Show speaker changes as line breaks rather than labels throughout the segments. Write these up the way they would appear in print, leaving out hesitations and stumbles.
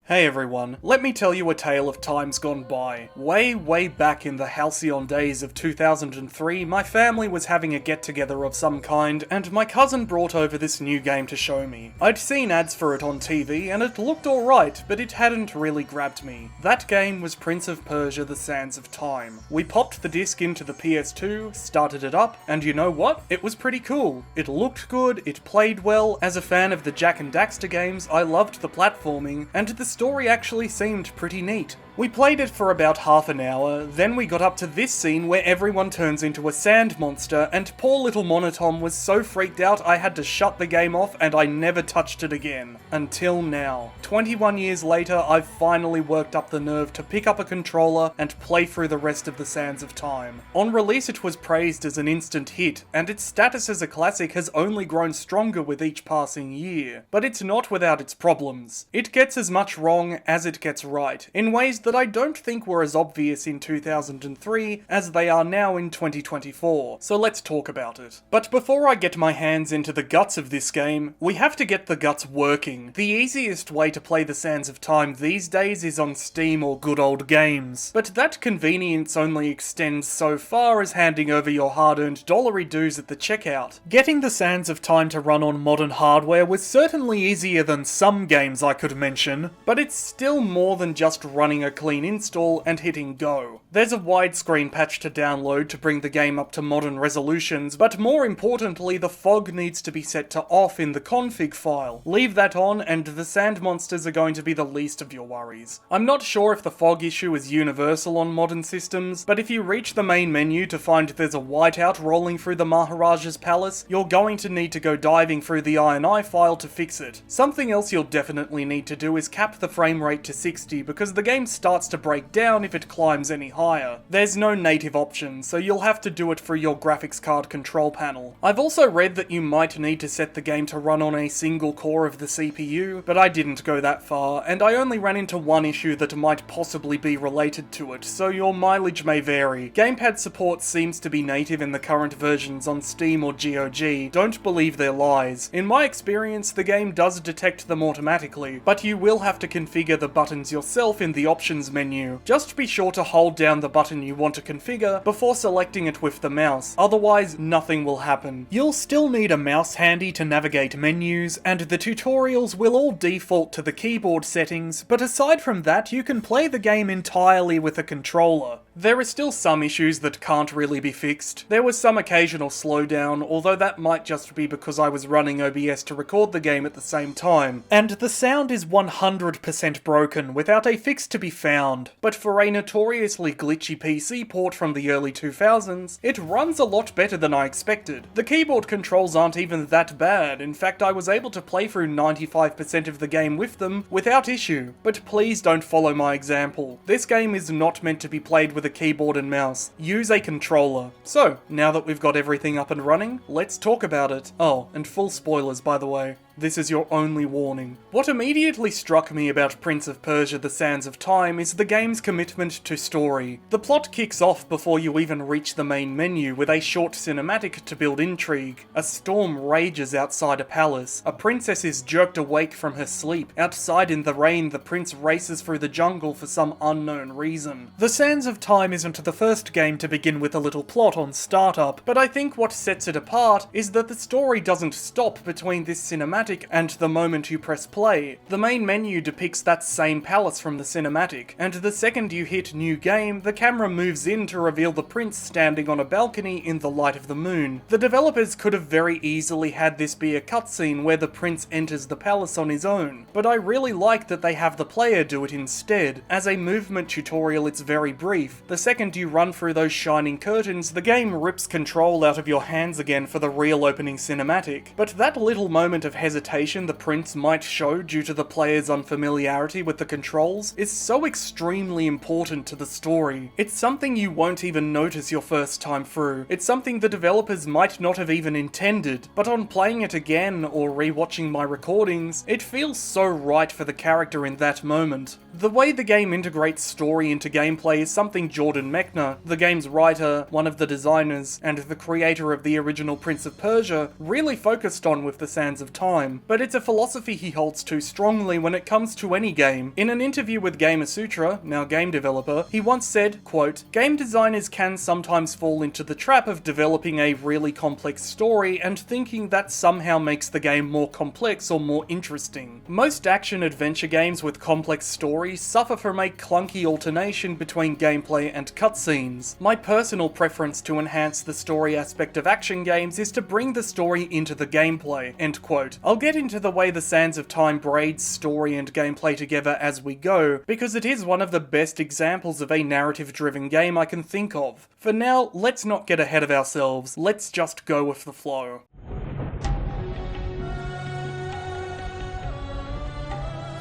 Hey everyone, let me tell you a tale of times gone by. Way back in the halcyon days of 2003, my family was having a get-together of some kind, and my cousin brought over this new game to show me. I'd seen ads for it on TV, and it looked alright, but it hadn't really grabbed me. That game was Prince of Persia: The Sands of Time. We popped the disc into the PS2, started it up, and you know what? It was pretty cool. It looked good, it played well. As a fan of the Jak and Daxter games, I loved the platforming, and the story actually seemed pretty neat. We played it for about half an hour, then we got up to this scene where everyone turns into a sand monster, and poor little Monotonal was so freaked out I had to shut the game off and I never touched it again. Until now. 21 years later, I've finally worked up the nerve to pick up a controller and play through the rest of the Sands of Time. On release it was praised as an instant hit, and its status as a classic has only grown stronger with each passing year. But it's not without its problems. It gets as much wrong as it gets right, in ways that I don't think were as obvious in 2003 as they are now in 2024, so let's talk about it. But before I get my hands into the guts of this game, we have to get the guts working. The easiest way to play the Sands of Time these days is on Steam or good old games, but that convenience only extends so far as handing over your hard-earned dollary dues at the checkout. Getting the Sands of Time to run on modern hardware was certainly easier than some games I could mention, but it's still more than just running a clean install and hitting go. There's a widescreen patch to download to bring the game up to modern resolutions, but more importantly, the fog needs to be set to off in the config file. Leave that on and the sand monsters are going to be the least of your worries. I'm not sure if the fog issue is universal on modern systems, but if you reach the main menu to find there's a whiteout rolling through the Maharaja's palace, you're going to need to go diving through the INI file to fix it. Something else you'll definitely need to do is cap the frame rate to 60 because the game starts to break down if it climbs any higher. There's no native option, so you'll have to do it through your graphics card control panel. I've also read that you might need to set the game to run on a single core of the CPU, but I didn't go that far, and I only ran into one issue that might possibly be related to it, so your mileage may vary. Gamepad support seems to be native in the current versions on Steam or GOG. Don't believe their lies. In my experience, the game does detect them automatically, but you will have to configure the buttons yourself in the options menu. Just be sure to hold down the button you want to configure before selecting it with the mouse, otherwise nothing will happen. You'll still need a mouse handy to navigate menus, and the tutorials will all default to the keyboard settings, but aside from that you can play the game entirely with a controller. There are still some issues that can't really be fixed. There was some occasional slowdown, although that might just be because I was running OBS to record the game at the same time, and the sound is 100% broken without a fix to be found. But for a notoriously glitchy PC port from the early 2000s, it runs a lot better than I expected. The keyboard controls aren't even that bad. In fact, I was able to play through 95% of the game with them without issue. But please don't follow my example. This game is not meant to be played with a keyboard and mouse. Use a controller. So, now that we've got everything up and running, let's talk about it. Oh, and full spoilers by the way. This is your only warning. What immediately struck me about Prince of Persia: The Sands of Time is the game's commitment to story. The plot kicks off before you even reach the main menu with a short cinematic to build intrigue. A storm rages outside a palace. A princess is jerked awake from her sleep. Outside in the rain, the prince races through the jungle for some unknown reason. The Sands of Time isn't the first game to begin with a little plot on startup, but I think what sets it apart is that the story doesn't stop between this cinematic and the moment you press play. The main menu depicts that same palace from the cinematic, and the second you hit new game, the camera moves in to reveal the prince standing on a balcony in the light of the moon. The developers could have very easily had this be a cutscene where the prince enters the palace on his own, but I really like that they have the player do it instead. As a movement tutorial, it's very brief. The second you run through those shining curtains, the game rips control out of your hands again for the real opening cinematic. But that little moment of hesitation the prince might show due to the player's unfamiliarity with the controls is so extremely important to the story. It's something you won't even notice your first time through. It's something the developers might not have even intended, but on playing it again or rewatching my recordings, it feels so right for the character in that moment. The way the game integrates story into gameplay is something Jordan Mechner, the game's writer, one of the designers, and the creator of the original Prince of Persia, really focused on with The Sands of Time. time, but it's a philosophy he holds to strongly when it comes to any game. In an interview with Gamasutra, now game developer, he once said, quote, "Game designers can sometimes fall into the trap of developing a really complex story and thinking that somehow makes the game more complex or more interesting. Most action-adventure games with complex stories suffer from a clunky alternation between gameplay and cutscenes. My personal preference to enhance the story aspect of action games is to bring the story into the gameplay." End quote. I'll get into the way the Sands of Time braids story and gameplay together as we go, because it is one of the best examples of a narrative-driven game I can think of. For now, let's not get ahead of ourselves, let's just go with the flow.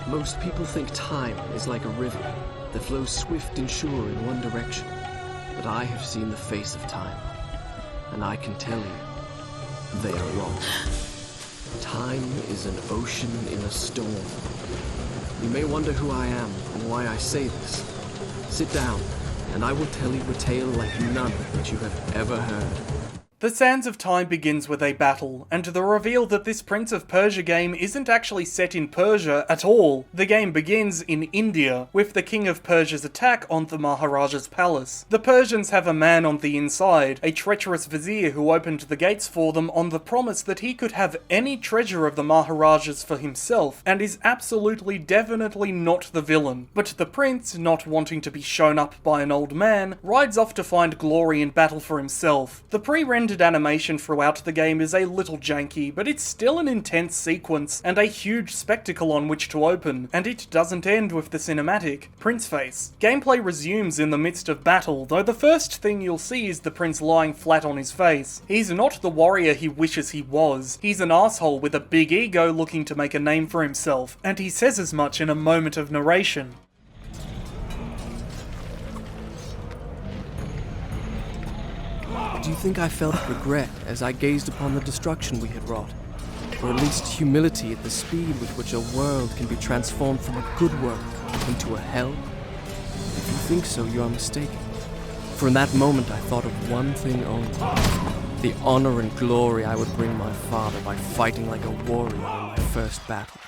Most people think time is like a river that flows swift and sure in one direction. But I have seen the face of time, and I can tell you, they are wrong. Time is an ocean in a storm. You may wonder who I am and why I say this. Sit down, and I will tell you a tale like none that you have ever heard.
The Sands of Time begins with a battle, and the reveal that this Prince of Persia game isn't actually set in Persia at all. The game begins in India, with the King of Persia's attack on the Maharaja's palace. The Persians have a man on the inside, a treacherous vizier who opened the gates for them on the promise that he could have any treasure of the Maharaja's for himself, and is absolutely definitely not the villain. But the prince, not wanting to be shown up by an old man, rides off to find glory in battle for himself. The pre-rendered animation throughout the game is a little janky, but it's still an intense sequence and a huge spectacle on which to open, and it doesn't end with the cinematic Prince face. Gameplay resumes in the midst of battle, though the first thing you'll see is the prince lying flat on his face. He's not the warrior he wishes he was. He's an asshole with a big ego looking to make a name for himself, and he says as much in a moment of narration.
Do you think I felt regret as I gazed upon the destruction we had wrought? Or at least humility at the speed with which a world can be transformed from a good world into a hell? If you think so, you are mistaken. For in that moment I thought of one thing only. The honor and glory I would bring my father by fighting like a warrior in my first battle.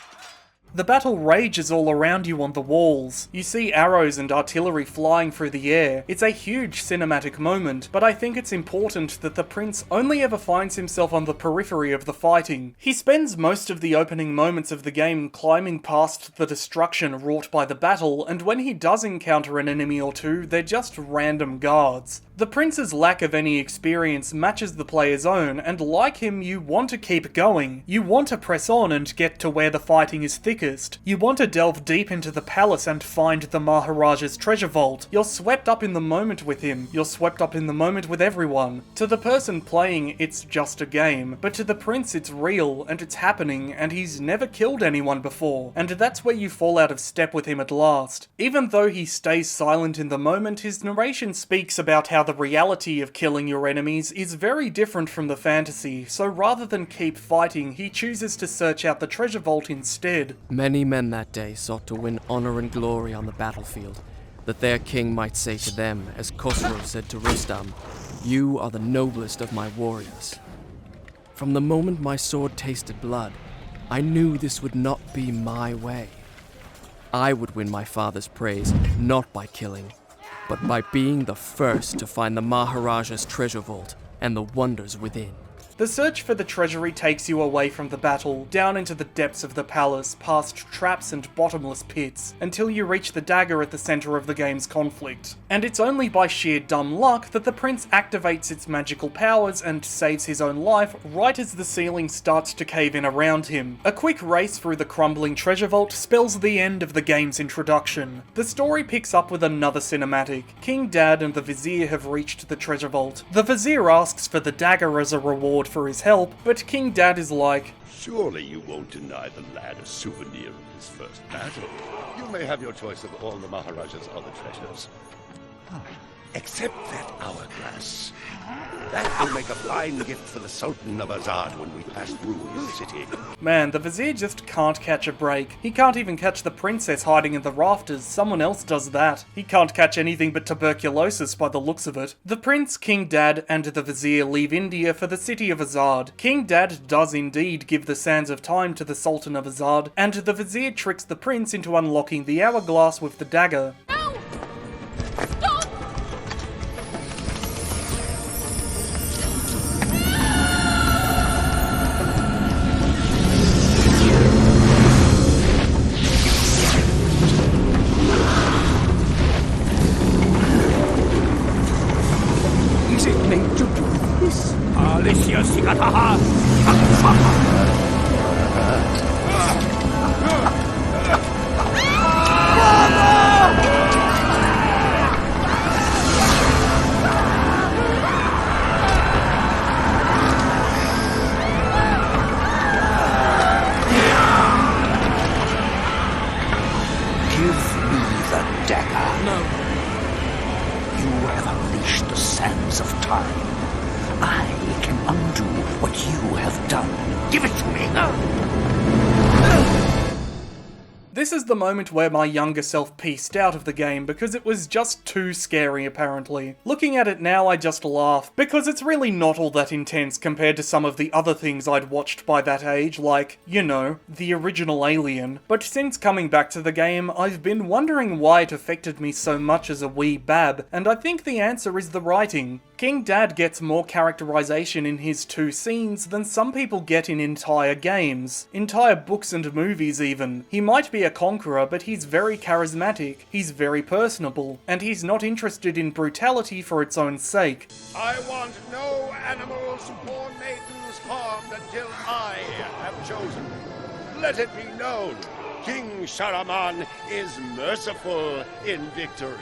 The battle rages all around you on the walls. You see arrows and artillery flying through the air. It's a huge cinematic moment, but I think it's important that the prince only ever finds himself on the periphery of the fighting. He spends most of the opening moments of the game climbing past the destruction wrought by the battle, and when he does encounter an enemy or two, they're just random guards. The prince's lack of any experience matches the player's own, and like him, you want to keep going. You want to press on and get to where the fighting is thickest. You want to delve deep into the palace and find the Maharaja's treasure vault. You're swept up in the moment with him. You're swept up in the moment with everyone. To the person playing, it's just a game, but to the prince it's real, and it's happening, and he's never killed anyone before, and that's where you fall out of step with him at last. Even though he stays silent in the moment, his narration speaks about how the reality of killing your enemies is very different from the fantasy, so rather than keep fighting, he chooses to search out the treasure vault instead.
Many men that day sought to win honor and glory on the battlefield, that their king might say to them, as Khosrow said to Rustam, "You are the noblest of my warriors." From the moment my sword tasted blood, I knew this would not be my way. I would win my father's praise, not by killing, but by being the first to find the Maharaja's treasure vault and the wonders within.
The search for the treasury takes you away from the battle, down into the depths of the palace, past traps and bottomless pits, until you reach the dagger at the center of the game's conflict. And it's only by sheer dumb luck that the prince activates its magical powers and saves his own life right as the ceiling starts to cave in around him. A quick race through the crumbling treasure vault spells the end of the game's introduction. The story picks up with another cinematic. King Dad and the vizier have reached the treasure vault. The vizier asks for the dagger as a reward for his help, but King Dad is like,
"Surely you won't deny the lad a souvenir of his first battle. You may have your choice of all the Maharaja's other treasures." Accept that hourglass. That will make a fine gift for the Sultan of Azad when we pass through his city.
Man, the Vizier just can't catch a break. He can't even catch the princess hiding in the rafters, someone else does that. He can't catch anything but tuberculosis by the looks of it. The prince, King Dad, and the Vizier leave India for the city of Azad. King Dad does indeed give the Sands of Time to the Sultan of Azad, and the Vizier tricks the prince into unlocking the hourglass with the dagger. This is the moment where my younger self pieced out of the game because it was just too scary apparently. Looking at it now I just laugh, because it's really not all that intense compared to some of the other things I'd watched by that age, like, you know, the original Alien. But since coming back to the game, I've been wondering why it affected me so much as a wee bab, and I think the answer is the writing. King Dad gets more characterization in his 2 scenes than some people get in entire games, entire books and movies even. He might be a conqueror, but he's very charismatic, he's very personable, and he's not interested in brutality for its own sake.
I want no animals or maidens harmed until I have chosen. Let it be known, King Shahraman is merciful in victory.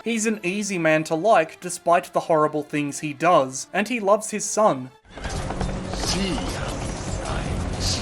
He's an easy man to like despite the horrible things he does, and he loves his son.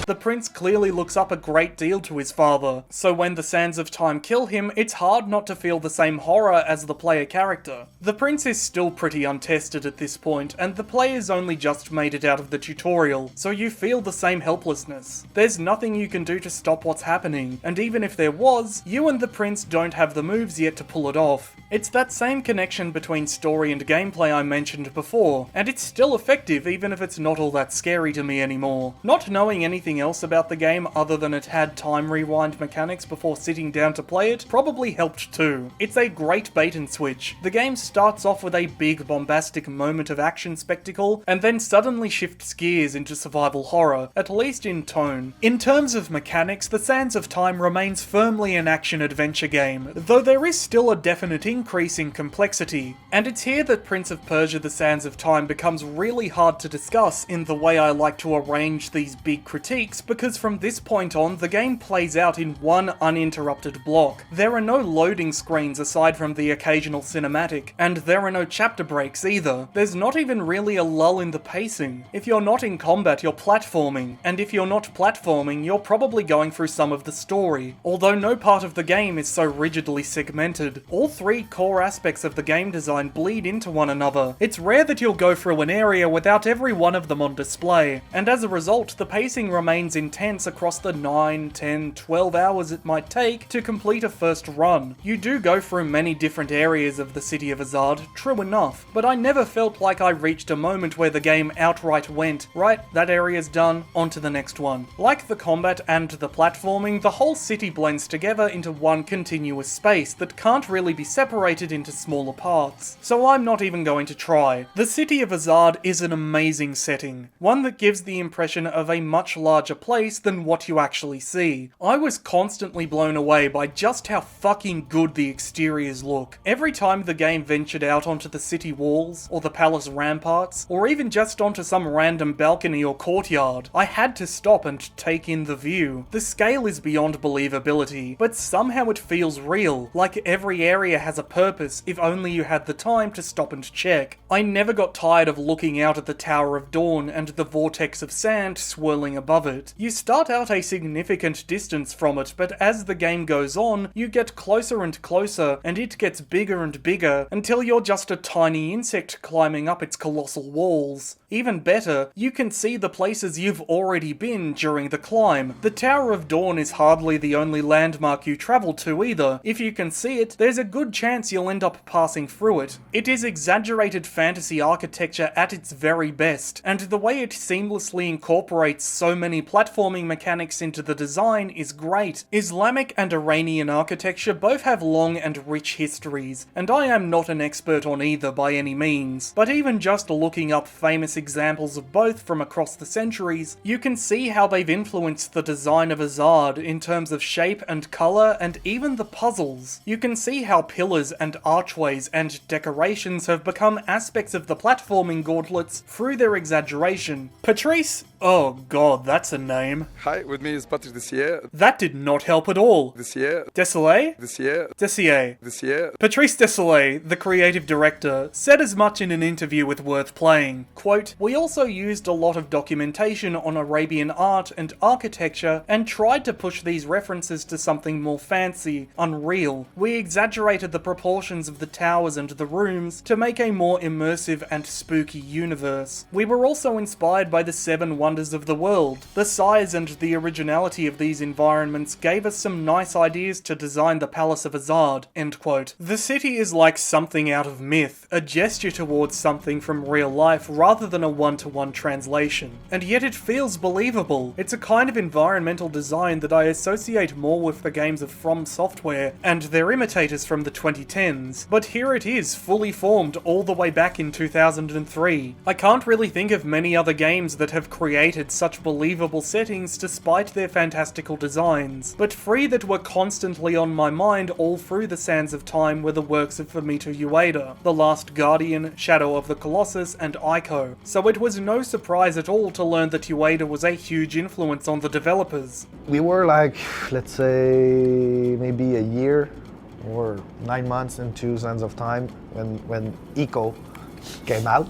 The prince clearly looks up a great deal to his father, so when the Sands of Time kill him, it's hard not to feel the same horror as the player character. The prince is still pretty untested at this point, and the player's only just made it out of the tutorial, so you feel the same helplessness. There's nothing you can do to stop what's happening, and even if there was, you and the prince don't have the moves yet to pull it off. It's that same connection between story and gameplay I mentioned before, and it's still effective even if it's not all that scary to me anymore. Not knowing anything else about the game other than it had time rewind mechanics before sitting down to play it probably helped too. It's a great bait and switch. The game starts off with a big bombastic moment of action spectacle, and then suddenly shifts gears into survival horror, at least in tone. In terms of mechanics, the Sands of Time remains firmly an action-adventure game, though there is still a definite increase in complexity, and it's here that Prince of Persia: The Sands of Time becomes really hard to discuss in the way I like to arrange these big critiques, because from this point on, the game plays out in one uninterrupted block. There are no loading screens aside from the occasional cinematic, and there are no chapter breaks either. There's not even really a lull in the pacing. If you're not in combat, you're platforming, and if you're not platforming, you're probably going through some of the story, although no part of the game is so rigidly segmented. All 3 core aspects of the game design bleed into one another. It's rare that you'll go through an area without every one of them on display, and as a result, the pacing remains intense across the 9, 10, 12 hours it might take to complete a first run. You do go through many different areas of the city of Azad, true enough, but I never felt like I reached a moment where the game outright went, right, that area's done, on to the next one. Like the combat and the platforming, the whole city blends together into one continuous space that can't really be separated into smaller parts, so I'm not even going to try. The city of Azad is an amazing setting, one that gives the impression of a much larger place than what you actually see. I was constantly blown away by just how fucking good the exteriors look. Every time the game ventured out onto the city walls, or the palace ramparts, or even just onto some random balcony or courtyard, I had to stop and take in the view. The scale is beyond believability, but somehow it feels real, like every area has a purpose if only you had the time to stop and check. I never got tired of looking out at the Tower of Dawn and the vortex of sand swirling above it. You start out a significant distance from it, but as the game goes on, you get closer and closer, and it gets bigger and bigger, until you're just a tiny insect climbing up its colossal walls. Even better, you can see the places you've already been during the climb. The Tower of Dawn is hardly the only landmark you travel to either. If you can see it, there's a good chance you'll end up passing through it. It is exaggerated fantasy architecture at its very best, and the way it seamlessly incorporates so many platforming mechanics into the design is great. Islamic and Iranian architecture both have long and rich histories, and I am not an expert on either by any means, but even just looking up famous examples of both from across the centuries, you can see how they've influenced the design of Azad in terms of shape and colour and even the puzzles. You can see how pillars and archways and decorations have become aspects of the platforming gauntlets through their exaggeration. Patrice? Oh god, that's a name.
Hi, with me is Patrick Dessier.
That did not help at all.
Dessier.
Desolé?
Dessier.
Dessier.
Dessier.
Patrice Desolé, the creative director, said as much in an interview with Worth Playing. Quote, "We also used a lot of documentation on Arabian art and architecture and tried to push these references to something more fancy, unreal. We exaggerated the proportions of the towers and the rooms to make a more immersive and spooky universe. We were also inspired by the Seven Wonders of the world. The size and the originality of these environments gave us some nice ideas to design the Palace of Azad." End quote. The city is like something out of myth, a gesture towards something from real life rather than a one-to-one translation. And yet it feels believable. It's a kind of environmental design that I associate more with the games of From Software and their imitators from the 2010s. But here it is, fully formed all the way back in 2003. I can't really think of many other games that have created such believable settings despite their fantastical designs, but three that were constantly on my mind all through the sands of time were the works of Fumito Ueda, The Last Guardian, Shadow of the Colossus, and Ico, so it was no surprise at all to learn that Ueda was a huge influence on the developers.
We were like, let's say, maybe a year or 9 months into Sands of Time when Ico came out,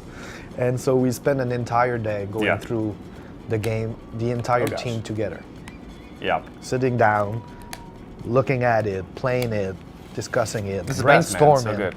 and so we spent an entire day going through the game, the entire team together.
Yeah.
Sitting down, looking at it, playing it, discussing it,
This is
brainstorming.
so good.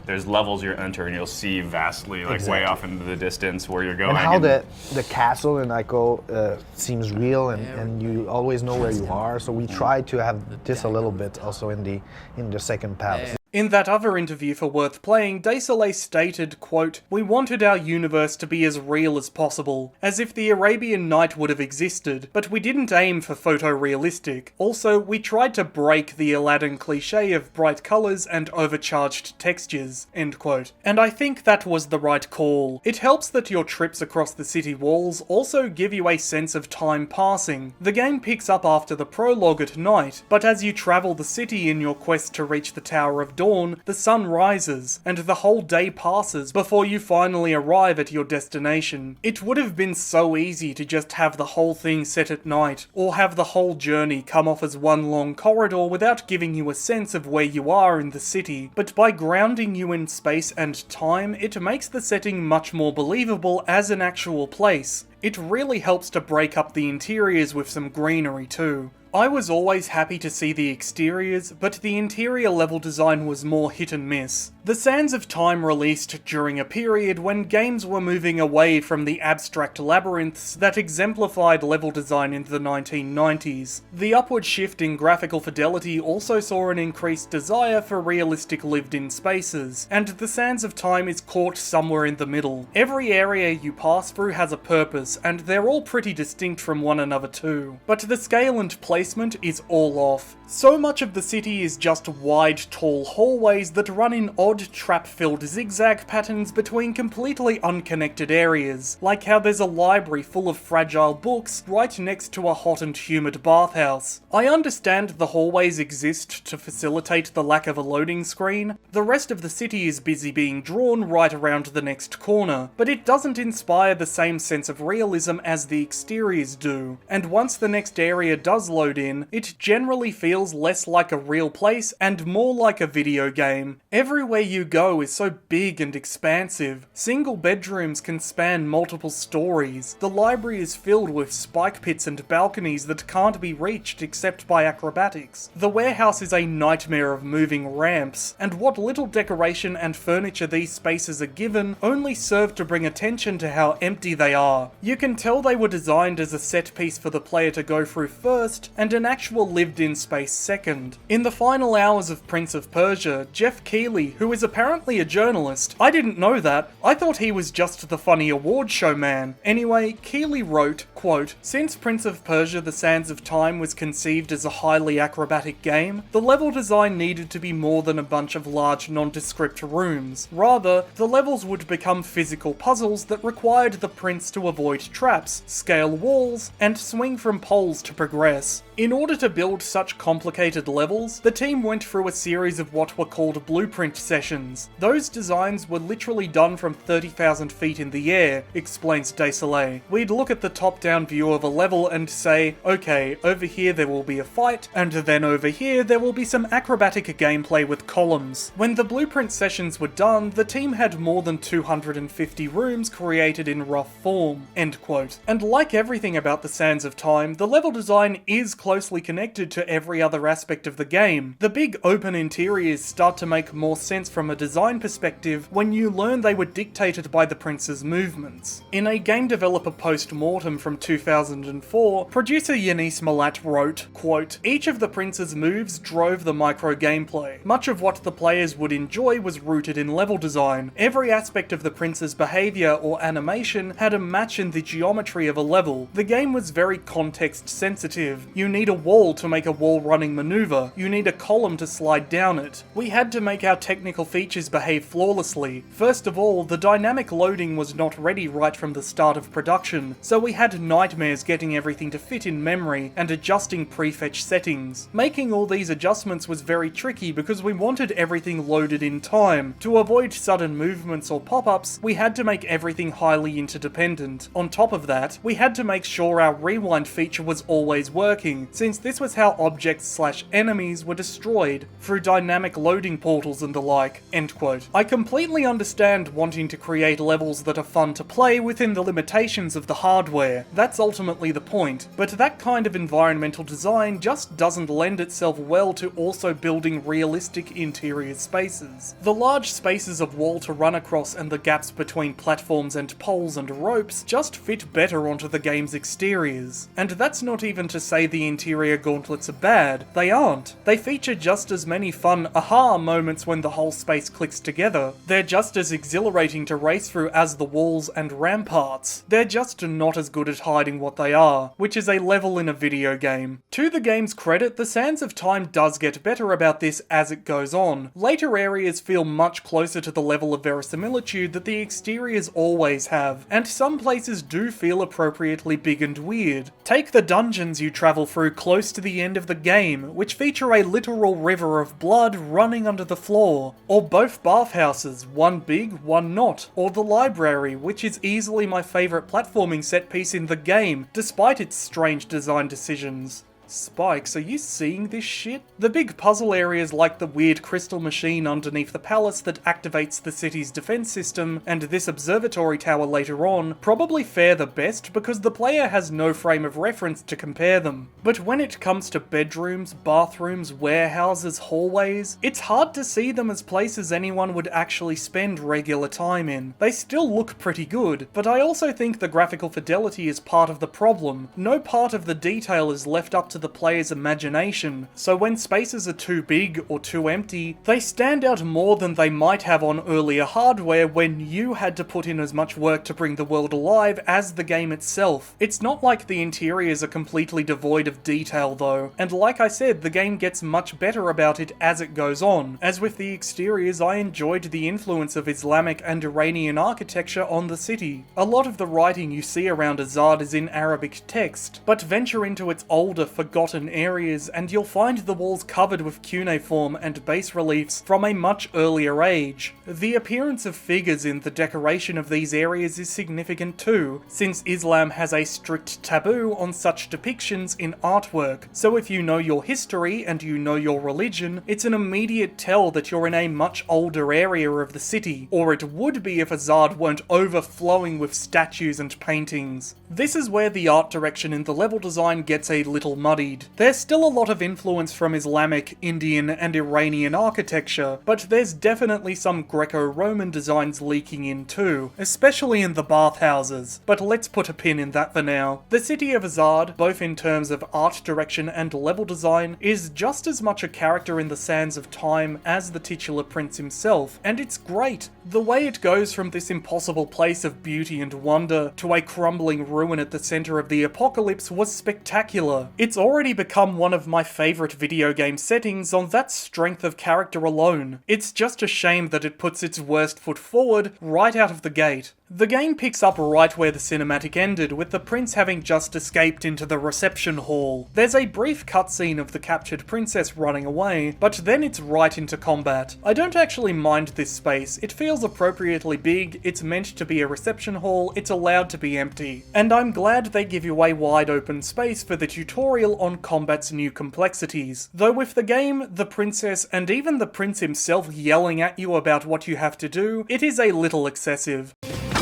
There's levels you enter and you'll see vastly, like way off into the distance where you're going.
And how the castle in Ico seems real and you always know where you are. So we try to have this a little bit also in the second palace.
In that other interview for Worth Playing, Desolé stated, quote, "We wanted our universe to be as real as possible, as if the Arabian Night would have existed, but we didn't aim for photorealistic. Also, we tried to break the Aladdin cliché of bright colours and overcharged textures," end quote. And I think that was the right call. It helps that your trips across the city walls also give you a sense of time passing. The game picks up after the prologue at night, but as you travel the city in your quest to reach the Tower of Dawn, the sun rises, and the whole day passes before you finally arrive at your destination. It would have been so easy to just have the whole thing set at night, or have the whole journey come off as one long corridor without giving you a sense of where you are in the city, but by grounding you in space and time, it makes the setting much more believable as an actual place. It really helps to break up the interiors with some greenery too. I was always happy to see the exteriors, but the interior level design was more hit and miss. The Sands of Time released during a period when games were moving away from the abstract labyrinths that exemplified level design in the 1990s. The upward shift in graphical fidelity also saw an increased desire for realistic lived-in spaces, and the Sands of Time is caught somewhere in the middle. Every area you pass through has a purpose, and they're all pretty distinct from one another too. But the scale and placement is all off. So much of the city is just wide, tall hallways that run in odd, trap-filled zigzag patterns between completely unconnected areas, like how there's a library full of fragile books right next to a hot and humid bathhouse. I understand the hallways exist to facilitate the lack of a loading screen. The rest of the city is busy being drawn right around the next corner, but it doesn't inspire the same sense of realism as the exteriors do, and once the next area does load in, it generally feels less like a real place and more like a video game. Everywhere you go is so big and expansive. Single bedrooms can span multiple stories. The library is filled with spike pits and balconies that can't be reached except by acrobatics. The warehouse is a nightmare of moving ramps, and what little decoration and furniture these spaces are given only serve to bring attention to how empty they are. You can tell they were designed as a set piece for the player to go through first, and an actual lived-in space second. In the final hours of Prince of Persia, Jeff Keighley, who is apparently a journalist, I didn't know that, I thought he was just the funny award show man. Anyway, Keighley wrote, quote, "Since Prince of Persia: The Sands of Time was conceived as a highly acrobatic game, the level design needed to be more than a bunch of large nondescript rooms. Rather, the levels would become physical puzzles that required the prince to avoid traps, scale walls, and swing from poles to progress. In order to build such complicated levels, the team went through a series of what were called blueprint sessions. Those designs were literally done from 30,000 feet in the air," explains Desailly. "We'd look at the top-down view of a level and say, okay, over here there will be a fight, and then over here there will be some acrobatic gameplay with columns. When the blueprint sessions were done, the team had more than 250 rooms created in rough form." End quote. And like everything about the Sands of Time, the level design is closely connected to every other aspect of the game. The big open interiors start to make more sense from a design perspective when you learn they were dictated by the prince's movements. In a game developer post-mortem from 2004, producer Yanis Malat wrote, quote, "Each of the prince's moves drove the micro gameplay. Much of what the players would enjoy was rooted in level design. Every aspect of the prince's behavior or animation had a match in the geometry of a level. The game was very context sensitive. You need a wall to make a wall running maneuver. You need a column to slide down it. We had to make our technical features behave flawlessly. First of all, the dynamic loading was not ready right from the start of production, so we had nightmares getting everything to fit in memory and adjusting prefetch settings. Making all these adjustments was very tricky because we wanted everything loaded in time. To avoid sudden movements or pop-ups, we had to make everything highly interdependent. On top of that, we had to make sure our rewind feature was always working, since this was how objects/enemies were destroyed, through dynamic loading portals and the like." End quote. I completely understand wanting to create levels that are fun to play within the limitations of the hardware. That's ultimately the point, but that kind of environmental design just doesn't lend itself well to also building realistic interior spaces. The large spaces of wall to run across and the gaps between platforms and poles and ropes just fit better onto the game's exteriors. And that's not even to say the interior gauntlets are bad. They aren't. They feature just as many fun aha moments when the whole space clicks together. They're just as exhilarating to race through as the walls and ramparts. They're just not as good at hiding what they are, which is a level in a video game. To the game's credit, the Sands of Time does get better about this as it goes on. Later areas feel much closer to the level of verisimilitude that the exteriors always have, and some places do feel appropriately big and weird. Take the dungeons you travel through close to the end of the game, which feature a literal river of blood running under the floor, or both bathhouses, one big, one not, or the library, which is easily my favourite platforming set piece in the game, despite its strange design decisions. Spikes, are you seeing this shit? The big puzzle areas like the weird crystal machine underneath the palace that activates the city's defense system, and this observatory tower later on, probably fare the best because the player has no frame of reference to compare them. But when it comes to bedrooms, bathrooms, warehouses, hallways, it's hard to see them as places anyone would actually spend regular time in. They still look pretty good, but I also think the graphical fidelity is part of the problem. No part of the detail is left up to the player's imagination, so when spaces are too big or too empty, they stand out more than they might have on earlier hardware when you had to put in as much work to bring the world alive as the game itself. It's not like the interiors are completely devoid of detail though, and like I said, the game gets much better about it as it goes on. As with the exteriors, I enjoyed the influence of Islamic and Iranian architecture on the city. A lot of the writing you see around Azad is in Arabic text, but venture into its older, forgotten areas, and you'll find the walls covered with cuneiform and bas reliefs from a much earlier age. The appearance of figures in the decoration of these areas is significant too, since Islam has a strict taboo on such depictions in artwork, so if you know your history and you know your religion, it's an immediate tell that you're in a much older area of the city, or it would be if Azad weren't overflowing with statues and paintings. This is where the art direction in the level design gets a little muddied. There's still a lot of influence from Islamic, Indian, and Iranian architecture, but there's definitely some Greco-Roman designs leaking in too, especially in the bathhouses, but let's put a pin in that for now. The city of Azad, both in terms of art direction and level design, is just as much a character in the sands of time as the titular prince himself, and it's great. The way it goes from this impossible place of beauty and wonder to a crumbling ruin at the center of the apocalypse was spectacular. It's already become one of my favorite video game settings on that strength of character alone. It's just a shame that it puts its worst foot forward right out of the gate. The game picks up right where the cinematic ended, with the prince having just escaped into the reception hall. There's a brief cutscene of the captured princess running away, but then it's right into combat. I don't actually mind this space, it feels appropriately big, it's meant to be a reception hall, it's allowed to be empty. And I'm glad they give you a wide open space for the tutorial on combat's new complexities. Though with the game, the princess, and even the prince himself yelling at you about what you have to do, it is a little excessive.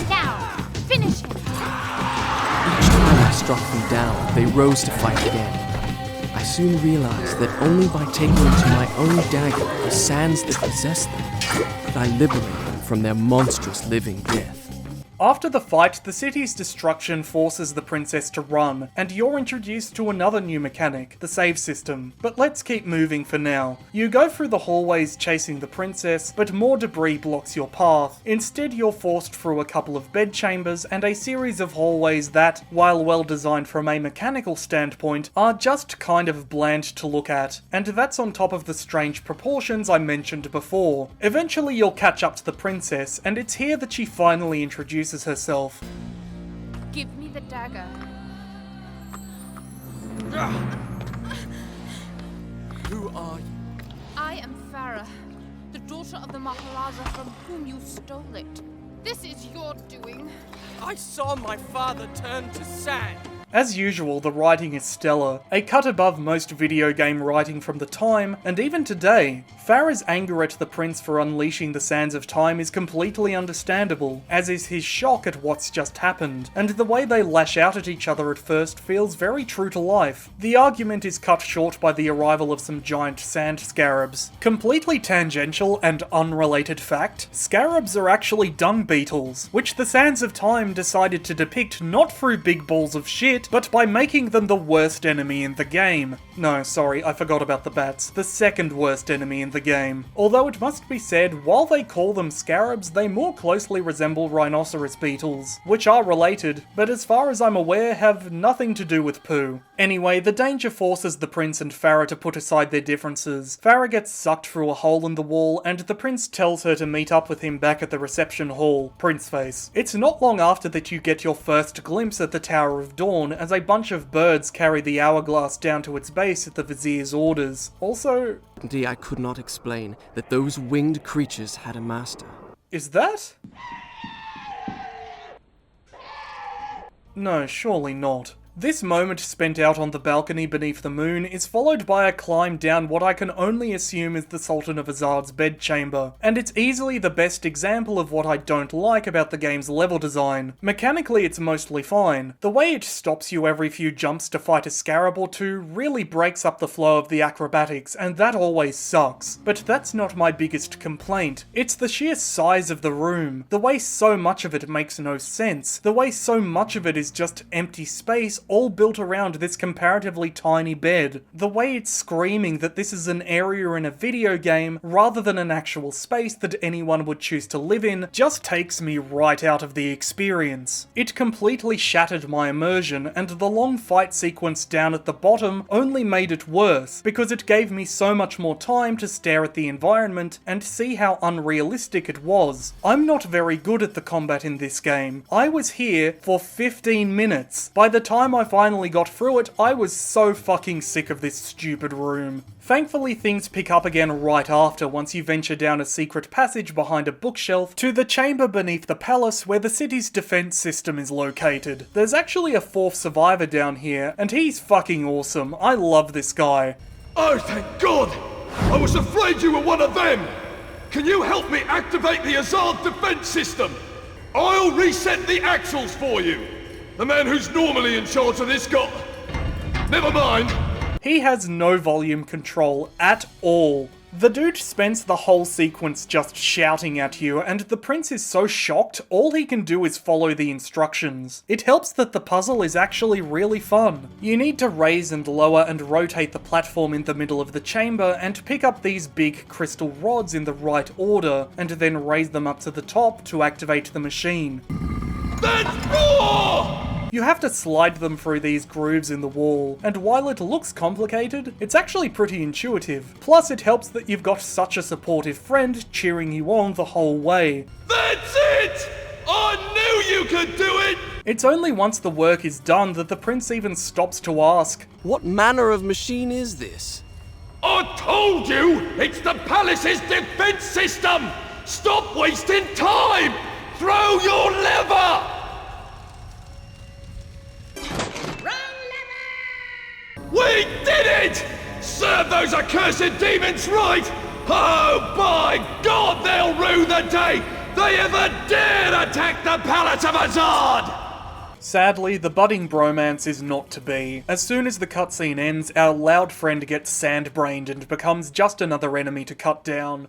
Now, finish him!
Each time I struck them down, they rose to fight again. I soon realized that only by taking them to my own dagger, the sands that possess them, could I liberate them from their monstrous living death.
After the fight, the city's destruction forces the princess to run, and you're introduced to another new mechanic, the save system. But let's keep moving for now. You go through the hallways chasing the princess, but more debris blocks your path. Instead, you're forced through a couple of bed chambers and a series of hallways that, while well designed from a mechanical standpoint, are just kind of bland to look at. And that's on top of the strange proportions I mentioned before. Eventually, you'll catch up to the princess, and it's here that she finally introduces herself.
Give me the dagger.
Who are you?
I am Farah, the daughter of the Maharaja from whom you stole it. This is your doing.
I saw my father turn to sand.
As usual, the writing is stellar, a cut above most video game writing from the time, and even today. Farah's anger at the prince for unleashing the sands of time is completely understandable, as is his shock at what's just happened, and the way they lash out at each other at first feels very true to life. The argument is cut short by the arrival of some giant sand scarabs. Completely tangential and unrelated fact, scarabs are actually dung beetles, which the sands of time decided to depict not through big balls of shit, but by making them the worst enemy in the game. No, sorry, I forgot about the bats. The second worst enemy in the game. Although it must be said, while they call them scarabs, they more closely resemble rhinoceros beetles, which are related, but as far as I'm aware, have nothing to do with poo. Anyway, the danger forces the prince and Farah to put aside their differences. Farah gets sucked through a hole in the wall, and the prince tells her to meet up with him back at the reception hall, Prince Face. It's not long after that you get your first glimpse at the Tower of Dawn, as a bunch of birds carry the hourglass down to its base at the vizier's orders. Also,
I could not explain that those winged creatures had a master.
is that? No, surely not. This moment spent out on the balcony beneath the moon is followed by a climb down what I can only assume is the Sultan of Azad's bedchamber, and it's easily the best example of what I don't like about the game's level design. Mechanically, it's mostly fine. The way it stops you every few jumps to fight a scarab or two really breaks up the flow of the acrobatics, and that always sucks. But that's not my biggest complaint. It's the sheer size of the room. The way so much of it makes no sense. The way so much of it is just empty space all built around this comparatively tiny bed. The way it's screaming that this is an area in a video game rather than an actual space that anyone would choose to live in just takes me right out of the experience. It completely shattered my immersion, and the long fight sequence down at the bottom only made it worse, because it gave me so much more time to stare at the environment and see how unrealistic it was. I'm not very good at the combat in this game. I was here for 15 minutes. By the time time I finally got through it, I was so fucking sick of this stupid room. Thankfully, things pick up again right after once you venture down a secret passage behind a bookshelf to the chamber beneath the palace where the city's defense system is located. There's actually a 4th survivor down here, and he's fucking awesome. I love this guy.
Oh, thank God! I was afraid you were one of them! Can you help me activate the Azad defense system? I'll reset the axles for you! The man who's normally in charge of this got... Never mind!
He has no volume control at all. The dude spends the whole sequence just shouting at you, and the prince is so shocked, all he can do is follow the instructions. It helps that the puzzle is actually really fun. You need to raise and lower and rotate the platform in the middle of the chamber, and pick up these big crystal rods in the right order, and then raise them up to the top to activate the machine.
That's more!
You have to slide them through these grooves in the wall, and while it looks complicated, it's actually pretty intuitive. Plus, it helps that you've got such a supportive friend cheering you on the whole way.
That's it! I knew you could do it!
It's only once the work is done that the prince even stops to ask,
What manner of machine is this?
I told you! It's the palace's defense system! Stop wasting time! Throw your lever! We did it! Serve those accursed demons right! Oh, by God, they'll rue the day they ever dared attack the palace of Azad!
Sadly, the budding bromance is not to be. As soon as the cutscene ends, our loud friend gets sand-brained and becomes just another enemy to cut down.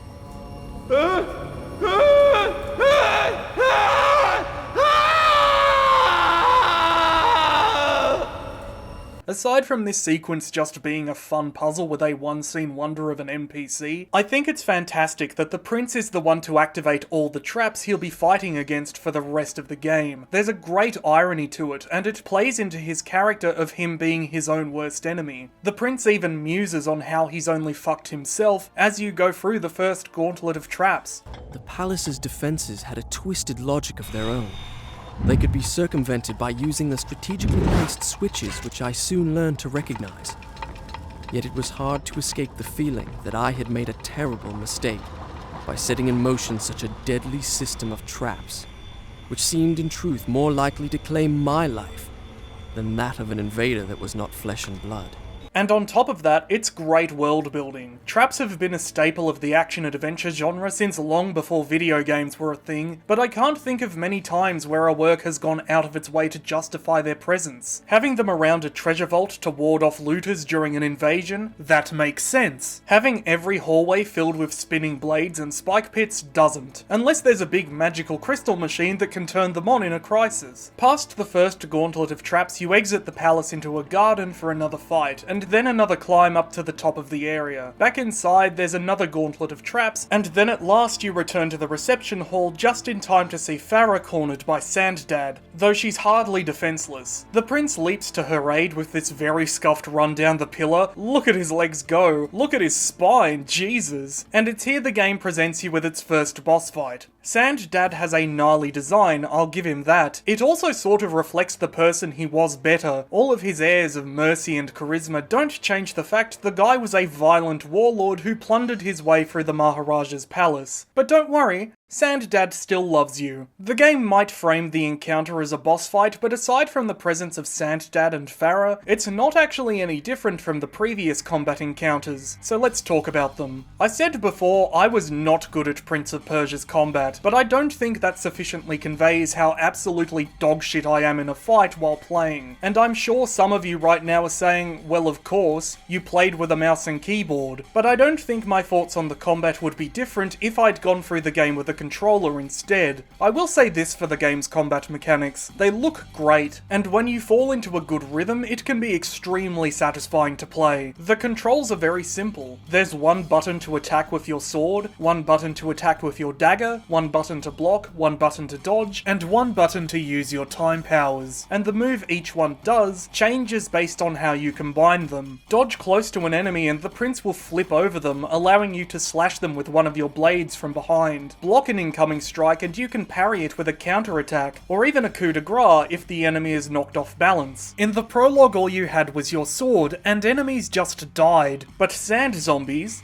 Aside from this sequence just being a fun puzzle with a one-scene wonder of an NPC, I think it's fantastic that the prince is the one to activate all the traps he'll be fighting against for the rest of the game. There's a great irony to it, and it plays into his character of him being his own worst enemy. The prince even muses on how he's only fucked himself as you go through the first gauntlet of traps.
The palace's defenses had a twisted logic of their own. They could be circumvented by using the strategically placed switches which I soon learned to recognize. Yet it was hard to escape the feeling that I had made a terrible mistake by setting in motion such a deadly system of traps, which seemed in truth more likely to claim my life than that of an invader that was not flesh and blood.
And on top of that, it's great world building. Traps have been a staple of the action and adventure genre since long before video games were a thing, but I can't think of many times where a work has gone out of its way to justify their presence. Having them around a treasure vault to ward off looters during an invasion, that makes sense. Having every hallway filled with spinning blades and spike pits doesn't, unless there's a big magical crystal machine that can turn them on in a crisis. Past the first gauntlet of traps, you exit the palace into a garden for another fight, and then another climb up to the top of the area. Back inside, there's another gauntlet of traps, and then at last you return to the reception hall just in time to see Farah cornered by Sanddad, though she's hardly defenseless. The prince leaps to her aid with this very scuffed run down the pillar. Look at his legs go, look at his spine, Jesus. And it's here the game presents you with its first boss fight. Sanddad has a gnarly design, I'll give him that. It also sort of reflects the person he was better. All of his airs of mercy and charisma don't change the fact the guy was a violent warlord who plundered his way through the Maharaja's palace. But don't worry, Sanddad still loves you. The game might frame the encounter as a boss fight, but aside from the presence of Sanddad and Farah, it's not actually any different from the previous combat encounters, so let's talk about them. I said before I was not good at Prince of Persia's combat, but I don't think that sufficiently conveys how absolutely dogshit I am in a fight while playing. And I'm sure some of you right now are saying, well of course, you played with a mouse and keyboard, but I don't think my thoughts on the combat would be different if I'd gone through the game with a controller instead. I will say this for the game's combat mechanics, they look great, and when you fall into a good rhythm, it can be extremely satisfying to play. The controls are very simple. There's one button to attack with your sword, one button to attack with your dagger, one button to block, one button to dodge, and one button to use your time powers. And the move each one does changes based on how you combine them. Dodge close to an enemy and the prince will flip over them, allowing you to slash them with one of your blades from behind. Block an incoming strike and you can parry it with a counterattack, or even a coup de grace if the enemy is knocked off balance. In the prologue all you had was your sword, and enemies just died, but sand zombies,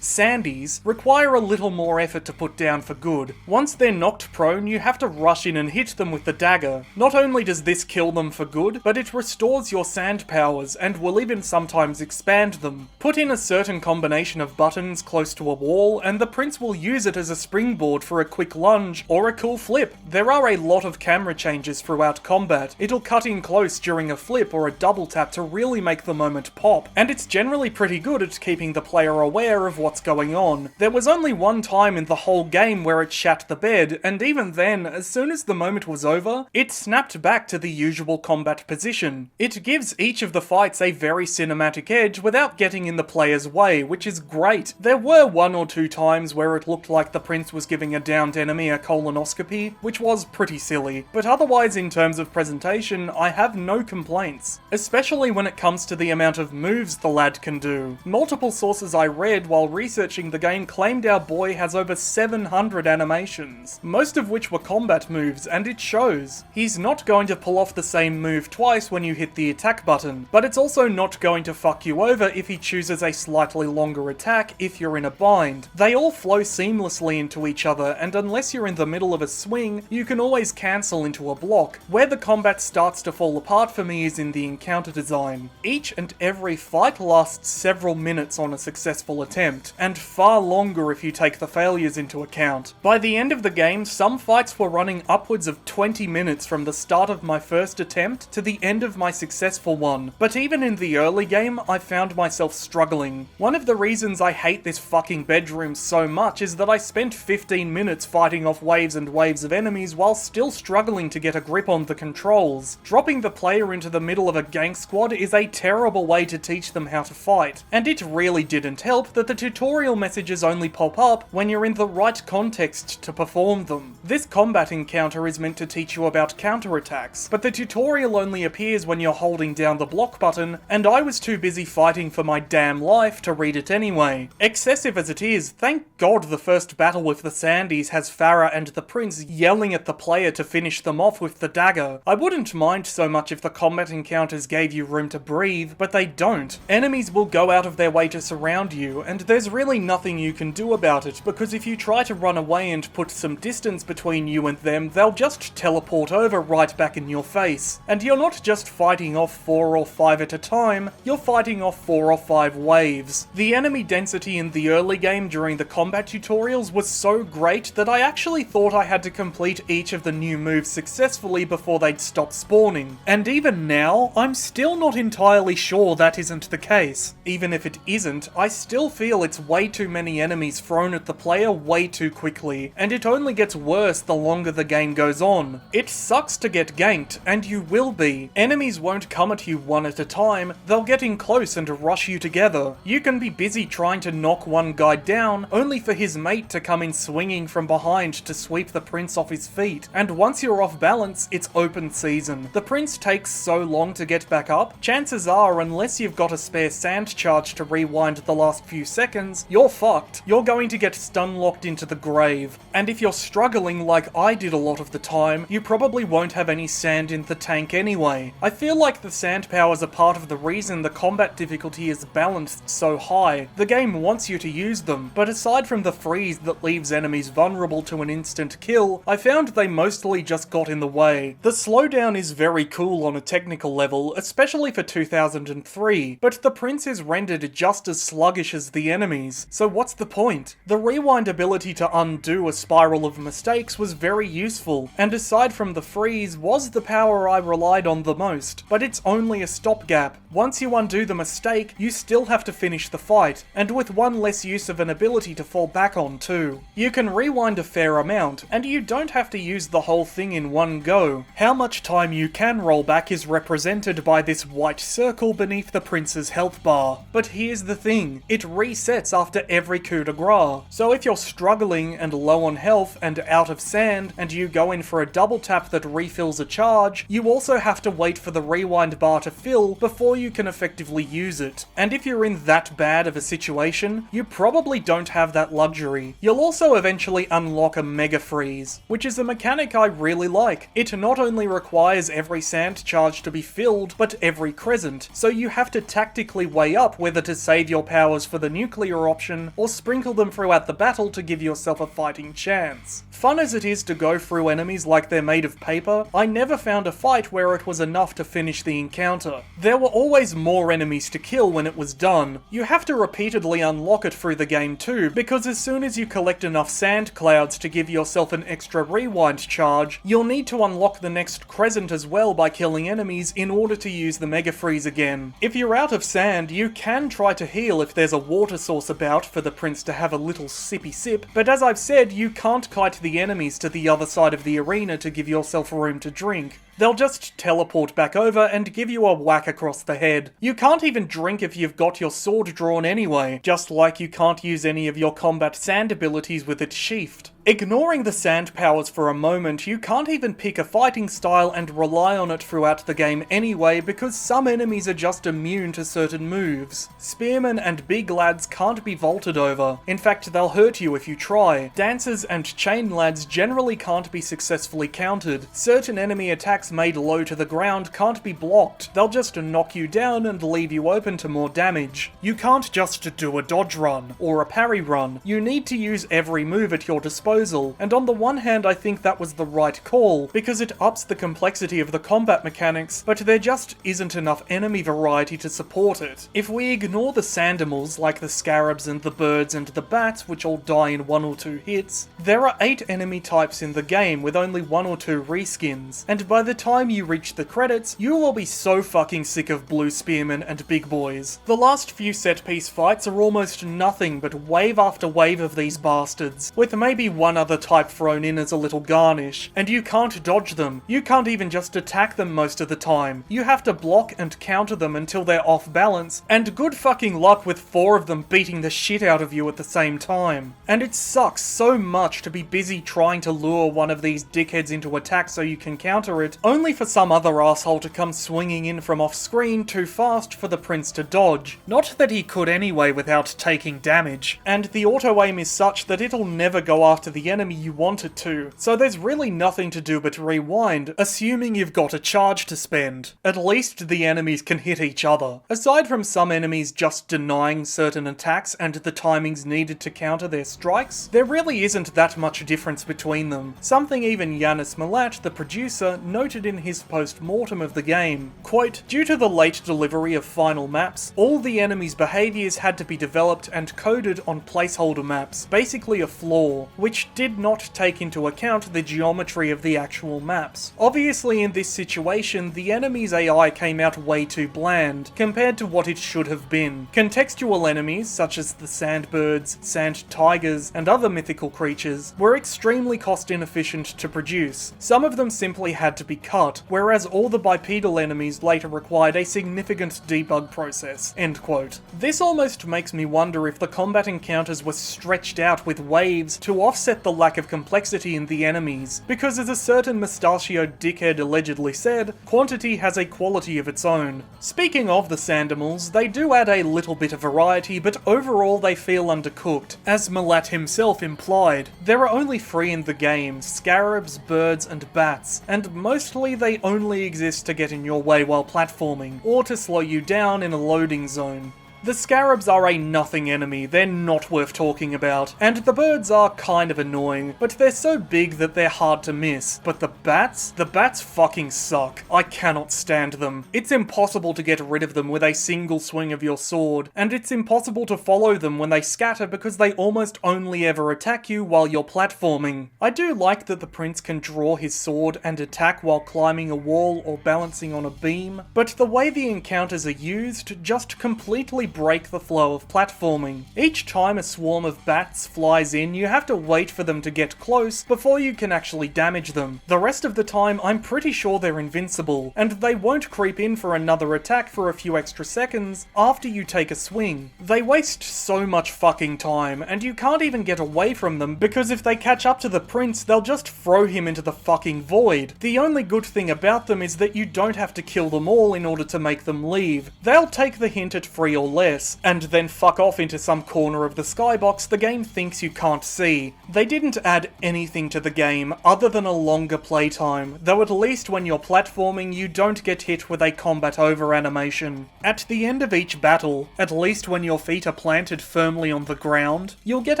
sandies, require a little more effort to put down for good. Once they're knocked prone, you have to rush in and hit them with the dagger. Not only does this kill them for good, but it restores your sand powers and will even sometimes expand them. Put in a certain combination of buttons close to a wall, and the prince will use it as a springboard for a quick lunge or a cool flip. There are a lot of camera changes throughout combat. It'll cut in close during a flip or a double tap to really make the moment pop, and it's generally pretty good at keeping the player aware of what's going on. There was only one time in the whole game where it shat the bed, and even then, as soon as the moment was over, it snapped back to the usual combat position. It gives each of the fights a very cinematic edge without getting in the player's way, which is great. There were one or two times where it looked like the prince was giving a downed enemy a colonoscopy, which was pretty silly, but otherwise in terms of presentation, I have no complaints, especially when it comes to the amount of moves the lad can do. Multiple sources I read while researching the game claimed our boy has over 700 animations, most of which were combat moves, and it shows. He's not going to pull off the same move twice when you hit the attack button, but it's also not going to fuck you over if he chooses a slightly longer attack if you're in a bind. They all flow seamlessly into each other, and unless you're in the middle of a swing, you can always cancel into a block. Where the combat starts to fall apart for me is in the encounter design. Each and every fight lasts several minutes on a successful attempt, and far longer if you take the failures into account. By the end of the game, some fights were running upwards of 20 minutes from the start of my first attempt to the end of my successful one, but even in the early game, I found myself struggling. One of the reasons I hate this fucking bedroom so much is that I spent 15 minutes fighting off waves and waves of enemies while still struggling to get a grip on the controls. Dropping the player into the middle of a gang squad is a terrible way to teach them how to fight, and it really didn't help that the tutorial messages only pop up when you're in the right context to perform them. This combat encounter is meant to teach you about counterattacks, but the tutorial only appears when you're holding down the block button, and I was too busy fighting for my damn life to read it anyway. Excessive as it is, thank God the first battle with the Sandies has Farah and the prince yelling at the player to finish them off with the dagger. I wouldn't mind so much if the combat encounters gave you room to breathe, but they don't. Enemies will go out of their way to surround you, and there's really nothing you can do about it, because if you try to run away and put some distance between you and them, they'll just teleport over right back in your face. And you're not just fighting off 4 or 5 at a time, you're fighting off 4 or 5 waves. The enemy density in the early game during the combat tutorials was so great that I actually thought I had to complete each of the new moves successfully before they'd stop spawning. And even now, I'm still not entirely sure that isn't the case. Even if it isn't, I still feel it's way too many enemies thrown at the player way too quickly, and it only gets worse the longer the game goes on. It sucks to get ganked, and you will be. Enemies won't come at you one at a time, they'll get in close and rush you together. You can be busy trying to knock one guy down, only for his mate to come in swinging from behind to sweep the prince off his feet, and once you're off balance, it's open season. The prince takes so long to get back up, chances are, unless you've got a spare sand charge to rewind the last few seconds, you're fucked. You're going to get stun locked into the grave. And if you're struggling like I did a lot of the time, you probably won't have any sand in the tank anyway. I feel like the sand powers are part of the reason the combat difficulty is balanced so high. The game wants you to use them, but aside from the freeze that leaves enemies vulnerable to an instant kill, I found they mostly just got in the way. The slowdown is very cool on a technical level, especially for 2003, but the prince is rendered just as sluggish as the enemies, so what's the point? The rewind ability to undo a spiral of mistakes was very useful, and aside from the freeze, was the power I relied on the most, but it's only a stopgap. Once you undo the mistake, you still have to finish the fight, and with one less use of an ability to fall back on too. You can rewind a fair amount, and you don't have to use the whole thing in one go. How much time you can roll back is represented by this white circle beneath the prince's health bar. But here's the thing, it resets after every coup de grace, so if you're struggling and low on health and out of sand, and you go in for a double tap that refills a charge, you also have to wait for the rewind bar to fill before you can effectively use it. And if you're in that bad of a situation, you probably don't have that luxury. You'll also eventually eventually unlock a Mega Freeze, which is a mechanic I really like. It not only requires every sand charge to be filled, but every crescent, so you have to tactically weigh up whether to save your powers for the nuclear option, or sprinkle them throughout the battle to give yourself a fighting chance. Fun as it is to go through enemies like they're made of paper, I never found a fight where it was enough to finish the encounter. There were always more enemies to kill when it was done. You have to repeatedly unlock it through the game too, because as soon as you collect enough sand clouds to give yourself an extra rewind charge, you'll need to unlock the next crescent as well by killing enemies in order to use the Mega Freeze again. If you're out of sand, you can try to heal if there's a water source about for the prince to have a little sippy sip, but as I've said, you can't kite the enemies to the other side of the arena to give yourself room to drink. They'll just teleport back over and give you a whack across the head. You can't even drink if you've got your sword drawn anyway, just like you can't use any of your combat sand abilities with it sheathed. Ignoring the sand powers for a moment, you can't even pick a fighting style and rely on it throughout the game anyway because some enemies are just immune to certain moves. Spearmen and big lads can't be vaulted over. In fact, they'll hurt you if you try. Dancers and chain lads generally can't be successfully countered. Certain enemy attacks made low to the ground can't be blocked. They'll just knock you down and leave you open to more damage. You can't just do a dodge run or a parry run. You need to use every move at your disposal. And on the one hand I think that was the right call, because it ups the complexity of the combat mechanics, but there just isn't enough enemy variety to support it. If we ignore the sandimals like the scarabs and the birds and the bats, which all die in 1 or 2 hits, there are 8 enemy types in the game with only 1 or 2 reskins, and by the time you reach the credits, you will be so fucking sick of blue spearmen and big boys. The last few set piece fights are almost nothing but wave after wave of these bastards, with maybe one other type thrown in as a little garnish, and you can't dodge them. You can't even just attack them most of the time. You have to block and counter them until they're off balance, and good fucking luck with 4 of them beating the shit out of you at the same time. And it sucks so much to be busy trying to lure one of these dickheads into attack so you can counter it, only for some other asshole to come swinging in from off screen too fast for the prince to dodge. Not that he could anyway without taking damage, and the auto aim is such that it'll never go after the enemy you want it to, so there's really nothing to do but rewind, assuming you've got a charge to spend. At least the enemies can hit each other. Aside from some enemies just denying certain attacks and the timings needed to counter their strikes, there really isn't that much difference between them. Something even Yanis Malat, the producer, noted in his post-mortem of the game. Quote, "Due to the late delivery of final maps, all the enemies' behaviours had to be developed and coded on placeholder maps, basically a flaw, which did not take into account the geometry of the actual maps. Obviously in this situation, the enemy's AI came out way too bland, compared to what it should have been. Contextual enemies, such as the sandbirds, sand tigers, and other mythical creatures, were extremely cost inefficient to produce. Some of them simply had to be cut, whereas all the bipedal enemies later required a significant debug process." End quote. This almost makes me wonder if the combat encounters were stretched out with waves to offset the lack of complexity in the enemies, because as a certain mustachioed dickhead allegedly said, quantity has a quality of its own. Speaking of the sandimals, they do add a little bit of variety, but overall they feel undercooked. As Malat himself implied, there are only 3 in the game: scarabs, birds, and bats, and mostly they only exist to get in your way while platforming, or to slow you down in a loading zone. The scarabs are a nothing enemy, they're not worth talking about, and the birds are kind of annoying, but they're so big that they're hard to miss. But the bats fucking suck. I cannot stand them. It's impossible to get rid of them with a single swing of your sword, and it's impossible to follow them when they scatter because they almost only ever attack you while you're platforming. I do like that the prince can draw his sword and attack while climbing a wall or balancing on a beam, but the way the encounters are used just completely break the flow of platforming. Each time a swarm of bats flies in, you have to wait for them to get close before you can actually damage them. The rest of the time, I'm pretty sure they're invincible, and they won't creep in for another attack for a few extra seconds after you take a swing. They waste so much fucking time, and you can't even get away from them because if they catch up to the prince, they'll just throw him into the fucking void. The only good thing about them is that you don't have to kill them all in order to make them leave. They'll take the hint at free or less, and then fuck off into some corner of the skybox the game thinks you can't see. They didn't add anything to the game other than a longer playtime, though at least when you're platforming you don't get hit with a combat over animation. At the end of each battle, at least when your feet are planted firmly on the ground, you'll get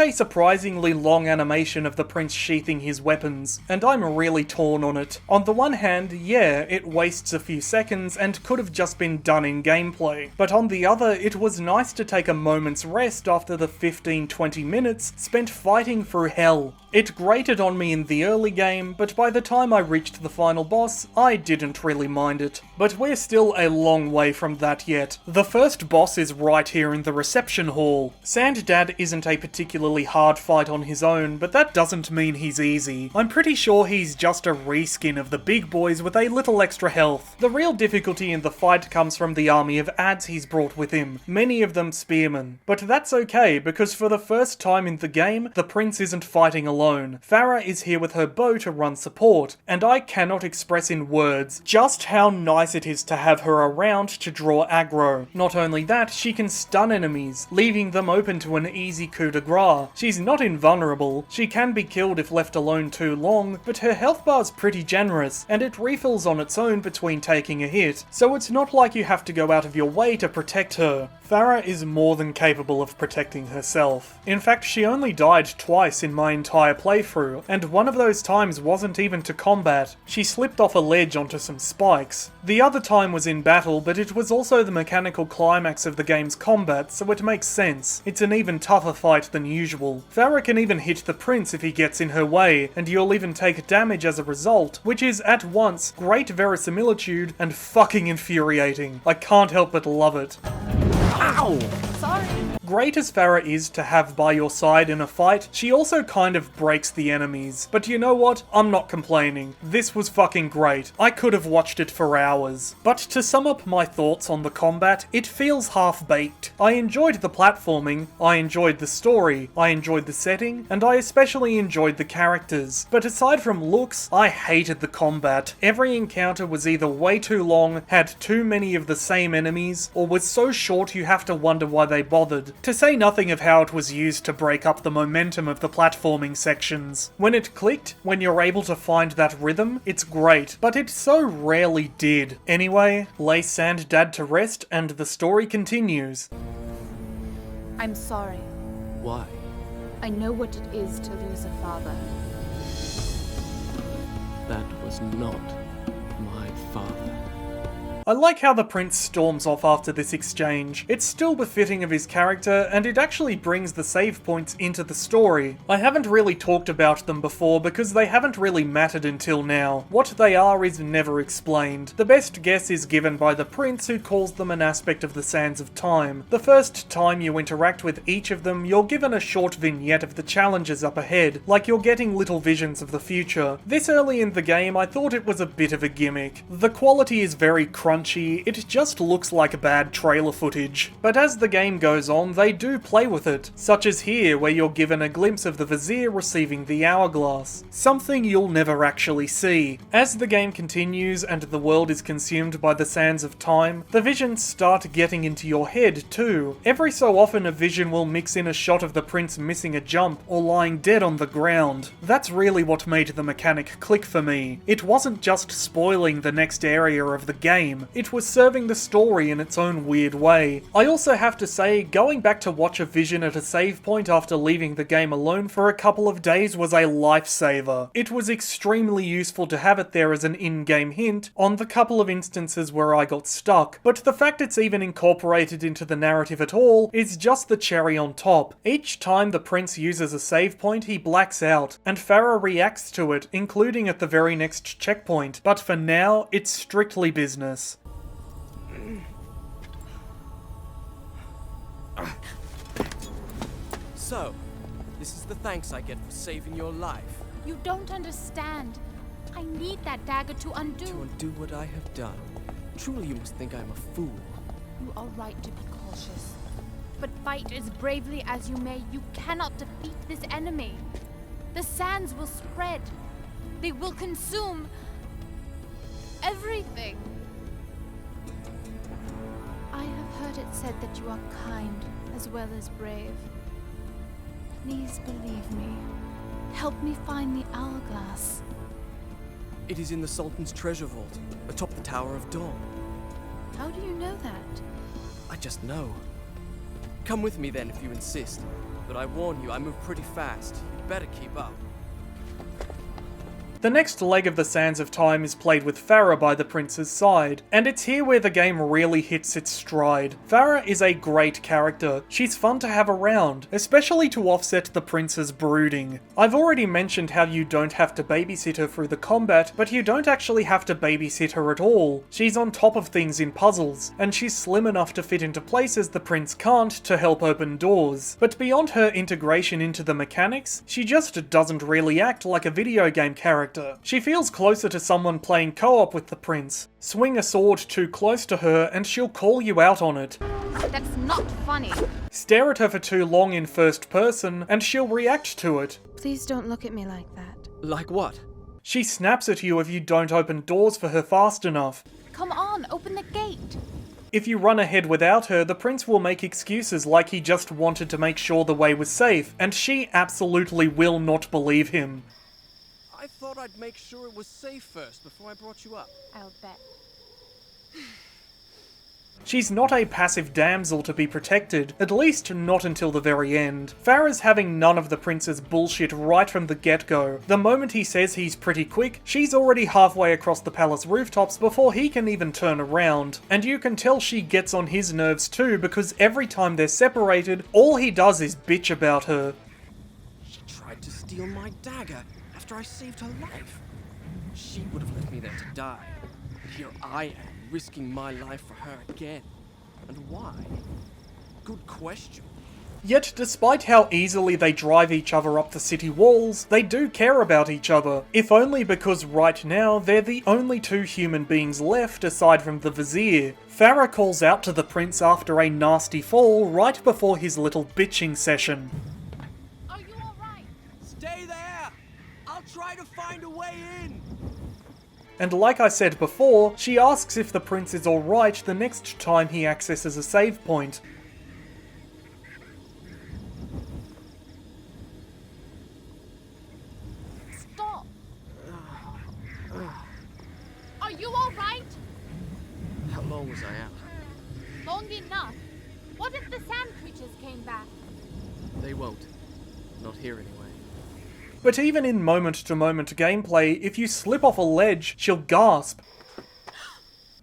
a surprisingly long animation of the prince sheathing his weapons, and I'm really torn on it. On the one hand, yeah, it wastes a few seconds and could have just been done in gameplay, but on the other, it was nice to take a moment's rest after the 15-20 minutes spent fighting through hell. It grated on me in the early game, but by the time I reached the final boss, I didn't really mind it. But we're still a long way from that yet. The first boss is right here in the reception hall. Sanddad isn't a particularly hard fight on his own, but that doesn't mean he's easy. I'm pretty sure he's just a reskin of the big boys with a little extra health. The real difficulty in the fight comes from the army of ads he's brought with him, many of them spearmen. But that's okay, because for the first time in the game, the prince isn't fighting alone. Farah is here with her bow to run support, and I cannot express in words just how nice it is to have her around to draw aggro. Not only that, she can stun enemies, leaving them open to an easy coup de grace. She's not invulnerable, she can be killed if left alone too long, but her health bar's pretty generous, and it refills on its own between taking a hit, so it's not like you have to go out of your way to protect her. Farah is more than capable of protecting herself. In fact, she only died twice in my entire playthrough, and one of those times wasn't even to combat. She slipped off a ledge onto some spikes. The other time was in battle, but it was also the mechanical climax of the game's combat, so it makes sense. It's an even tougher fight than usual. Farah can even hit the prince if he gets in her way, and you'll even take damage as a result, which is at once great verisimilitude and fucking infuriating. I can't help but love it. Ow!
Sorry.
Great as Farah is to have by your side in a fight, she also kind of breaks the enemies. But you know what? I'm not complaining. This was fucking great. I could have watched it for hours. But to sum up my thoughts on the combat, it feels half-baked. I enjoyed the platforming, I enjoyed the story, I enjoyed the setting, and I especially enjoyed the characters. But aside from looks, I hated the combat. Every encounter was either way too long, had too many of the same enemies, or was so short you have to wonder why they bothered. To say nothing of how it was used to break up the momentum of the platforming sections. When it clicked, when you're able to find that rhythm, it's great, but it so rarely did. Anyway, lay Sanddad to rest and the story continues.
I'm sorry.
Why?
I know what it is to lose a father.
That was not my father.
I like how the prince storms off after this exchange. It's still befitting of his character, and it actually brings the save points into the story. I haven't really talked about them before because they haven't really mattered until now. What they are is never explained. The best guess is given by the prince, who calls them an aspect of the sands of time. The first time you interact with each of them, you're given a short vignette of the challenges up ahead, like you're getting little visions of the future. This early in the game, I thought it was a bit of a gimmick. The quality is very crunchy, it just looks like bad trailer footage. But as the game goes on, they do play with it, such as here where you're given a glimpse of the vizier receiving the hourglass, something you'll never actually see. As the game continues and the world is consumed by the sands of time, the visions start getting into your head too. Every so often a vision will mix in a shot of the prince missing a jump or lying dead on the ground. That's really what made the mechanic click for me. It wasn't just spoiling the next area of the game, it was serving the story in its own weird way. I also have to say, going back to watch a vision at a save point after leaving the game alone for a couple of days was a lifesaver. It was extremely useful to have it there as an in-game hint on the couple of instances where I got stuck, but the fact it's even incorporated into the narrative at all is just the cherry on top. Each time the prince uses a save point, he blacks out, and Farah reacts to it, including at the very next checkpoint, but for now, it's strictly business.
So, this is the thanks I get for saving your life.
You don't understand. I need that dagger to undo.
To undo what I have done. Truly you must think I'm a fool.
You are right to be cautious. But fight as bravely as you may, you cannot defeat this enemy. The sands will spread. They will consume everything. I have heard it said that you are kind as well as brave. Please believe me. Help me find the hourglass.
It is in the Sultan's treasure vault, atop the Tower of Dawn.
How do you know that?
I just know. Come with me then if you insist. But I warn you, I move pretty fast. You'd better keep up.
The next leg of the Sands of Time is played with Farah by the prince's side, and it's here where the game really hits its stride. Farah is a great character. She's fun to have around, especially to offset the prince's brooding. I've already mentioned how you don't have to babysit her through the combat, but you don't actually have to babysit her at all. She's on top of things in puzzles, and she's slim enough to fit into places the prince can't to help open doors. But beyond her integration into the mechanics, she just doesn't really act like a video game character. She feels closer to someone playing co-op with the prince. Swing a sword too close to her and she'll call you out on it.
That's not funny.
Stare at her for too long in first person and she'll react to it.
Please don't look at me like that.
Like what?
She snaps at you if you don't open doors for her fast enough.
Come on, open the gate.
If you run ahead without her, the prince will make excuses like he just wanted to make sure the way was safe, and she absolutely will not believe him.
I thought I'd make sure it was safe first before I brought you up.
I'll bet.
She's not a passive damsel to be protected, at least not until the very end. Farah's having none of the prince's bullshit right from the get-go. The moment he says he's pretty quick, she's already halfway across the palace rooftops before he can even turn around. And you can tell she gets on his nerves too, because every time they're separated, all he does is bitch about her.
She tried to steal my dagger after I saved her life. She would have left me there to die. Here I am, risking my life for her again. And why? Good question.
Yet, despite how easily they drive each other up the city walls, they do care about each other. If only because right now, they're the only two human beings left aside from the vizier. Farah calls out to the prince after a nasty fall right before his little bitching session.
Are you alright?
Stay there! I'll try to find a way in!
And like I said before, she asks if the prince is alright the next time he accesses a save point.
Stop! Are you alright?
How long was I out?
Long enough. What if the sand creatures came back?
They won't. Not here anyway.
But even in moment-to-moment gameplay, if you slip off a ledge, she'll gasp.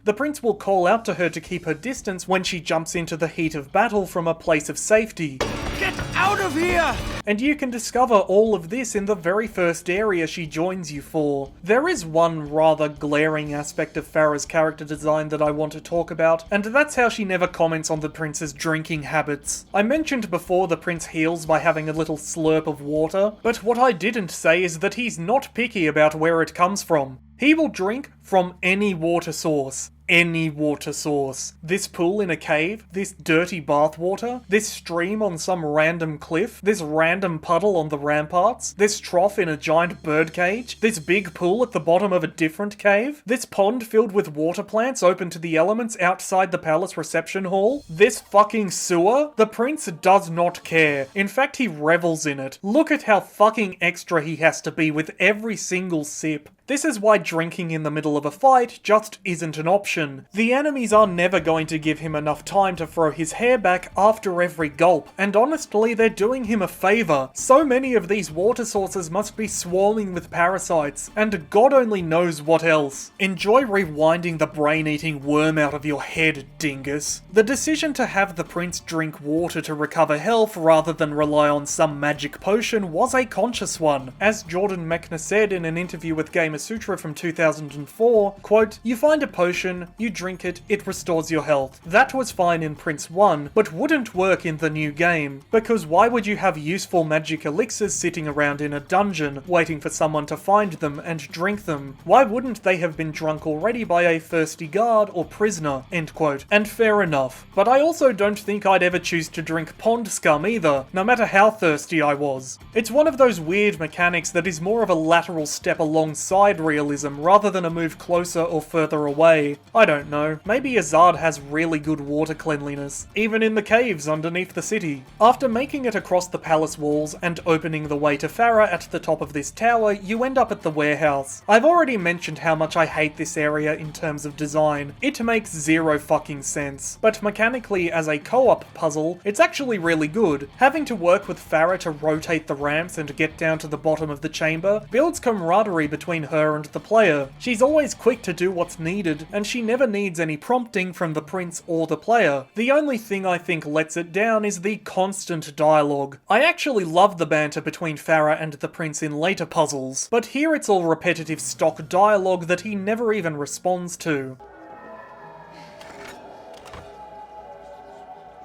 The prince will call out to her to keep her distance when she jumps into the heat of battle from a place of safety.
Get out of here!
And you can discover all of this in the very first area she joins you for. There is one rather glaring aspect of Farah's character design that I want to talk about, and that's how she never comments on the prince's drinking habits. I mentioned before the prince heals by having a little slurp of water, but what I didn't say is that he's not picky about where it comes from. He will drink from any water source. Any water source. This pool in a cave, this dirty bathwater, this stream on some random cliff, this random puddle on the ramparts, this trough in a giant birdcage, this big pool at the bottom of a different cave, this pond filled with water plants open to the elements outside the palace reception hall, this fucking sewer. The prince does not care. In fact, he revels in it. Look at how fucking extra he has to be with every single sip. This is why drinking in the middle of a fight just isn't an option. The enemies are never going to give him enough time to throw his hair back after every gulp, and honestly, they're doing him a favour. So many of these water sources must be swarming with parasites, and God only knows what else. Enjoy rewinding the brain-eating worm out of your head, dingus. The decision to have the prince drink water to recover health rather than rely on some magic potion was a conscious one. As Jordan Mechner said in an interview with Gamer Sutra from 2004, quote, "You find a potion, you drink it, it restores your health. That was fine in Prince 1, but wouldn't work in the new game, because why would you have useful magic elixirs sitting around in a dungeon, waiting for someone to find them and drink them? Why wouldn't they have been drunk already by a thirsty guard or prisoner?" End quote. And fair enough. But I also don't think I'd ever choose to drink pond scum either, no matter how thirsty I was. It's one of those weird mechanics that is more of a lateral step alongside side realism rather than a move closer or further away. I don't know, maybe Azad has really good water cleanliness, even in the caves underneath the city. After making it across the palace walls and opening the way to Farah at the top of this tower, you end up at the warehouse. I've already mentioned how much I hate this area in terms of design. It makes zero fucking sense. But mechanically, as a co-op puzzle, it's actually really good. Having to work with Farah to rotate the ramps and get down to the bottom of the chamber builds camaraderie between her and the player. She's always quick to do what's needed, and she never needs any prompting from the prince or the player. The only thing I think lets it down is the constant dialogue. I actually love the banter between Farah and the prince in later puzzles, but here it's all repetitive stock dialogue that he never even responds to.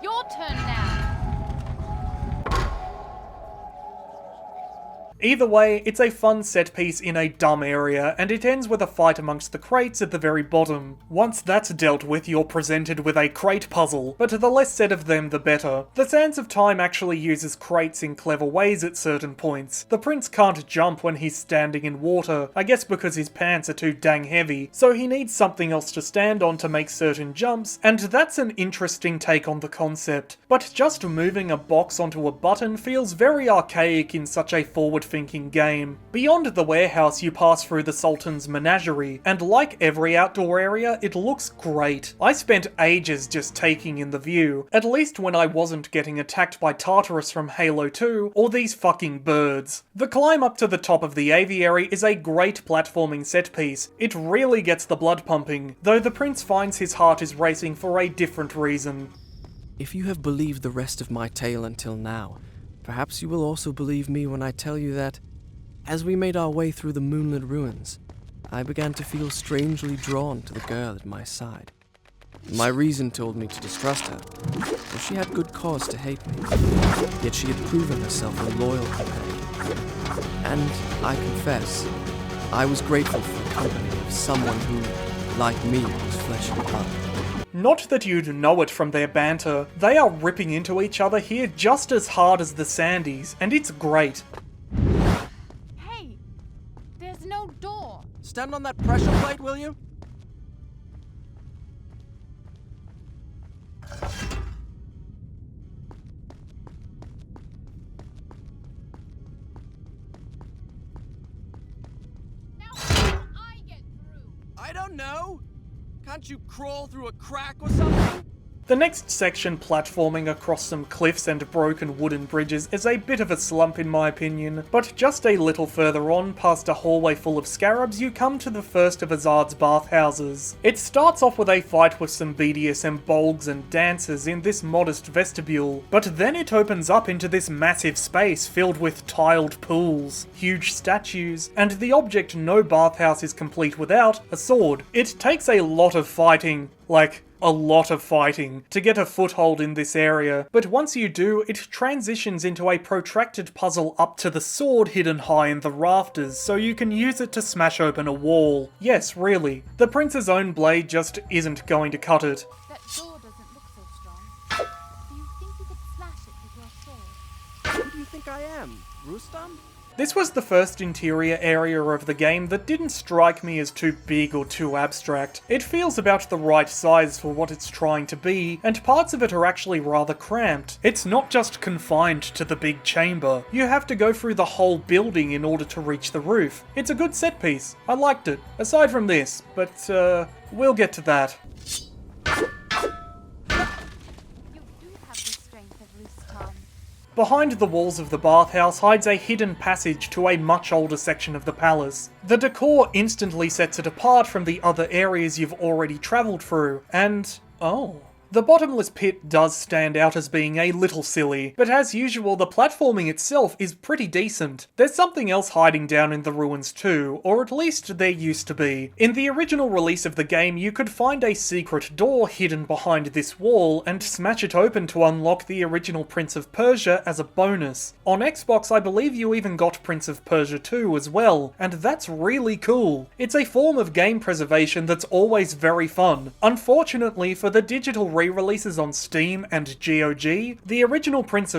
Your turn now.
Either way, it's a fun set piece in a dumb area, and it ends with a fight amongst the crates at the very bottom. Once that's dealt with, you're presented with a crate puzzle, but the less said of them the better. The Sands of Time actually uses crates in clever ways at certain points. The prince can't jump when he's standing in water, I guess because his pants are too dang heavy, so he needs something else to stand on to make certain jumps, and that's an interesting take on the concept. But just moving a box onto a button feels very archaic in such a forward-thinking game. Beyond the warehouse, you pass through the Sultan's menagerie, and like every outdoor area, it looks great. I spent ages just taking in the view, at least when I wasn't getting attacked by Tartarus from Halo 2, or these fucking birds. The climb up to the top of the aviary is a great platforming set piece. It really gets the blood pumping, though the prince finds his heart is racing for a different reason.
If you have believed the rest of my tale until now, perhaps you will also believe me when I tell you that, as we made our way through the moonlit ruins, I began to feel strangely drawn to the girl at my side. My reason told me to distrust her, for she had good cause to hate me, yet she had proven herself a loyal companion. And, I confess, I was grateful for the company of someone who, like me, was flesh and blood.
Not that you'd know it from their banter, they are ripping into each other here just as hard as the Sandies, and it's great.
Hey, there's no door.
Stand on that pressure plate, will you?
Now how do I get through?
I don't know. Can't you crawl through a crack or something?
The next section, platforming across some cliffs and broken wooden bridges, is a bit of a slump in my opinion, but just a little further on, past a hallway full of scarabs, you come to the first of Azad's bathhouses. It starts off with a fight with some BDSM bolgs and dancers in this modest vestibule, but then it opens up into this massive space filled with tiled pools, huge statues, and the object no bathhouse is complete without, a sword. It takes a lot of fighting, like a lot of fighting, to get a foothold in this area, but once you do, it transitions into a protracted puzzle up to the sword hidden high in the rafters, so you can use it to smash open a wall. Yes, really. The prince's own blade just isn't going to cut it.
That door doesn't look so strong. Do you think you could smash it with your sword?
Who do you think I am, Rustam?
This was the first interior area of the game that didn't strike me as too big or too abstract. It feels about the right size for what it's trying to be, and parts of it are actually rather cramped. It's not just confined to the big chamber. You have to go through the whole building in order to reach the roof. It's a good set piece. I liked it. Aside from this, but we'll get to that.
You do have the strength of Rustam.
Behind the walls of the bathhouse hides a hidden passage to a much older section of the palace. The decor instantly sets it apart from the other areas you've already travelled through, and oh. The bottomless pit does stand out as being a little silly, but as usual the platforming itself is pretty decent. There's something else hiding down in the ruins too, or at least there used to be. In the original release of the game you could find a secret door hidden behind this wall and smash it open to unlock the original Prince of Persia as a bonus. On Xbox I believe you even got Prince of Persia 2 as well, and that's really cool. It's a form of game preservation that's always very fun. Unfortunately for the digital re-releases on Steam and GOG, the original Princes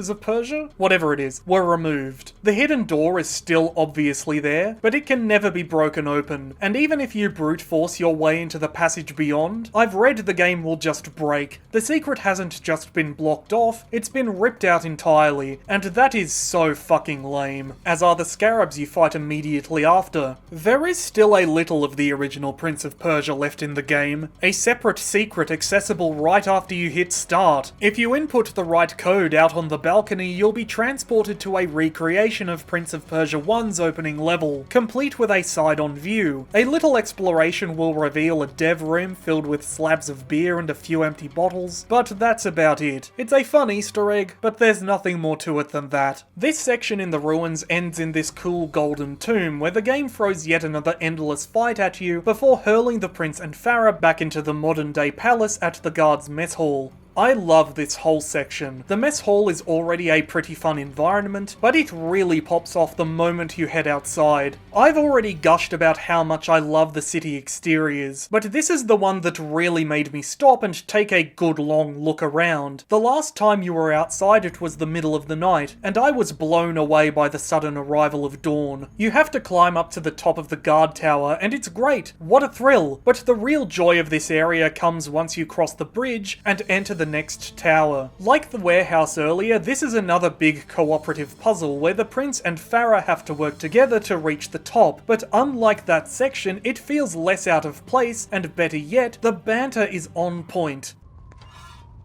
of Persia? Whatever it is, were removed. The hidden door is still obviously there, but it can never be broken open, and even if you brute force your way into the passage beyond, I've read the game will just break. The secret hasn't just been blocked off, it's been ripped out entirely, and that is so fucking lame, as are the scarabs you fight immediately after. There is still a little of the original Prince of Persia left in the game, a separate secret accessible right after you hit start. If you input the right code out on the balcony, you'll be transported to a recreation of Prince of Persia 1's opening level, complete with a side-on view. A little exploration will reveal a dev room filled with slabs of beer and a few empty bottles, but that's about it. It's a fun Easter egg, but there's nothing more to it than that. This section in the ruins ends in this cool golden tomb, where the game throws yet another endless fight at you before hurling the prince and Farah back into the modern-day palace at the guards' mess hall. I love this whole section. The mess hall is already a pretty fun environment, but it really pops off the moment you head outside. I've already gushed about how much I love the city exteriors, but this is the one that really made me stop and take a good long look around. The last time you were outside it was the middle of the night, and I was blown away by the sudden arrival of dawn. You have to climb up to the top of the guard tower, and it's great. What a thrill! But the real joy of this area comes once you cross the bridge and enter the next tower. Like the warehouse earlier, this is another big cooperative puzzle where the prince and Farah have to work together to reach the top, but unlike that section, it feels less out of place, and better yet, the banter is on point.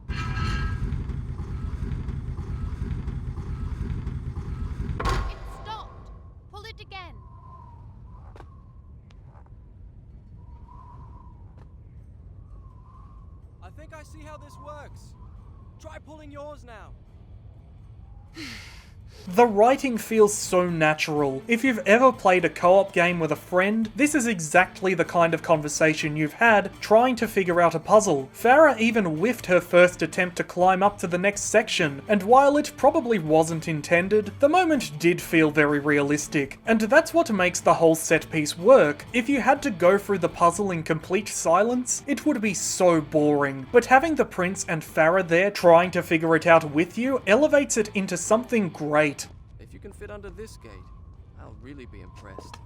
It stopped. Pull it again.
I think I see how this works. Try pulling yours now.
The writing feels so natural. If you've ever played a co-op game with a friend, this is exactly the kind of conversation you've had trying to figure out a puzzle. Farah even whiffed her first attempt to climb up to the next section, and while it probably wasn't intended, the moment did feel very realistic, and that's what makes the whole set piece work. If you had to go through the puzzle in complete silence, it would be so boring, but having the prince and Farah there trying to figure it out with you elevates it into something great.
If you can fit under this gate, I'll really be impressed.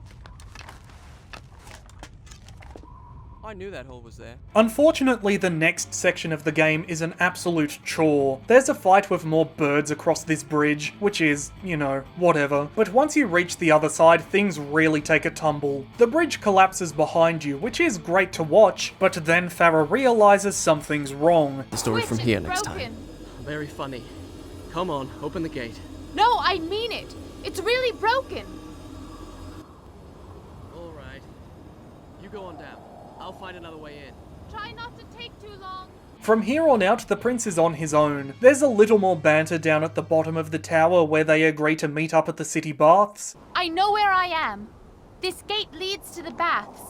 I knew that hole was there.
Unfortunately, the next section of the game is an absolute chore. There's a fight with more birds across this bridge, which is, you know, whatever. But once you reach the other side, things really take a tumble. The bridge collapses behind you, which is great to watch, but then Farah realizes something's wrong.
The story from here next
broken.
time. Very funny. Come on, open the gate.
No, I mean it. It's really broken.
All right. You go on down. I'll find another way in.
Try not to take too long.
From here on out, the prince is on his own. There's a little more banter down at the bottom of the tower where they agree to meet up at the city baths.
I know where I am. This gate leads to the baths.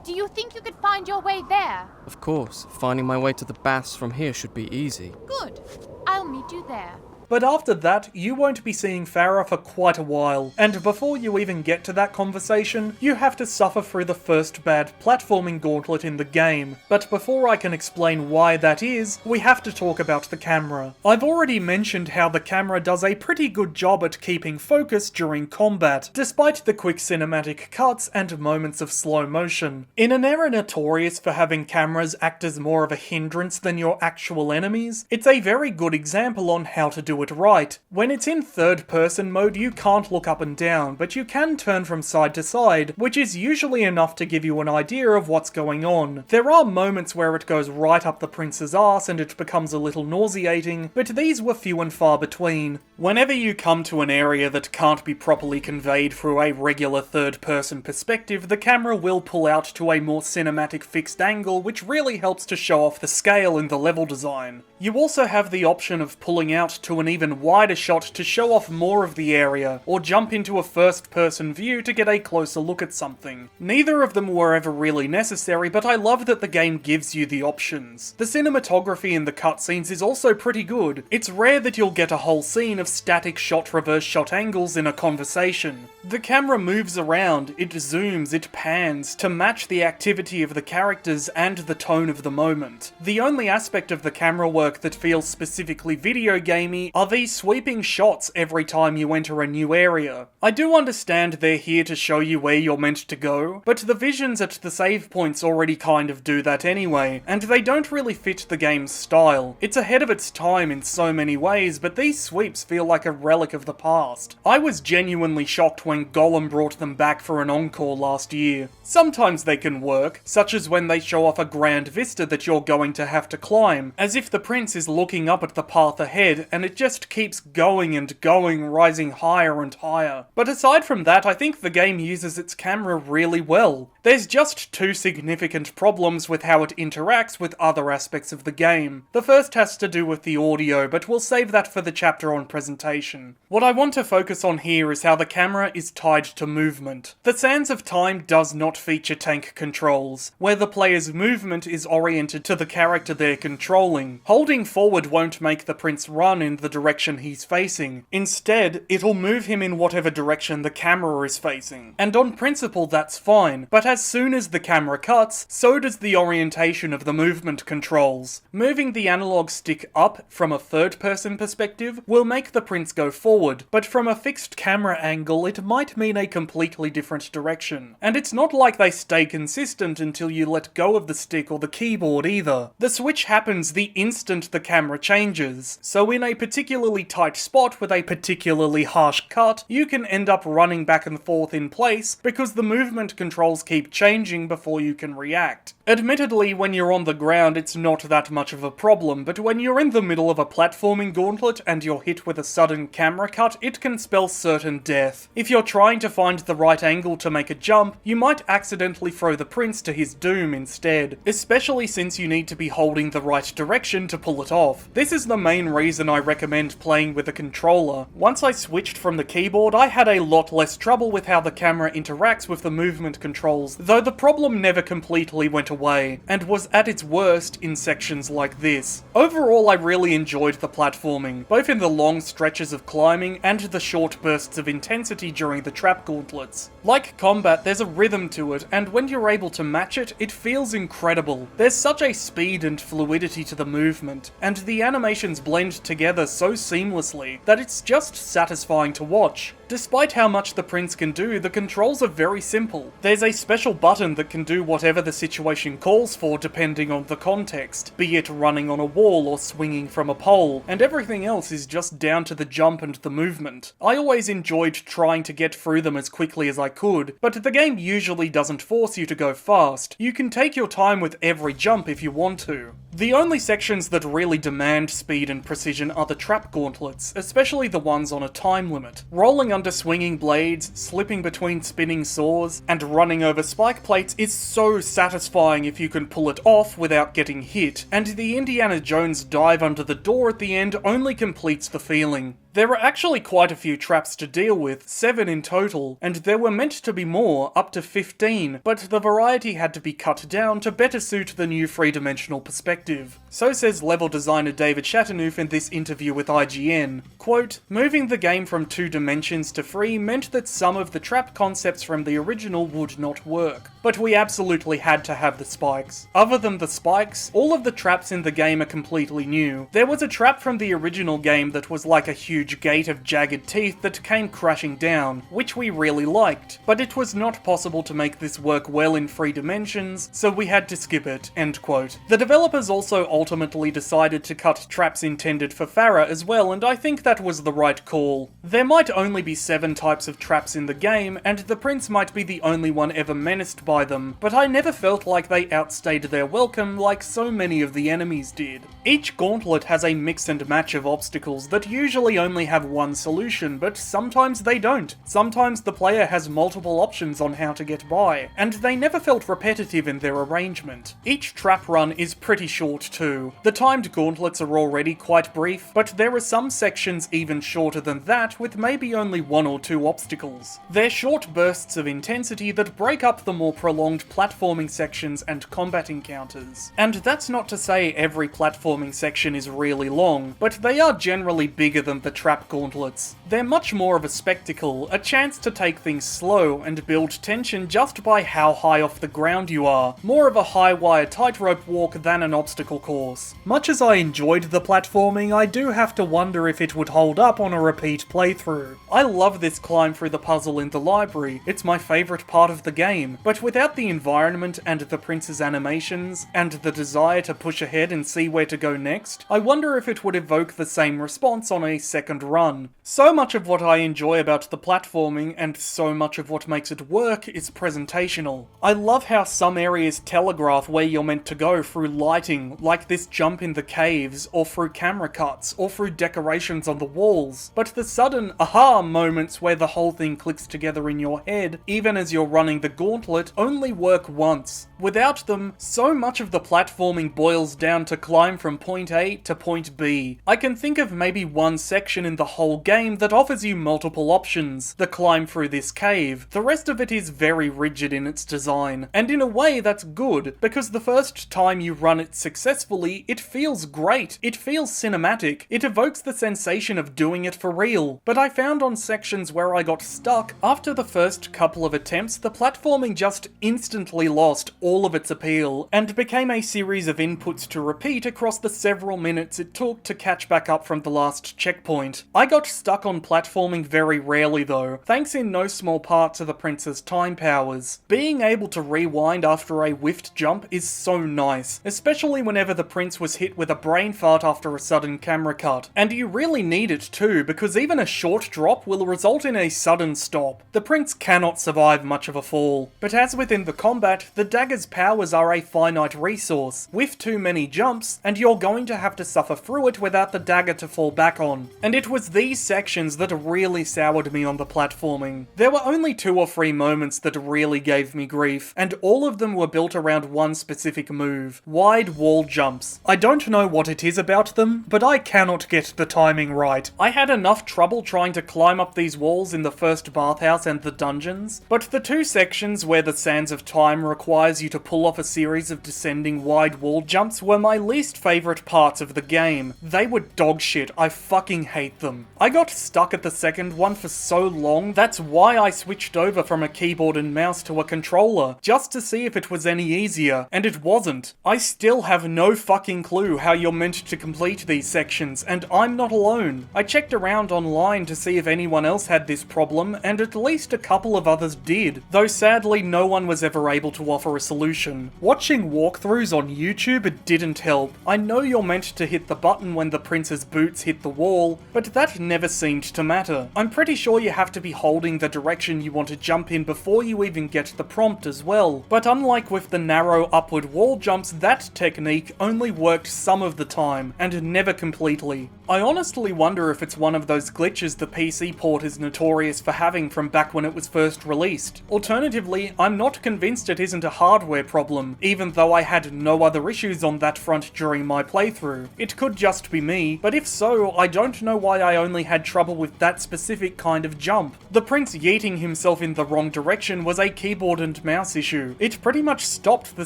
Do you think you could find your way there?
Of course. Finding my way to the baths from here should be easy.
Good. I'll meet you there.
But after that, you won't be seeing Farah for quite a while, and before you even get to that conversation, you have to suffer through the first bad platforming gauntlet in the game. But before I can explain why that is, we have to talk about the camera. I've already mentioned how the camera does a pretty good job at keeping focus during combat, despite the quick cinematic cuts and moments of slow motion. In an era notorious for having cameras act as more of a hindrance than your actual enemies, it's a very good example on how to do it right. When it's in third person mode, you can't look up and down, but you can turn from side to side, which is usually enough to give you an idea of what's going on. There are moments where it goes right up the prince's arse and it becomes a little nauseating, but these were few and far between. Whenever you come to an area that can't be properly conveyed through a regular third person perspective, the camera will pull out to a more cinematic fixed angle, which really helps to show off the scale in the level design. You also have the option of pulling out to an an even wider shot to show off more of the area, or jump into a first-person view to get a closer look at something. Neither of them were ever really necessary, but I love that the game gives you the options. The cinematography in the cutscenes is also pretty good. It's rare that you'll get a whole scene of static shot reverse shot angles in a conversation. The camera moves around, it zooms, it pans, to match the activity of the characters and the tone of the moment. The only aspect of the camera work that feels specifically video gamey are these sweeping shots every time you enter a new area. I do understand they're here to show you where you're meant to go, but the visions at the save points already kind of do that anyway, and they don't really fit the game's style. It's ahead of its time in so many ways, but these sweeps feel like a relic of the past. I was genuinely shocked when Gollum brought them back for an encore last year. Sometimes they can work, such as when they show off a grand vista that you're going to have to climb, as if the prince is looking up at the path ahead and it just keeps going and going, rising higher and higher. But aside from that, I think the game uses its camera really well. There's just two significant problems with how it interacts with other aspects of the game. The first has to do with the audio, but we'll save that for the chapter on presentation. What I want to focus on here is how the camera is tied to movement. The Sands of Time does not feature tank controls, where the player's movement is oriented to the character they're controlling. Holding forward won't make the prince run in the direction he's facing. Instead, it'll move him in whatever direction the camera is facing. And on principle that's fine, but as soon as the camera cuts, so does the orientation of the movement controls. Moving the analog stick up from a third-person perspective will make the prince go forward, but from a fixed camera angle it might mean a completely different direction. And it's not like they stay consistent until you let go of the stick or the keyboard either. The switch happens the instant the camera changes, so in a particularly tight spot with a particularly harsh cut, you can end up running back and forth in place because the movement controls keep changing before you can react. Admittedly, when you're on the ground it's not that much of a problem, but when you're in the middle of a platforming gauntlet and you're hit with a sudden camera cut, it can spell certain death. If you're trying to find the right angle to make a jump, you might accidentally throw the prince to his doom instead, especially since you need to be holding the right direction to pull it off. This is the main reason I recommend playing with a controller. Once I switched from the keyboard, I had a lot less trouble with how the camera interacts with the movement controls, though the problem never completely went away, and was at its worst in sections like this. Overall, I really enjoyed the platforming, both in the long stretches of climbing and the short bursts of intensity during the trap gauntlets. Like combat, there's a rhythm to it, and when you're able to match it, it feels incredible. There's such a speed and fluidity to the movement, and the animations blend together so seamlessly that it's just satisfying to watch. Despite how much the prince can do, the controls are very simple. There's a special button that can do whatever the situation calls for depending on the context, be it running on a wall or swinging from a pole, and everything else is just down to the jump and the movement. I always enjoyed trying to get through them as quickly as I could, but the game usually doesn't force you to go fast. You can take your time with every jump if you want to. The only sections that really demand speed and precision are the trap gauntlets, especially the ones on a time limit. Rolling under swinging blades, slipping between spinning saws, and running over spike plates is so satisfying if you can pull it off without getting hit, and the Indiana Jones dive under the door at the end only completes the feeling. There are actually quite a few traps to deal with, 7 in total, and there were meant to be more, up to 15, but the variety had to be cut down to better suit the new three-dimensional perspective. So says level designer David Chateauneuf in this interview with IGN. Quote, "Moving the game from 2 dimensions to 3 meant that some of the trap concepts from the original would not work, but we absolutely had to have the spikes. Other than the spikes, all of the traps in the game are completely new. There was a trap from the original game that was like a huge gate of jagged teeth that came crashing down, which we really liked, but it was not possible to make this work well in 3 dimensions, so we had to skip it." End quote. The developers also ultimately decided to cut traps intended for Farah as well, and I think that was the right call. There might only be 7 types of traps in the game, and the prince might be the only one ever menaced by them, but I never felt like they outstayed their welcome like so many of the enemies did. Each gauntlet has a mix and match of obstacles that usually only only have one solution, but sometimes they don't. Sometimes the player has multiple options on how to get by, and they never felt repetitive in their arrangement. Each trap run is pretty short too. The timed gauntlets are already quite brief, but there are some sections even shorter than that, with maybe only 1 or 2 obstacles. They're short bursts of intensity that break up the more prolonged platforming sections and combat encounters. And that's not to say every platforming section is really long, but they are generally bigger than the trap gauntlets. They're much more of a spectacle, a chance to take things slow and build tension just by how high off the ground you are, more of a high-wire tightrope walk than an obstacle course. Much as I enjoyed the platforming, I do have to wonder if it would hold up on a repeat playthrough. I love this climb through the puzzle in the library, it's my favourite part of the game, but without the environment and the prince's animations, and the desire to push ahead and see where to go next, I wonder if it would evoke the same response on a second run. So much of what I enjoy about the platforming, and so much of what makes it work, is presentational. I love how some areas telegraph where you're meant to go through lighting, like this jump in the caves, or through camera cuts, or through decorations on the walls, but the sudden aha moments where the whole thing clicks together in your head, even as you're running the gauntlet, only work once. Without them, so much of the platforming boils down to climb from point A to point B. I can think of maybe one section in the whole game that offers you multiple options, the climb through this cave. The rest of it is very rigid in its design, and in a way that's good, because the first time you run it successfully, it feels great, it feels cinematic, it evokes the sensation of doing it for real. But I found on sections where I got stuck, after the first couple of attempts, the platforming just instantly lost all of its appeal, and became a series of inputs to repeat across the several minutes it took to catch back up from the last checkpoint. I got stuck on platforming very rarely though, thanks in no small part to the prince's time powers. Being able to rewind after a whiffed jump is so nice, especially whenever the prince was hit with a brain fart after a sudden camera cut. And you really need it too, because even a short drop will result in a sudden stop. The prince cannot survive much of a fall. But as within the combat, the dagger's powers are a finite resource. With too many jumps, and you're going to have to suffer through it without the dagger to fall back on. And it was these sections that really soured me on the platforming. There were only 2 or 3 moments that really gave me grief, and all of them were built around one specific move: wide wall jumps. I don't know what it is about them, but I cannot get the timing right. I had enough trouble trying to climb up these walls in the first bathhouse and the dungeons, but the 2 sections where the Sands of Time requires you to pull off a series of descending wide wall jumps were my least favourite parts of the game. They were dog shit, I fucking hate them. I got stuck at the second one for so long, that's why I switched over from a keyboard and mouse to a controller, just to see if it was any easier, and it wasn't. I still have no fucking clue how you're meant to complete these sections, and I'm not alone. I checked around online to see if anyone else had this problem, and at least a couple of others did, though sadly no one was ever able to offer a solution. Watching walkthroughs on YouTube didn't help. I know you're meant to hit the button when the prince's boots hit the wall, but that never seemed to matter. I'm pretty sure you have to be holding the direction you want to jump in before you even get the prompt as well, but unlike with the narrow upward wall jumps, that technique only worked some of the time, and never completely. I honestly wonder if it's one of those glitches the PC port is notorious for having from back when it was first released. Alternatively, I'm not convinced it isn't a hardware problem, even though I had no other issues on that front during my playthrough. It could just be me, but if so, I don't know why I only had trouble with that specific kind of jump. The prince yeeting himself in the wrong direction was a keyboard and mouse issue. It pretty much stopped the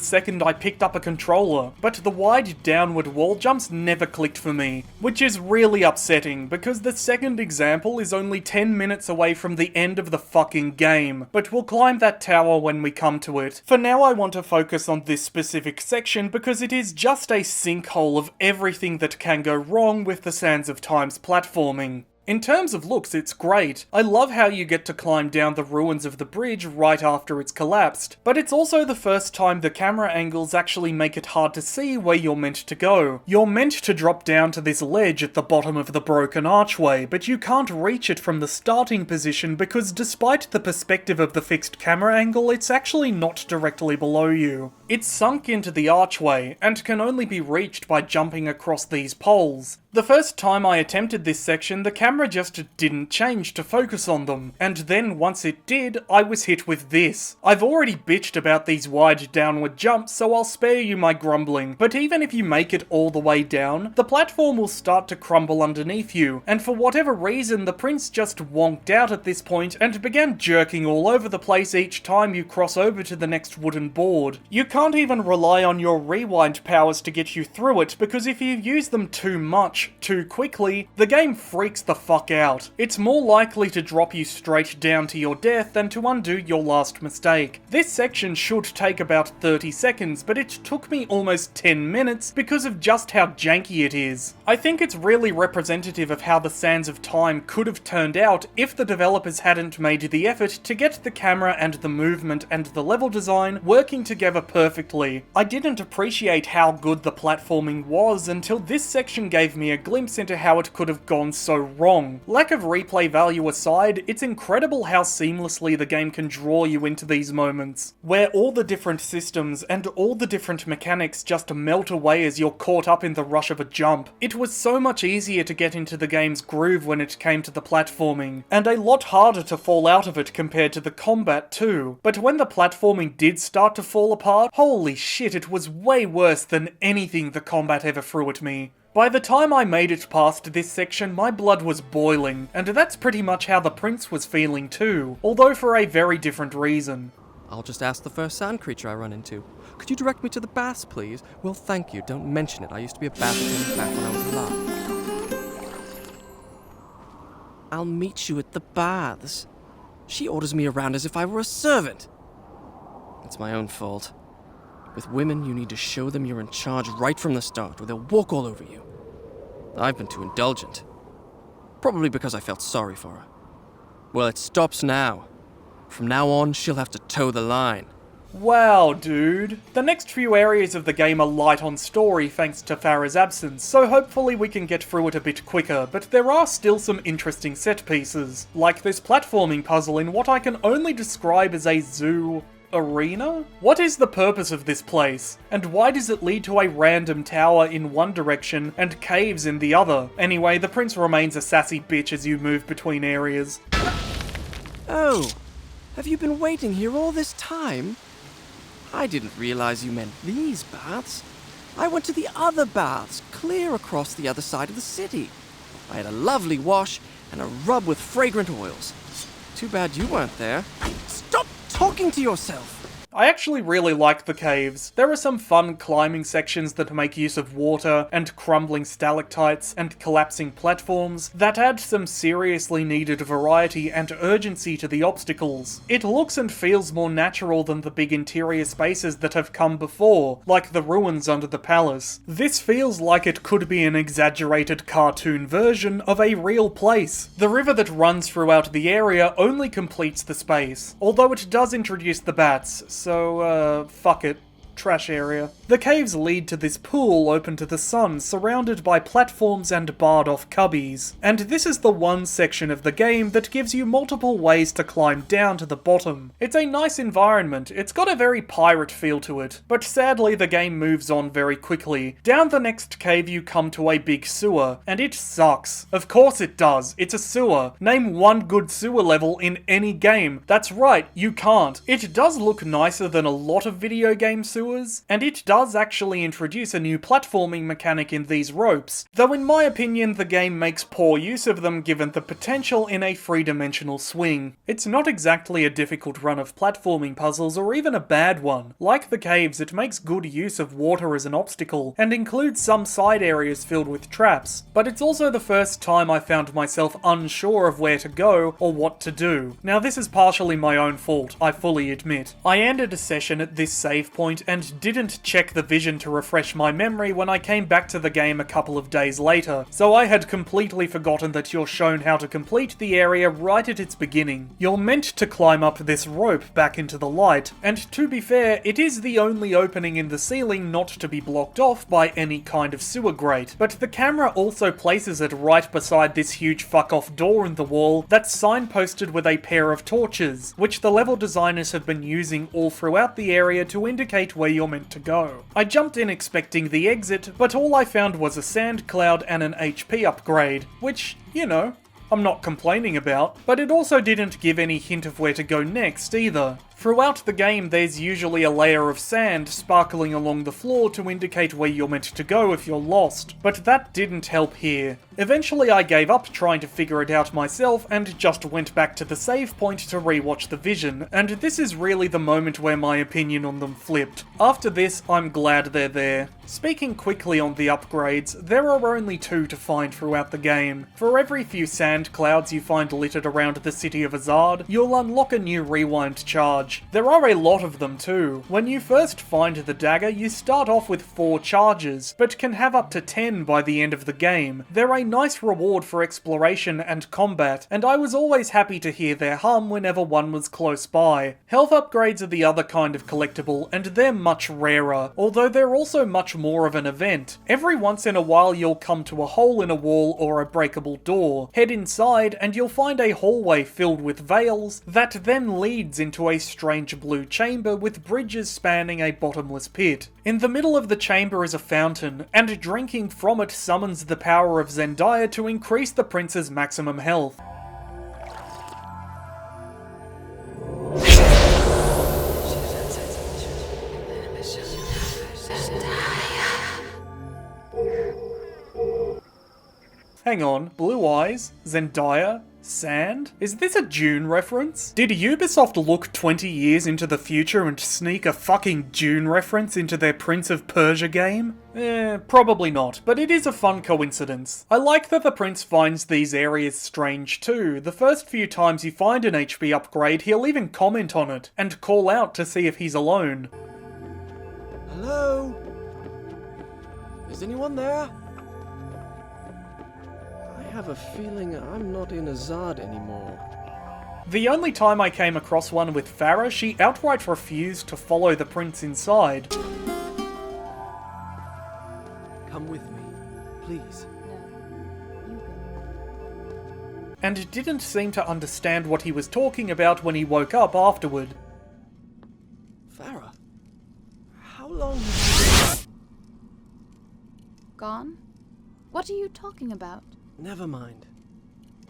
second I picked up a controller, but the wide downward wall jumps never clicked for me, which is really upsetting because the second example is only 10 minutes away from the end of the fucking game, but we'll climb that tower when we come to it. For now I want to focus on this specific section because it is just a sinkhole of everything that can go wrong with the Sands of Time's platforming. In terms of looks, it's great. I love how you get to climb down the ruins of the bridge right after it's collapsed, but it's also the first time the camera angles actually make it hard to see where you're meant to go. You're meant to drop down to this ledge at the bottom of the broken archway, but you can't reach it from the starting position because despite the perspective of the fixed camera angle, it's actually not directly below you. It's sunk into the archway, and can only be reached by jumping across these poles. The first time I attempted this section, the camera just didn't change to focus on them, and then once it did, I was hit with this. I've already bitched about these wide downward jumps, so I'll spare you my grumbling, but even if you make it all the way down, the platform will start to crumble underneath you, and for whatever reason, the prince just wonked out at this point and began jerking all over the place each time you cross over to the next wooden board. You can't even rely on your rewind powers to get you through it, because if you use them too much, too quickly, the game freaks the fuck out. It's more likely to drop you straight down to your death than to undo your last mistake. This section should take about 30 seconds, but it took me almost 10 minutes because of just how janky it is. I think it's really representative of how the Sands of Time could have turned out if the developers hadn't made the effort to get the camera and the movement and the level design working together perfectly. I didn't appreciate how good the platforming was until this section gave me a glimpse into how it could have gone so wrong. Lack of replay value aside, it's incredible how seamlessly the game can draw you into these moments, where all the different systems and all the different mechanics just melt away as you're caught up in the rush of a jump. It was so much easier to get into the game's groove when it came to the platforming, and a lot harder to fall out of it compared to the combat too. But when the platforming did start to fall apart, holy shit, it was way worse than anything the combat ever threw at me. By the time I made it past this section, my blood was boiling, and that's pretty much how the prince was feeling too, although for a very different reason.
I'll just ask the first sand creature I run into. Could you direct me to the baths, please? Well, thank you. Don't mention it. I used to be a bath attendant back when I was alive. I'll meet you at the baths. She orders me around as if I were a servant. It's my own fault. With women, you need to show them you're in charge right from the start, or they'll walk all over you. I've been too indulgent. Probably because I felt sorry for her. Well, it stops now. From now on, she'll have to toe the line.
Wow, dude. The next few areas of the game are light on story thanks to Farah's absence, so hopefully we can get through it a bit quicker, but there are still some interesting set pieces, like this platforming puzzle in what I can only describe as a zoo arena? What is the purpose of this place? And why does it lead to a random tower in one direction and caves in the other? Anyway, the prince remains a sassy bitch as you move between areas.
Oh, have you been waiting here all this time? I didn't realize you meant these baths. I went to the other baths, clear across the other side of the city. I had a lovely wash and a rub with fragrant oils. Too bad you weren't there. Stop talking to yourself!
I actually really like the caves. There are some fun climbing sections that make use of water and crumbling stalactites and collapsing platforms that add some seriously needed variety and urgency to the obstacles. It looks and feels more natural than the big interior spaces that have come before, like the ruins under the palace. This feels like it could be an exaggerated cartoon version of a real place. The river that runs throughout the area only completes the space, although it does introduce the bats, so, fuck it. Trash area. The caves lead to this pool open to the sun, surrounded by platforms and barred off cubbies. And this is the one section of the game that gives you multiple ways to climb down to the bottom. It's a nice environment, it's got a very pirate feel to it, but sadly the game moves on very quickly. Down the next cave you come to a big sewer, and it sucks. Of course it does, it's a sewer. Name one good sewer level in any game. That's right, you can't. It does look nicer than a lot of video game sewers, and it does actually introduce a new platforming mechanic in these ropes, though in my opinion the game makes poor use of them given the potential in a three-dimensional swing. It's not exactly a difficult run of platforming puzzles or even a bad one. Like the caves, it makes good use of water as an obstacle, and includes some side areas filled with traps, but it's also the first time I found myself unsure of where to go or what to do. Now this is partially my own fault, I fully admit. I ended a session at this save point and didn't check the vision to refresh my memory when I came back to the game a couple of days later, so I had completely forgotten that you're shown how to complete the area right at its beginning. You're meant to climb up this rope back into the light, and to be fair, it is the only opening in the ceiling not to be blocked off by any kind of sewer grate, but the camera also places it right beside this huge fuck-off door in the wall that's signposted with a pair of torches, which the level designers have been using all throughout the area to indicate where you're meant to go. I jumped in expecting the exit, but all I found was a sand cloud and an HP upgrade, which, you know, I'm not complaining about, but it also didn't give any hint of where to go next either. Throughout the game, there's usually a layer of sand sparkling along the floor to indicate where you're meant to go if you're lost, but that didn't help here. Eventually I gave up trying to figure it out myself and just went back to the save point to rewatch the vision, and this is really the moment where my opinion on them flipped. After this, I'm glad they're there. Speaking quickly on the upgrades, there are only 2 to find throughout the game. For every few sand clouds you find littered around the city of Azad, you'll unlock a new rewind charge. There are a lot of them too. When you first find the dagger, you start off with 4 charges, but can have up to 10 by the end of the game. They're a nice reward for exploration and combat, and I was always happy to hear their hum whenever one was close by. Health upgrades are the other kind of collectible, and they're much rarer, although they're also much more of an event. Every once in a while you'll come to a hole in a wall or a breakable door. Head inside and you'll find a hallway filled with veils that then leads into a strange blue chamber with bridges spanning a bottomless pit. In the middle of the chamber is a fountain, and drinking from it summons the power of Zendaya to increase the prince's maximum health. Hang on, blue eyes, Zendaya, sand? Is this a Dune reference? Did Ubisoft look 20 years into the future and sneak a fucking Dune reference into their Prince of Persia game? Probably not, but it is a fun coincidence. I like that the prince finds these areas strange too. The first few times you find an HP upgrade, he'll even comment on it, and call out to see if he's alone.
Hello? Is anyone there? I have a feeling I'm not in Azad anymore.
The only time I came across one with Farah, she outright refused to follow the prince inside.
Come with me, please.
And didn't seem to understand what he was talking about when he woke up afterward.
Farah, how long have you been?
Gone? What are you talking about?
Never mind.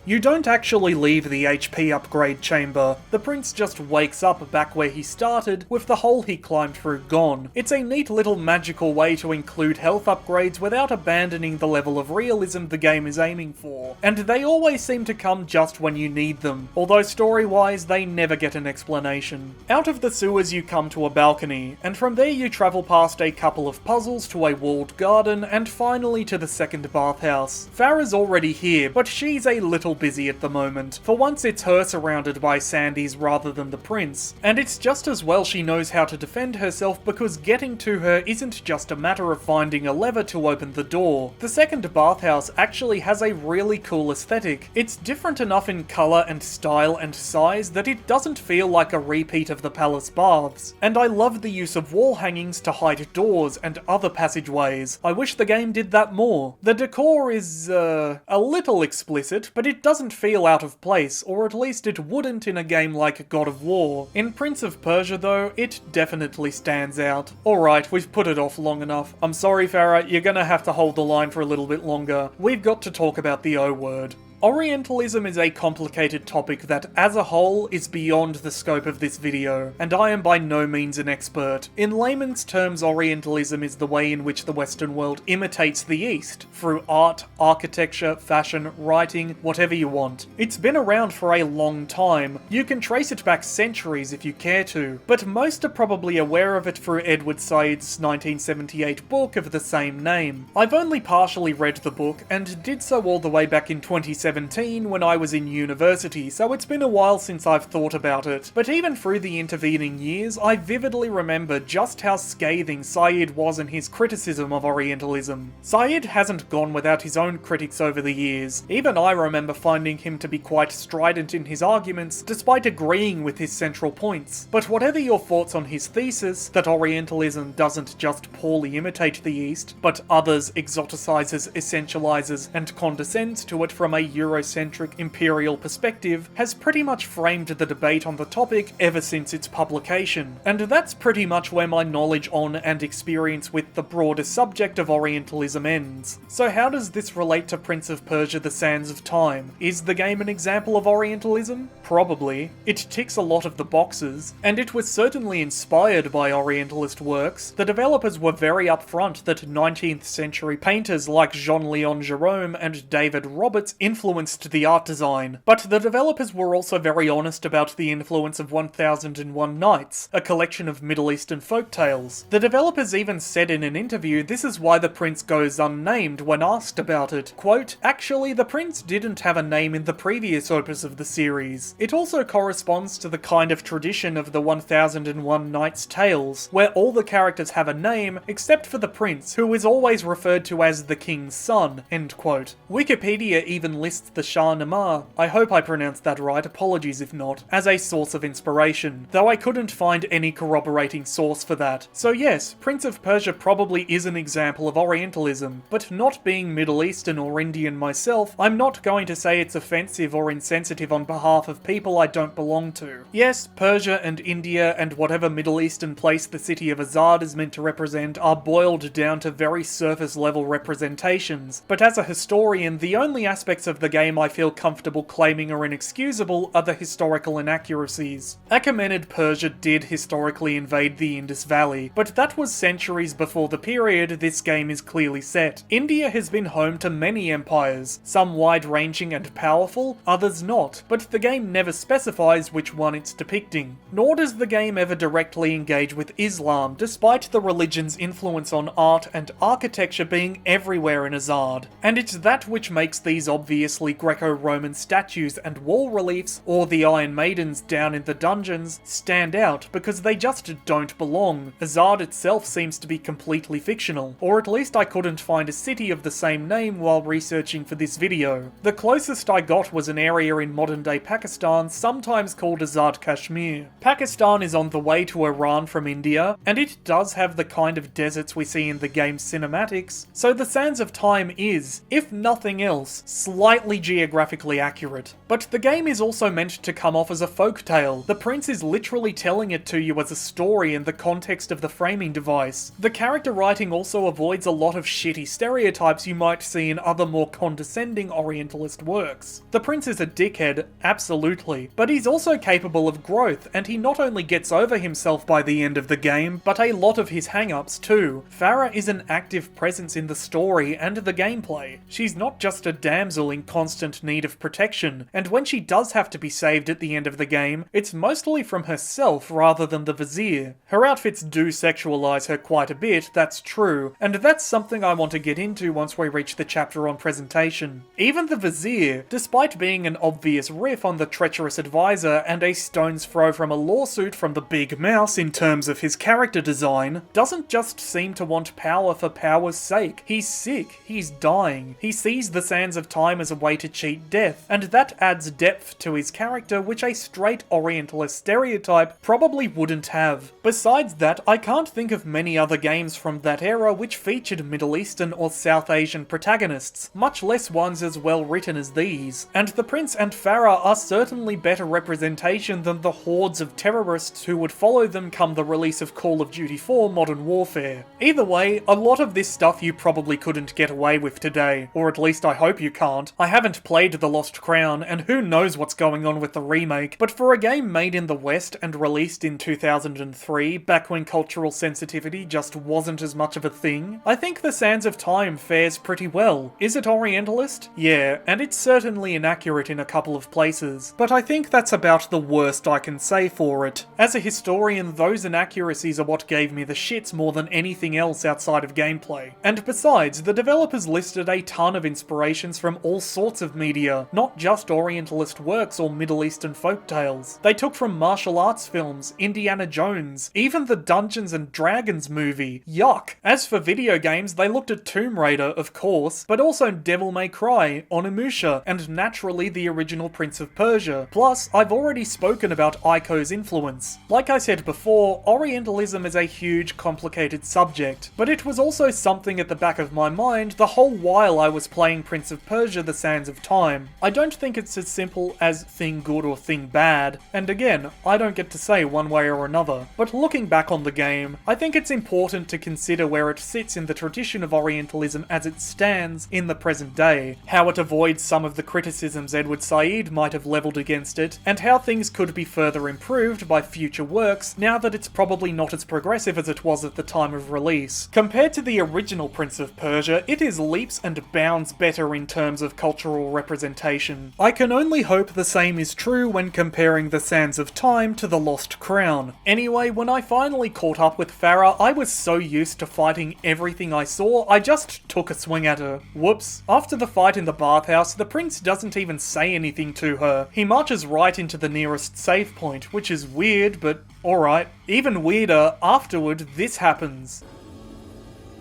You don't actually leave the HP upgrade chamber. The prince just wakes up back where he started, with the hole he climbed through gone. It's a neat little magical way to include health upgrades without abandoning the level of realism the game is aiming for. And they always seem to come just when you need them, although story-wise they never get an explanation. Out of the sewers you come to a balcony, and from there you travel past a couple of puzzles to a walled garden, and finally to the second bathhouse. Farah's already here, but she's a little busy at the moment. For once it's her surrounded by Sandys rather than the prince, and it's just as well she knows how to defend herself because getting to her isn't just a matter of finding a lever to open the door. The second bathhouse actually has a really cool aesthetic. It's different enough in colour and style and size that it doesn't feel like a repeat of the palace baths, and I love the use of wall hangings to hide doors and other passageways. I wish the game did that more. The decor is, a little explicit, but it doesn't feel out of place, or at least it wouldn't in a game like God of War. In Prince of Persia though, it definitely stands out. Alright, we've put it off long enough. I'm sorry Farah, you're gonna have to hold the line for a little bit longer. We've got to talk about the O word. Orientalism is a complicated topic that, as a whole, is beyond the scope of this video, and I am by no means an expert. In layman's terms, Orientalism is the way in which the Western world imitates the East, through art, architecture, fashion, writing, whatever you want. It's been around for a long time. You can trace it back centuries if you care to, but most are probably aware of it through Edward Said's 1978 book of the same name. I've only partially read the book, and did so all the way back in 2017 when I was in university, so it's been a while since I've thought about it. But even through the intervening years, I vividly remember just how scathing Said was in his criticism of Orientalism. Said hasn't gone without his own critics over the years. Even I remember finding him to be quite strident in his arguments, despite agreeing with his central points. But whatever your thoughts on his thesis, that Orientalism doesn't just poorly imitate the East, but others exoticizes, essentializes, and condescends to it from a Eurocentric imperial perspective has pretty much framed the debate on the topic ever since its publication, and that's pretty much where my knowledge on and experience with the broader subject of Orientalism ends. So how does this relate to Prince of Persia: The Sands of Time? Is the game an example of Orientalism? Probably. It ticks a lot of the boxes, and it was certainly inspired by Orientalist works. The developers were very upfront that 19th century painters like Jean-Léon Gérôme and David Roberts influenced the art design, but the developers were also very honest about the influence of 1001 Nights, a collection of Middle Eastern folk tales. The developers even said in an interview this is why the prince goes unnamed when asked about it. Quote, "Actually, the prince didn't have a name in the previous opus of the series. It also corresponds to the kind of tradition of the 1001 Nights tales, where all the characters have a name except for the prince, who is always referred to as the king's son." End quote. Wikipedia even lists the Shah Namah, I hope I pronounced that right, apologies if not, as a source of inspiration, though I couldn't find any corroborating source for that. So yes, Prince of Persia probably is an example of Orientalism, but not being Middle Eastern or Indian myself, I'm not going to say it's offensive or insensitive on behalf of people I don't belong to. Yes, Persia and India and whatever Middle Eastern place the city of Azad is meant to represent are boiled down to very surface level representations, but as a historian, the only aspects of the game I feel comfortable claiming are inexcusable are the historical inaccuracies. Achaemenid Persia did historically invade the Indus Valley, but that was centuries before the period this game is clearly set. India has been home to many empires, some wide-ranging and powerful, others not, but the game never specifies which one it's depicting. Nor does the game ever directly engage with Islam, despite the religion's influence on art and architecture being everywhere in Azad. And it's that which makes these obviously Greco-Roman statues and wall reliefs, or the Iron Maidens down in the dungeons, stand out because they just don't belong. Azad itself seems to be completely fictional, or at least I couldn't find a city of the same name while researching for this video. The closest I got was an area in modern-day Pakistan, sometimes called Azad Kashmir. Pakistan is on the way to Iran from India, and it does have the kind of deserts we see in the game's cinematics, so the Sands of Time is, if nothing else, slightly geographically accurate. But the game is also meant to come off as a folktale. The prince is literally telling it to you as a story in the context of the framing device. The character writing also avoids a lot of shitty stereotypes you might see in other more condescending Orientalist works. The prince is a dickhead, absolutely, but he's also capable of growth, and he not only gets over himself by the end of the game, but a lot of his hang-ups too. Farah is an active presence in the story and the gameplay. She's not just a damsel in constant need of protection, and when she does have to be saved at the end of the game, it's mostly from herself rather than the vizier. Her outfits do sexualize her quite a bit, that's true, and that's something I want to get into once we reach the chapter on presentation. Even the vizier, despite being an obvious riff on the treacherous advisor and a stone's throw from a lawsuit from the big mouse in terms of his character design, doesn't just seem to want power for power's sake. He's sick, he's dying, he sees the Sands of Time as a way to cheat death, and that adds depth to his character which a straight Orientalist stereotype probably wouldn't have. Besides that, I can't think of many other games from that era which featured Middle Eastern or South Asian protagonists, much less ones as well written as these, and the Prince and Farah are certainly better representation than the hordes of terrorists who would follow them come the release of Call of Duty 4 Modern Warfare. Either way, a lot of this stuff you probably couldn't get away with today, or at least I hope you can't. I haven't played The Lost Crown, and who knows what's going on with the remake, but for a game made in the West and released in 2003, back when cultural sensitivity just wasn't as much of a thing, I think The Sands of Time fares pretty well. Is it Orientalist? Yeah, and it's certainly inaccurate in a couple of places, but I think that's about the worst I can say for it. As a historian, those inaccuracies are what gave me the shits more than anything else outside of gameplay. And besides, the developers listed a ton of inspirations from all sorts of media, not just Orientalist works or Middle Eastern folktales. They took from martial arts films, Indiana Jones, even the Dungeons and Dragons movie. Yuck! As for video games, they looked at Tomb Raider, of course, but also Devil May Cry, Onimusha, and naturally the original Prince of Persia. Plus, I've already spoken about Ico's influence. Like I said before, Orientalism is a huge, complicated subject, but it was also something at the back of my mind the whole while I was playing Prince of Persia: The Sands Sands of Time. I don't think it's as simple as thing good or thing bad, and again, I don't get to say one way or another, but looking back on the game, I think it's important to consider where it sits in the tradition of Orientalism as it stands in the present day, how it avoids some of the criticisms Edward Said might have levelled against it, and how things could be further improved by future works now that it's probably not as progressive as it was at the time of release. Compared to the original Prince of Persia, it is leaps and bounds better in terms of cultural representation. I can only hope the same is true when comparing the Sands of Time to the Lost Crown. Anyway, when I finally caught up with Farah, I was so used to fighting everything I saw, I just took a swing at her. Whoops. After the fight in the bathhouse, the prince doesn't even say anything to her. He marches right into the nearest save point, which is weird, but alright. Even weirder, afterward, this happens.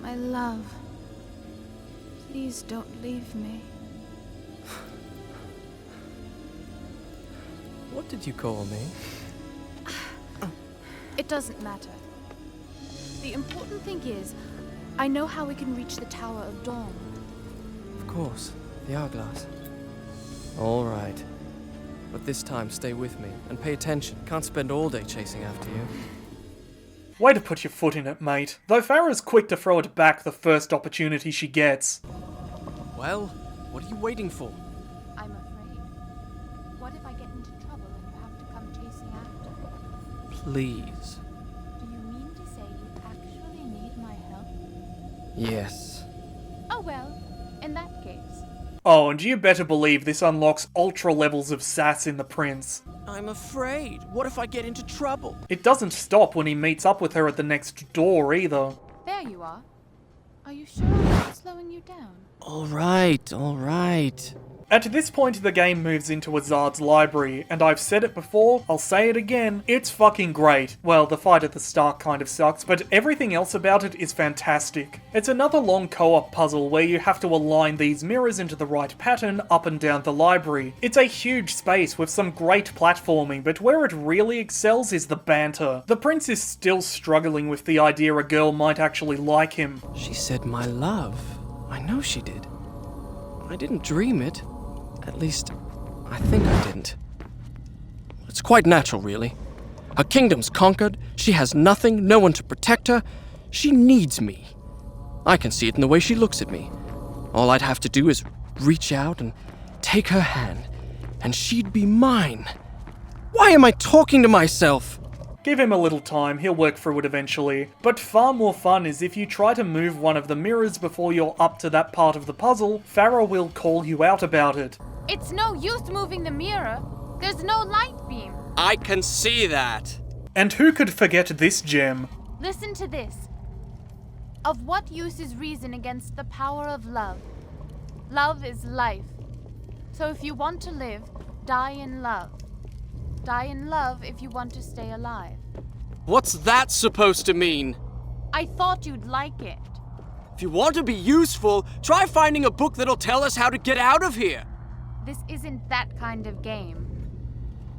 My love, please don't leave me.
What did you call me?
It doesn't matter. The important thing is, I know how we can reach the Tower of Dawn.
Of course, the hourglass. All right. But this time, stay with me and pay attention. Can't spend all day chasing after you.
Way to put your foot in it, mate. Though Farah's quick to throw it back the first opportunity she gets.
Well, what are you waiting for?
I'm afraid. What if I get into trouble and you have to come chasing after me?
Please.
Do you mean to say you actually need my help?
Yes.
Oh well, in that case.
Oh, and you better believe this unlocks ultra levels of sass in the prince.
I'm afraid. What if I get into trouble?
It doesn't stop when he meets up with her at the next door either.
There you are. Are you sure I'm not slowing you down?
All right, all right.
At this point, the game moves into Azad's library, and I've said it before, I'll say it again, it's fucking great. Well, the fight at the start kind of sucks, but everything else about it is fantastic. It's another long co-op puzzle where you have to align these mirrors into the right pattern up and down the library. It's a huge space with some great platforming, but where it really excels is the banter. The prince is still struggling with the idea a girl might actually like him.
She said my love. I know she did. I didn't dream it. At least, I think I didn't. It's quite natural, really. Her kingdom's conquered, she has nothing, no one to protect her. She needs me. I can see it in the way she looks at me. All I'd have to do is reach out and take her hand, and she'd be mine. Why am I talking to myself?
Give him a little time, he'll work through it eventually. But far more fun is if you try to move one of the mirrors before you're up to that part of the puzzle, Farah will call you out about it.
It's no use moving the mirror. There's no light beam.
I can see that.
And who could forget this gem?
Listen to this. Of what use is reason against the power of love? Love is life. So if you want to live, die in love. Die in love if you want to stay alive.
What's that supposed to mean?
I thought you'd like it.
If you want to be useful, try finding a book that'll tell us how to get out of here.
This isn't that kind of game.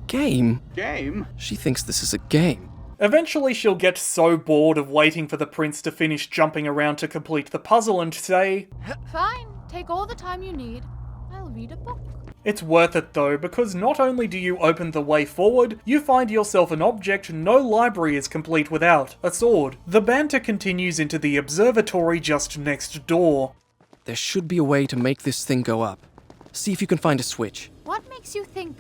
Game?
Game?
She thinks this is a game.
Eventually she'll get so bored of waiting for the prince to finish jumping around to complete the puzzle and say,
Fine, take all the time you need. I'll read a book.
It's worth it though, because not only do you open the way forward, you find yourself an object no library is complete without, a sword. The banter continues into the observatory just next door.
There should be a way to make this thing go up. See if you can find a switch.
What makes you think...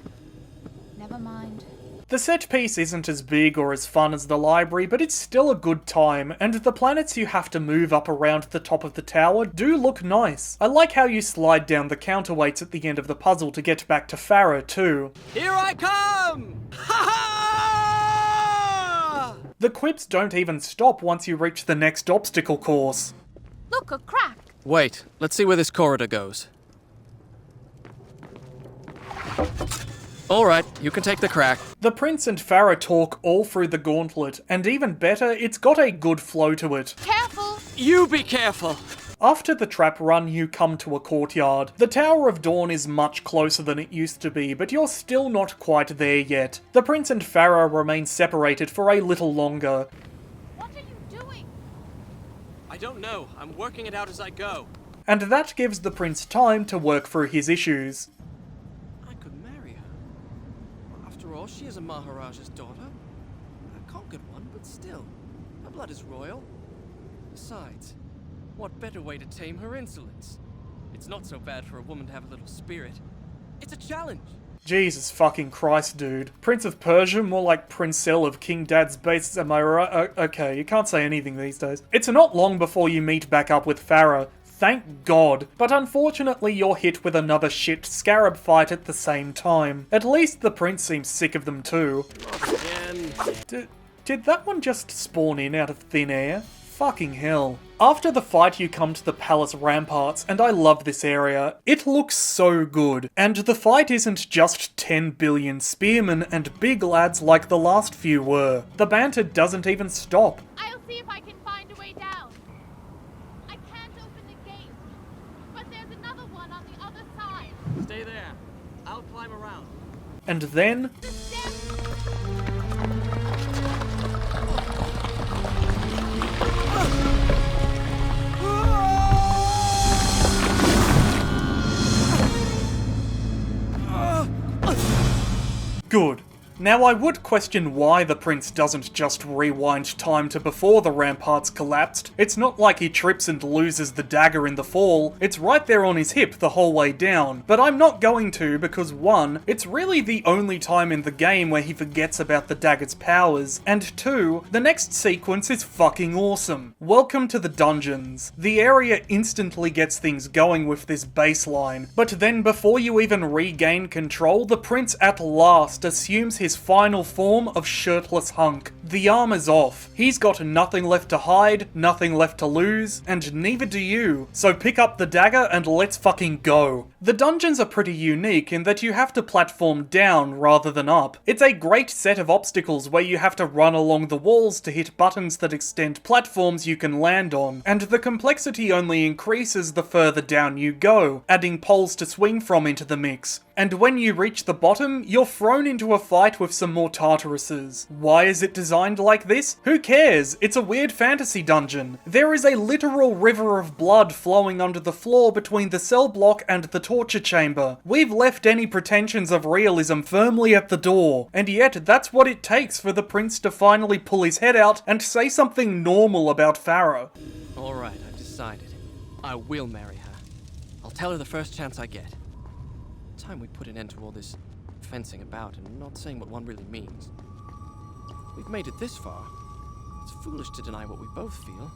Never mind.
The set piece isn't as big or as fun as the library, but it's still a good time, and the planets you have to move up around the top of the tower do look nice. I like how you slide down the counterweights at the end of the puzzle to get back to Farah too.
Here I come! Ha ha!
The quips don't even stop once you reach the next obstacle course.
Look, a crack.
Wait, let's see where this corridor goes. Alright, you can take the crack.
The prince and Farah talk all through the gauntlet, and even better, it's got a good flow to it.
Careful!
You be careful!
After the trap run, you come to a courtyard. The Tower of Dawn is much closer than it used to be, but you're still not quite there yet. The prince and Farah remain separated for a little longer.
What are you doing?
I don't know. I'm working it out as I go.
and that gives the prince time to work through his issues.
I could marry her. After all, she is a Maharaja's daughter. A conquered one, but still. Her blood is royal. Besides, what better way to tame her insolence? It's not so bad for a woman to have a little spirit. It's a challenge.
Jesus fucking Christ, dude. Prince of Persia, more like Princell of King Dad's base, am I right? Okay, you can't say anything these days. It's not long before you meet back up with Farah. Thank God. But unfortunately you're hit with another shit scarab fight at the same time. At least the prince seems sick of them too.
Again.
Did that one just spawn in out of thin air? Fucking hell. After the fight you come to the palace ramparts, and I love this area. It looks so good. And the fight isn't just 10 billion spearmen and big lads like the last few were. The banter doesn't even stop.
I'll see if I can find a way down. I can't open the gate, but there's another one on the other side.
Stay there. I'll climb around.
And then...
The steps!
Good. Now I would question why the prince doesn't just rewind time to before the ramparts collapsed. It's not like he trips and loses the dagger in the fall, it's right there on his hip the whole way down. But I'm not going to because 1, it's really the only time in the game where he forgets about the dagger's powers, and 2, the next sequence is fucking awesome. Welcome to the dungeons. The area instantly gets things going with this baseline, but then before you even regain control, the prince at last assumes his final form of shirtless hunk. The armor's off. He's got nothing left to hide, nothing left to lose, and neither do you. So pick up the dagger and let's fucking go. The dungeons are pretty unique in that you have to platform down rather than up. It's a great set of obstacles where you have to run along the walls to hit buttons that extend platforms you can land on, and the complexity only increases the further down you go, adding poles to swing from into the mix. And when you reach the bottom, you're thrown into a fight with some more Tartaruses. Why is it designed like this? Who cares? It's a weird fantasy dungeon. There is a literal river of blood flowing under the floor between the cell block and the torture chamber. We've left any pretensions of realism firmly at the door, and yet that's what it takes for the prince to finally pull his head out and say something normal about Farah.
Alright, I've decided. I will marry her. I'll tell her the first chance I get. Time we put an end to all this fencing about and not saying what one really means. We've made it this far. It's foolish to deny what we both feel.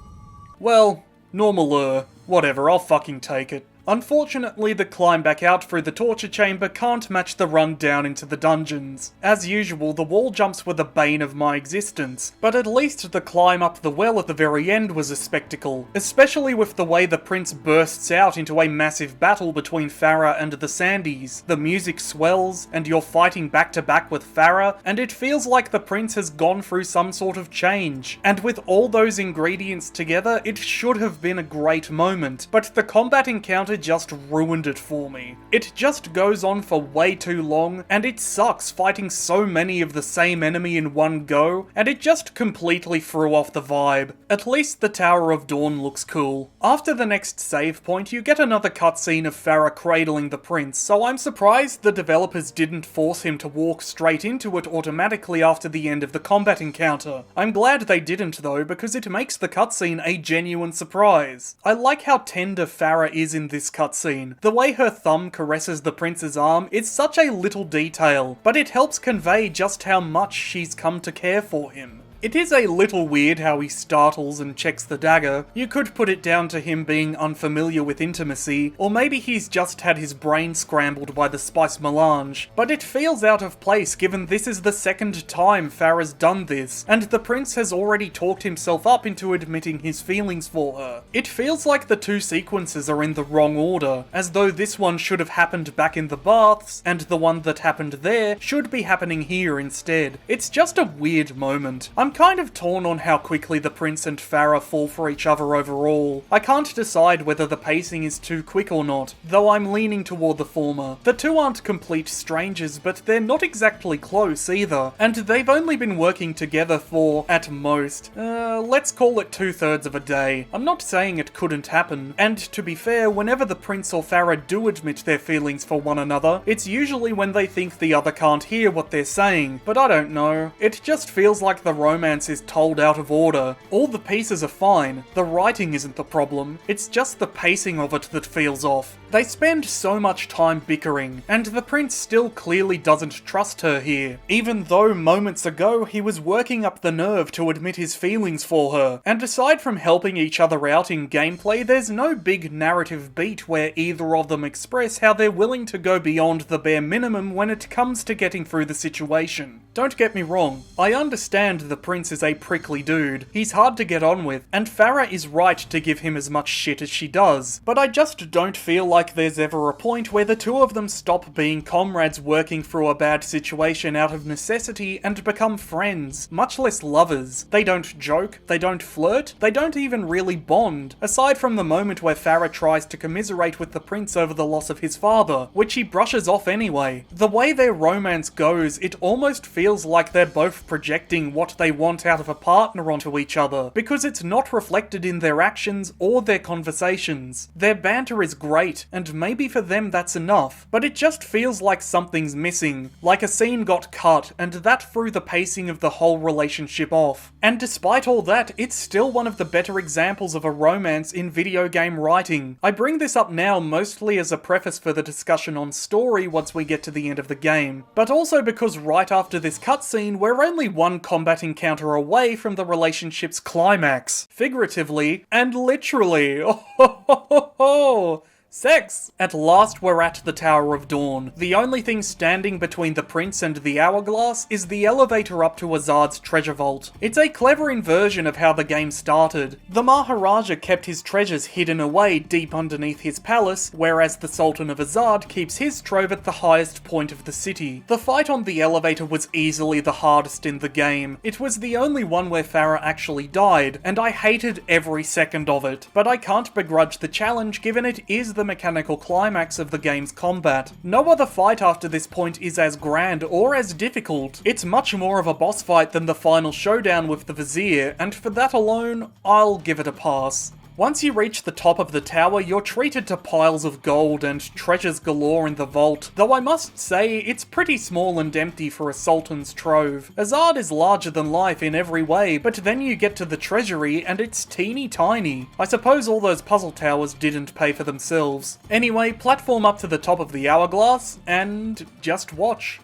Well, normal, whatever, I'll fucking take it. Unfortunately, the climb back out through the torture chamber can't match the run down into the dungeons. As usual, the wall jumps were the bane of my existence, but at least the climb up the well at the very end was a spectacle, especially with the way the prince bursts out into a massive battle between Farah and the Sandys. The music swells, and you're fighting back to back with Farah, and it feels like the prince has gone through some sort of change. And with all those ingredients together, it should have been a great moment, but the combat encounter just ruined it for me. It just goes on for way too long, and it sucks fighting so many of the same enemy in one go, and it just completely threw off the vibe. At least the Tower of Dawn looks cool. After the next save point, you get another cutscene of Farah cradling the prince, so I'm surprised the developers didn't force him to walk straight into it automatically after the end of the combat encounter. I'm glad they didn't though, because it makes the cutscene a genuine surprise. I like how tender Farah is in this cutscene. The way her thumb caresses the prince's arm is such a little detail, but it helps convey just how much she's come to care for him. It is a little weird how he startles and checks the dagger. You could put it down to him being unfamiliar with intimacy, or maybe he's just had his brain scrambled by the spice melange, but it feels out of place given this is the second time Farah's done this, and the prince has already talked himself up into admitting his feelings for her. It feels like the two sequences are in the wrong order, as though this one should have happened back in the baths, and the one that happened there should be happening here instead. It's just a weird moment. I'm kind of torn on how quickly the prince and Farah fall for each other overall. I can't decide whether the pacing is too quick or not, though I'm leaning toward the former. The two aren't complete strangers, but they're not exactly close either, and they've only been working together for, at most, let's call it 2/3 of a day. I'm not saying it couldn't happen, and to be fair, whenever the prince or Farah do admit their feelings for one another, it's usually when they think the other can't hear what they're saying, but I don't know. It just feels like the romance is told out of order. All the pieces are fine, the writing isn't the problem, it's just the pacing of it that feels off. They spend so much time bickering, and the prince still clearly doesn't trust her here, even though moments ago he was working up the nerve to admit his feelings for her. And aside from helping each other out in gameplay, there's no big narrative beat where either of them express how they're willing to go beyond the bare minimum when it comes to getting through the situation. Don't get me wrong, I understand the prince is a prickly dude, he's hard to get on with, and Farah is right to give him as much shit as she does, but I just don't feel like there's ever a point where the two of them stop being comrades working through a bad situation out of necessity and become friends, much less lovers. They don't joke, they don't flirt, they don't even really bond, aside from the moment where Farah tries to commiserate with the prince over the loss of his father, which he brushes off anyway. The way their romance goes, it almost feels like they're both projecting what they want out of a partner onto each other, because it's not reflected in their actions or their conversations. Their banter is great, and maybe for them that's enough, but it just feels like something's missing, like a scene got cut, and that threw the pacing of the whole relationship off. And despite all that, it's still one of the better examples of a romance in video game writing. I bring this up now mostly as a preface for the discussion on story once we get to the end of the game, but also because right after this cutscene, we're only one combat encounter away from the relationship's climax. Figuratively and literally. Oh, ho, ho, ho, ho. Sex! At last we're at the Tower of Dawn. The only thing standing between the prince and the hourglass is the elevator up to Azad's treasure vault. It's a clever inversion of how the game started. The Maharaja kept his treasures hidden away deep underneath his palace, whereas the Sultan of Azad keeps his trove at the highest point of the city. The fight on the elevator was easily the hardest in the game. It was the only one where Farah actually died, and I hated every second of it. But I can't begrudge the challenge given it is the mechanical climax of the game's combat. No other fight after this point is as grand or as difficult. It's much more of a boss fight than the final showdown with the Vizier, and for that alone, I'll give it a pass. Once you reach the top of the tower, you're treated to piles of gold and treasures galore in the vault, though I must say, it's pretty small and empty for a sultan's trove. Azad is larger than life in every way, but then you get to the treasury and it's teeny tiny. I suppose all those puzzle towers didn't pay for themselves. Anyway, platform up to the top of the hourglass, and just watch.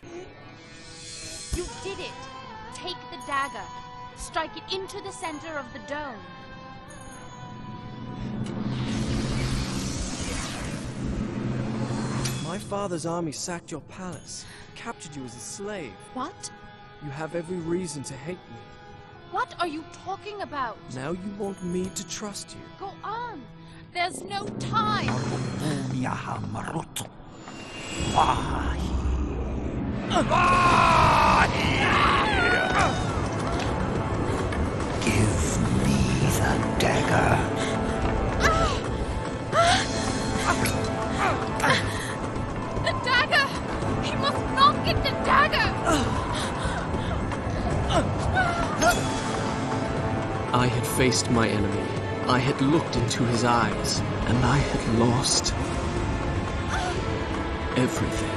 You did it! Take the dagger. Strike it into the center of the dome.
My father's army sacked your palace, captured you as a slave.
What?
You have every reason to hate me.
What are you talking about?
Now you want me to trust you.
Go on! There's no time!
Give me the dagger.
The dagger! He must not get the dagger!
I had faced my enemy. I had looked into his eyes, and I had lost everything.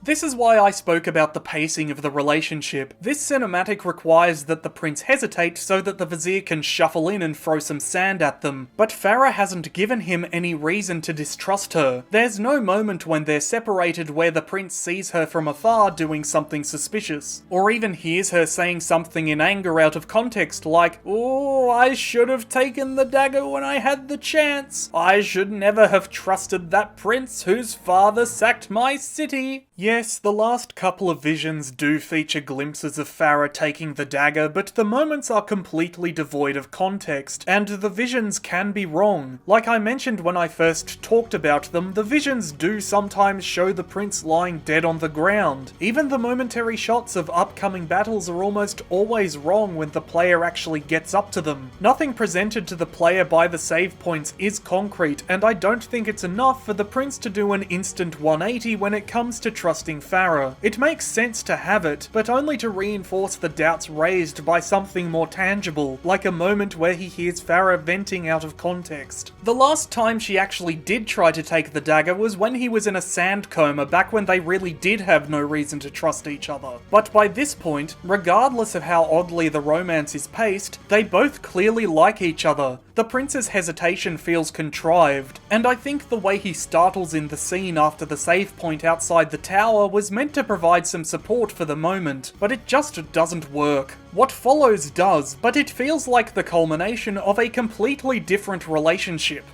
This is why I spoke about the pacing of the relationship. This cinematic requires that the prince hesitate so that the vizier can shuffle in and throw some sand at them. But Farah hasn't given him any reason to distrust her. There's no moment when they're separated where the prince sees her from afar doing something suspicious, or even hears her saying something in anger out of context like, "Oh, I should have taken the dagger when I had the chance. I should never have trusted that prince whose father sacked my city." Yeah, Yes, the last couple of visions do feature glimpses of Farah taking the dagger, but the moments are completely devoid of context, and the visions can be wrong. Like I mentioned when I first talked about them, the visions do sometimes show the prince lying dead on the ground. Even the momentary shots of upcoming battles are almost always wrong when the player actually gets up to them. Nothing presented to the player by the save points is concrete, and I don't think it's enough for the prince to do an instant 180 when it comes to trusting Farah. It makes sense to have it, but only to reinforce the doubts raised by something more tangible, like a moment where he hears Farah venting out of context. The last time she actually did try to take the dagger was when he was in a sand coma back when they really did have no reason to trust each other. But by this point, regardless of how oddly the romance is paced, they both clearly like each other. The prince's hesitation feels contrived, and I think the way he startles in the scene after the save point outside the tower was meant to provide some support for the moment, but it just doesn't work. What follows does, but it feels like the culmination of a completely different relationship.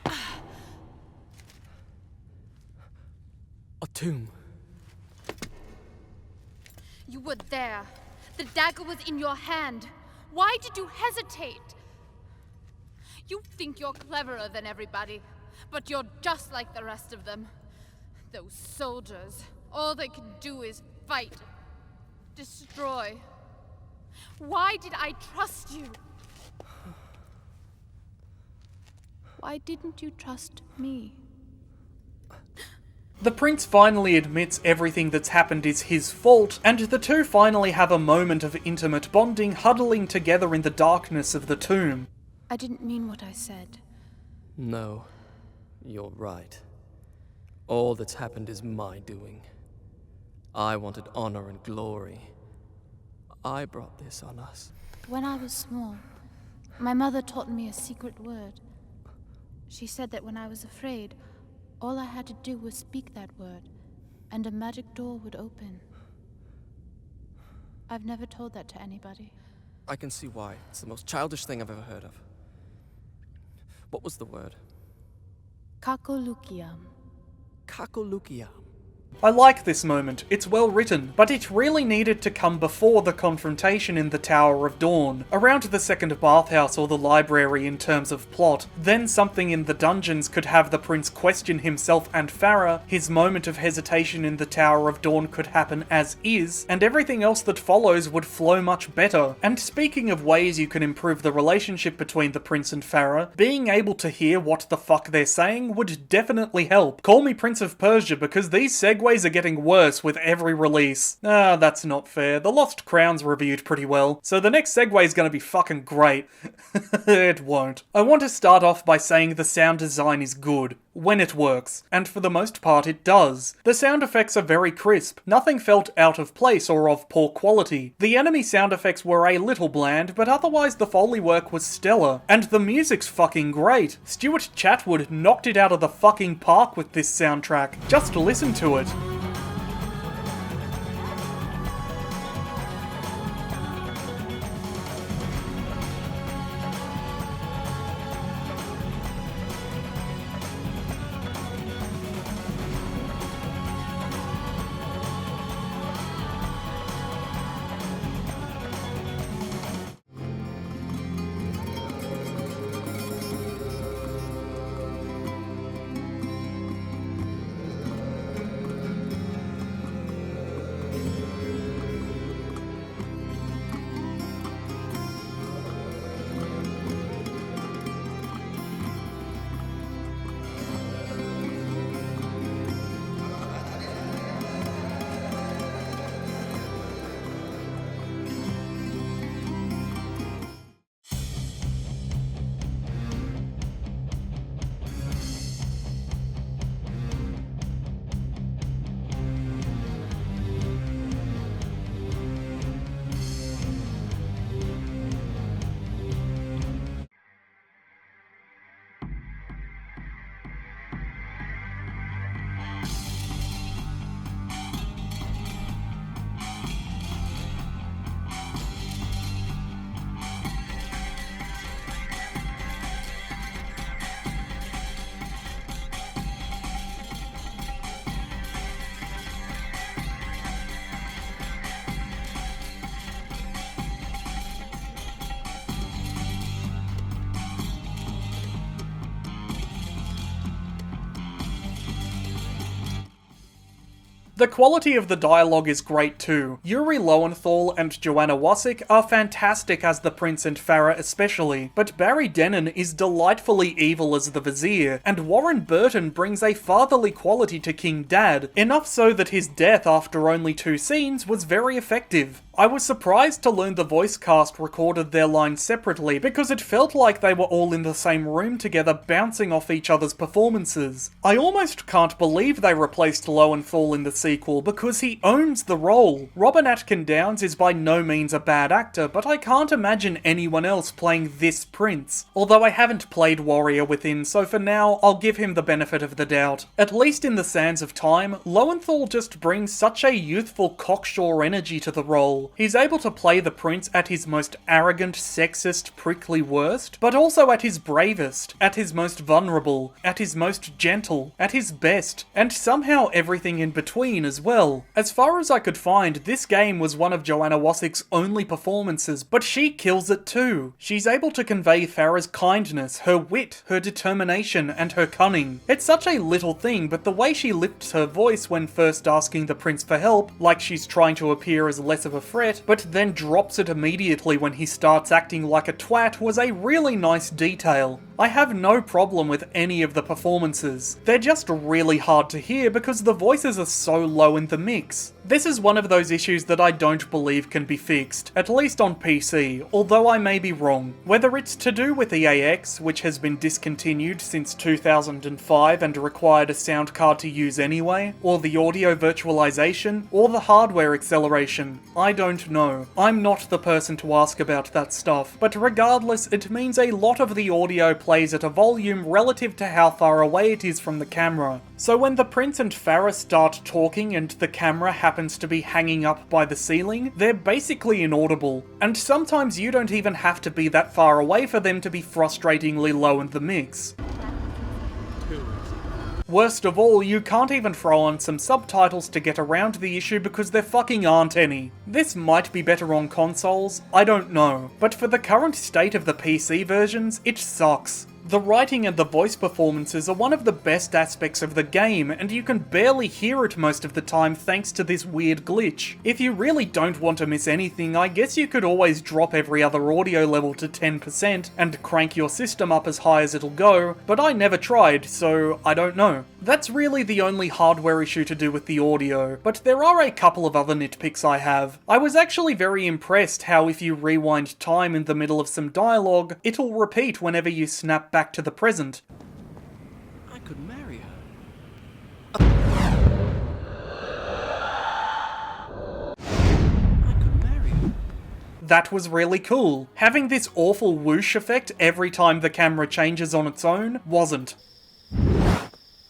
A tomb.
You were there. The dagger was in your hand. Why did you hesitate? You think you're cleverer than everybody, but you're just like the rest of them. Those soldiers, all they can do is fight, destroy. Why did I trust you?
Why didn't you trust me?
The prince finally admits everything that's happened is his fault, and the two finally have a moment of intimate bonding, huddling together in the darkness of the tomb.
I didn't mean what I said.
No, you're right. All that's happened is my doing. I wanted honor and glory. I brought this on us.
When I was small, my mother taught me a secret word. She said that when I was afraid, all I had to do was speak that word, and a magic door would open. I've never told that to anybody.
I can see why. It's the most childish thing I've ever heard of. What was the word?
Kakolukiam.
Kakolukiam.
I like this moment, it's well written, but it really needed to come before the confrontation in the Tower of Dawn, around the second bathhouse or the library in terms of plot. Then something in the dungeons could have the prince question himself and Farah, his moment of hesitation in the Tower of Dawn could happen as is, and everything else that follows would flow much better. And speaking of ways you can improve the relationship between the prince and Farah, being able to hear what the fuck they're saying would definitely help. Call me Prince of Persia, because these segues are getting worse with every release. Ah, that's not fair. The Lost Crown's reviewed pretty well, so the next segue is gonna be fucking great. It won't. I want to start off by saying the sound design is good, when it works, and for the most part it does. The sound effects are very crisp, nothing felt out of place or of poor quality. The enemy sound effects were a little bland, but otherwise the Foley work was stellar, and the music's fucking great. Stuart Chatwood knocked it out of the fucking park with this soundtrack. Just listen to it. The quality of the dialogue is great too. Yuri Lowenthal and Joanna Wasick are fantastic as the Prince and Farah especially, but Barry Dennen is delightfully evil as the Vizier, and Warren Burton brings a fatherly quality to King Dad, enough so that his death after only 2 scenes was very effective. I was surprised to learn the voice cast recorded their lines separately because it felt like they were all in the same room together bouncing off each other's performances. I almost can't believe they replaced Lowenthal in the sequel because he owns the role. Robin Atkin Downes is by no means a bad actor, but I can't imagine anyone else playing this prince. Although I haven't played Warrior Within, so for now I'll give him the benefit of the doubt. At least in The Sands of Time, Lowenthal just brings such a youthful cocksure energy to the role. He's able to play the prince at his most arrogant, sexist, prickly worst, but also at his bravest, at his most vulnerable, at his most gentle, at his best, and somehow everything in between as well. As far as I could find, this game was one of Joanna Wasick's only performances, but she kills it too. She's able to convey Farah's kindness, her wit, her determination, and her cunning. It's such a little thing, but the way she lifts her voice when first asking the prince for help, like she's trying to appear as less of a threat, but then drops it immediately when he starts acting like a twat, was a really nice detail. I have no problem with any of the performances. They're just really hard to hear because the voices are so low in the mix. This is one of those issues that I don't believe can be fixed, at least on PC, although I may be wrong. Whether it's to do with EAX, which has been discontinued since 2005 and required a sound card to use anyway, or the audio virtualization, or the hardware acceleration, I don't know. I'm not the person to ask about that stuff, but regardless, it means a lot of the audio plays at a volume relative to how far away it is from the camera. So when the Prince and Farah start talking and the camera happens to be hanging up by the ceiling, they're basically inaudible. And sometimes you don't even have to be that far away for them to be frustratingly low in the mix. Worst of all, you can't even throw on some subtitles to get around the issue because there fucking aren't any. This might be better on consoles, I don't know, but for the current state of the PC versions, it sucks. The writing and the voice performances are one of the best aspects of the game, and you can barely hear it most of the time thanks to this weird glitch. If you really don't want to miss anything, I guess you could always drop every other audio level to 10% and crank your system up as high as it'll go, but I never tried, so I don't know. That's really the only hardware issue to do with the audio, but there are a couple of other nitpicks I have. I was actually very impressed how if you rewind time in the middle of some dialogue, it'll repeat whenever you snap back to the present.
I could marry her. I could marry her.
That was really cool. Having this awful whoosh effect every time the camera changes on its own wasn't.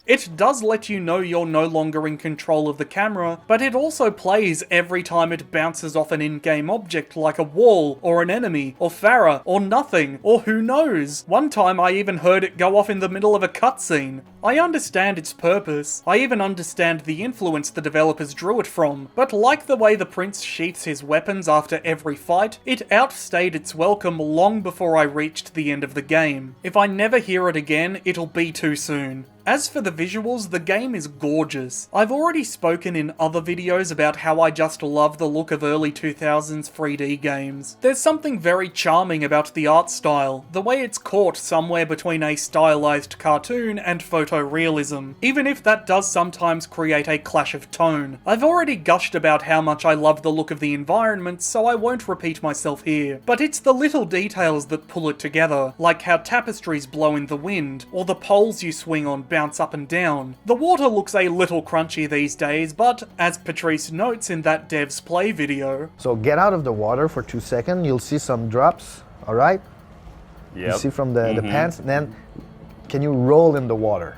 It does let you know you're no longer in control of the camera, but it also plays every time it bounces off an in-game object like a wall, or an enemy, or Farah, or nothing, or who knows. One time I even heard it go off in the middle of a cutscene. I understand its purpose, I even understand the influence the developers drew it from, but like the way the prince sheaths his weapons after every fight, it outstayed its welcome long before I reached the end of the game. If I never hear it again, it'll be too soon. As for the visuals, the game is gorgeous. I've already spoken in other videos about how I just love the look of early 2000s 3D games. There's something very charming about the art style, the way it's caught somewhere between a stylized cartoon and photorealism, even if that does sometimes create a clash of tone. I've already gushed about how much I love the look of the environment, so I won't repeat myself here, but it's the little details that pull it together, like how tapestries blow in the wind, or the poles you swing on bounce up and down. The water looks a little crunchy these days, but as Patrice notes in that dev's play video.
So get out of the water for 2 seconds, you'll see some drops, all right?
Yep.
You see from the pants, and then can you roll in the water?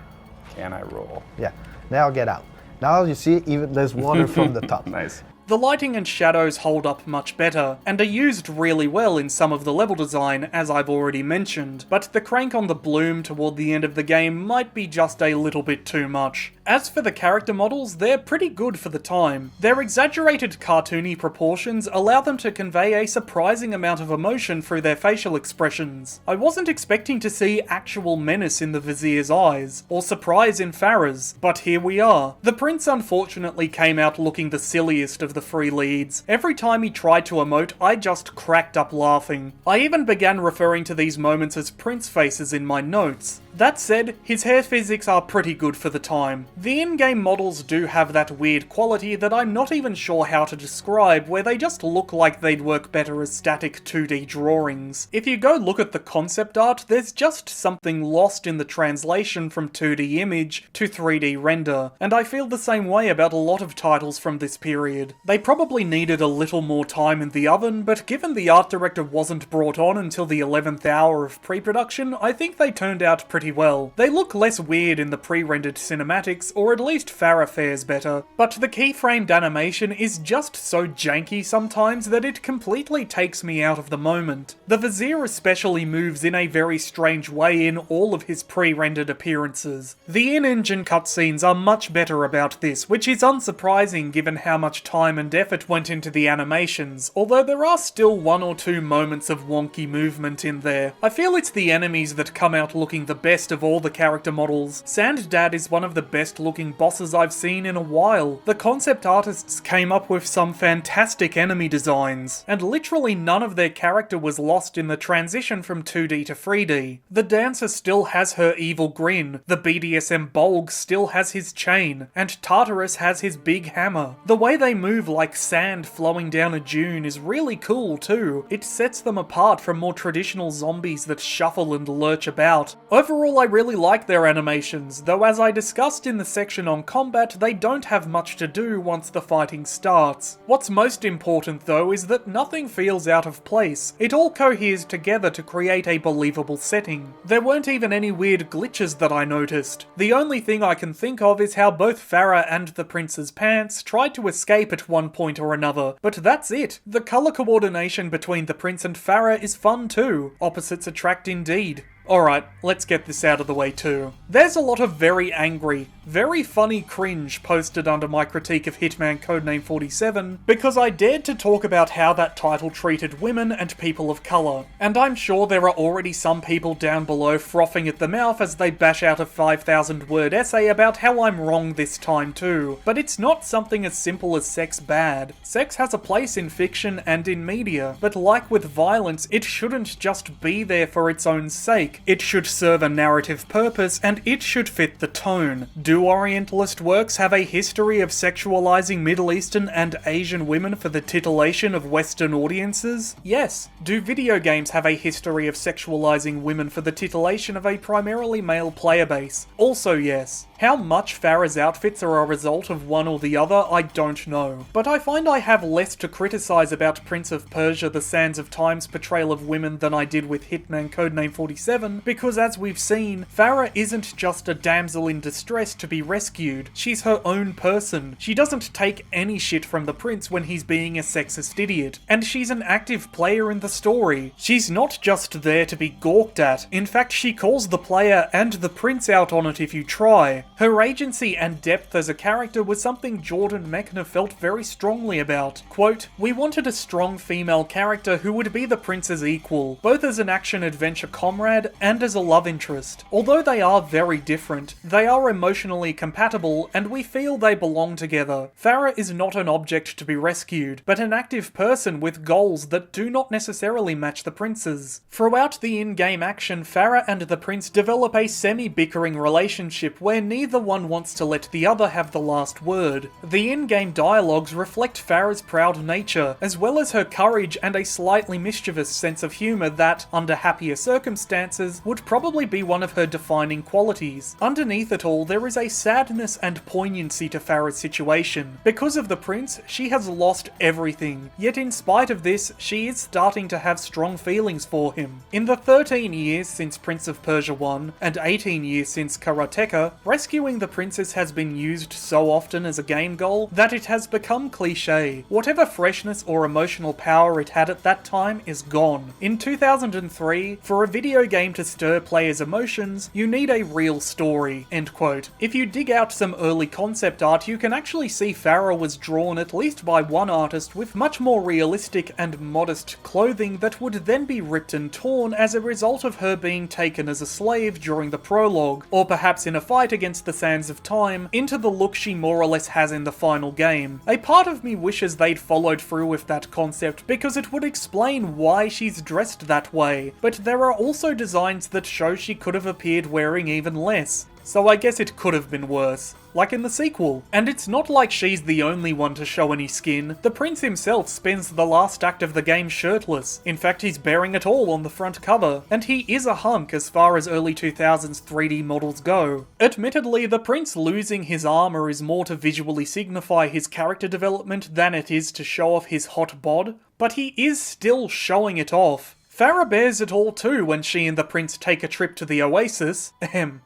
Can I roll?
Yeah, now get out. Now you see even there's water from the top.
Nice.
The lighting and shadows hold up much better, and are used really well in some of the level design, as I've already mentioned, but the crank on the bloom toward the end of the game might be just a little bit too much. As for the character models, they're pretty good for the time. Their exaggerated cartoony proportions allow them to convey a surprising amount of emotion through their facial expressions. I wasn't expecting to see actual menace in the Vizier's eyes, or surprise in Farah's, but here we are. The prince unfortunately came out looking the silliest of the three leads. Every time he tried to emote, I just cracked up laughing. I even began referring to these moments as prince faces in my notes. That said, his hair physics are pretty good for the time. The in-game models do have that weird quality that I'm not even sure how to describe, where they just look like they'd work better as static 2D drawings. If you go look at the concept art, there's just something lost in the translation from 2D image to 3D render, and I feel the same way about a lot of titles from this period. They probably needed a little more time in the oven, but given the art director wasn't brought on until the 11th hour of pre-production, I think they turned out pretty well. They look less weird in the pre-rendered cinematics, or at least Farah fares better, but the keyframed animation is just so janky sometimes that it completely takes me out of the moment. The Vizier especially moves in a very strange way in all of his pre-rendered appearances. The in-engine cutscenes are much better about this, which is unsurprising given how much time and effort went into the animations, although there are still one or two moments of wonky movement in there. I feel it's the enemies that come out looking the best of all the character models. Sanddad is one of the best looking bosses I've seen in a while. The concept artists came up with some fantastic enemy designs, and literally none of their character was lost in the transition from 2D to 3D. The dancer still has her evil grin, the BDSM Bolg still has his chain, and Tartarus has his big hammer. The way they move like sand flowing down a dune is really cool too. It sets them apart from more traditional zombies that shuffle and lurch about. Overall, I really like their animations, though as I discussed in the section on combat, they don't have much to do once the fighting starts. What's most important though is that nothing feels out of place. It all coheres together to create a believable setting. There weren't even any weird glitches that I noticed. The only thing I can think of is how both Farah and the prince's pants tried to escape at one point or another, but that's it. The colour coordination between the prince and Farah is fun too. Opposites attract indeed. Alright, let's get this out of the way too. There's a lot of very angry, very funny cringe posted under my critique of Hitman Codename 47 because I dared to talk about how that title treated women and people of colour, and I'm sure there are already some people down below frothing at the mouth as they bash out a 5,000 word essay about how I'm wrong this time too. But it's not something as simple as sex bad. Sex has a place in fiction and in media, but like with violence, it shouldn't just be there for its own sake. It should serve a narrative purpose, and it should fit the tone. Do Orientalist works have a history of sexualizing Middle Eastern and Asian women for the titillation of Western audiences? Yes. Do video games have a history of sexualizing women for the titillation of a primarily male player base? Also yes. How much Farah's outfits are a result of one or the other, I don't know. But I find I have less to criticize about Prince of Persia: The Sands of Time's portrayal of women than I did with Hitman Codename 47, because as we've seen, Farah isn't just a damsel in distress to be rescued. She's her own person. She doesn't take any shit from the prince when he's being a sexist idiot. And she's an active player in the story. She's not just there to be gawked at. In fact, she calls the player and the prince out on it if you try. Her agency and depth as a character was something Jordan Mechner felt very strongly about. Quote, "We wanted a strong female character who would be the prince's equal, both as an action-adventure comrade and as a love interest. Although they are very different, they are emotionally compatible and we feel they belong together. Farah is not an object to be rescued, but an active person with goals that do not necessarily match the prince's." Throughout the in-game action, Farah and the prince develop a semi-bickering relationship where neither one wants to let the other have the last word. The in-game dialogues reflect Farah's proud nature, as well as her courage and a slightly mischievous sense of humour that, under happier circumstances, would probably be one of her defining qualities. Underneath it all, there is a sadness and poignancy to Farah's situation. Because of the prince, she has lost everything, yet in spite of this, she is starting to have strong feelings for him. In the 13 years since Prince of Persia 1, and 18 years since Karateka, rescuing the princess has been used so often as a game goal that it has become cliché. Whatever freshness or emotional power it had at that time is gone. In 2003, for a video game game to stir players' emotions, you need a real story, end quote. If you dig out some early concept art, you can actually see Farah was drawn at least by one artist with much more realistic and modest clothing that would then be ripped and torn as a result of her being taken as a slave during the prologue, or perhaps in a fight against the Sands of Time, into the look she more or less has in the final game. A part of me wishes they'd followed through with that concept because it would explain why she's dressed that way, but there are also designs that show she could have appeared wearing even less. So I guess it could have been worse, like in the sequel. And it's not like she's the only one to show any skin. The prince himself spends the last act of the game shirtless. In fact, he's bearing it all on the front cover, and he is a hunk as far as early 2000s 3D models go. Admittedly, the prince losing his armor is more to visually signify his character development than it is to show off his hot bod, but he is still showing it off. Farah bears it all too when she and the prince take a trip to the oasis,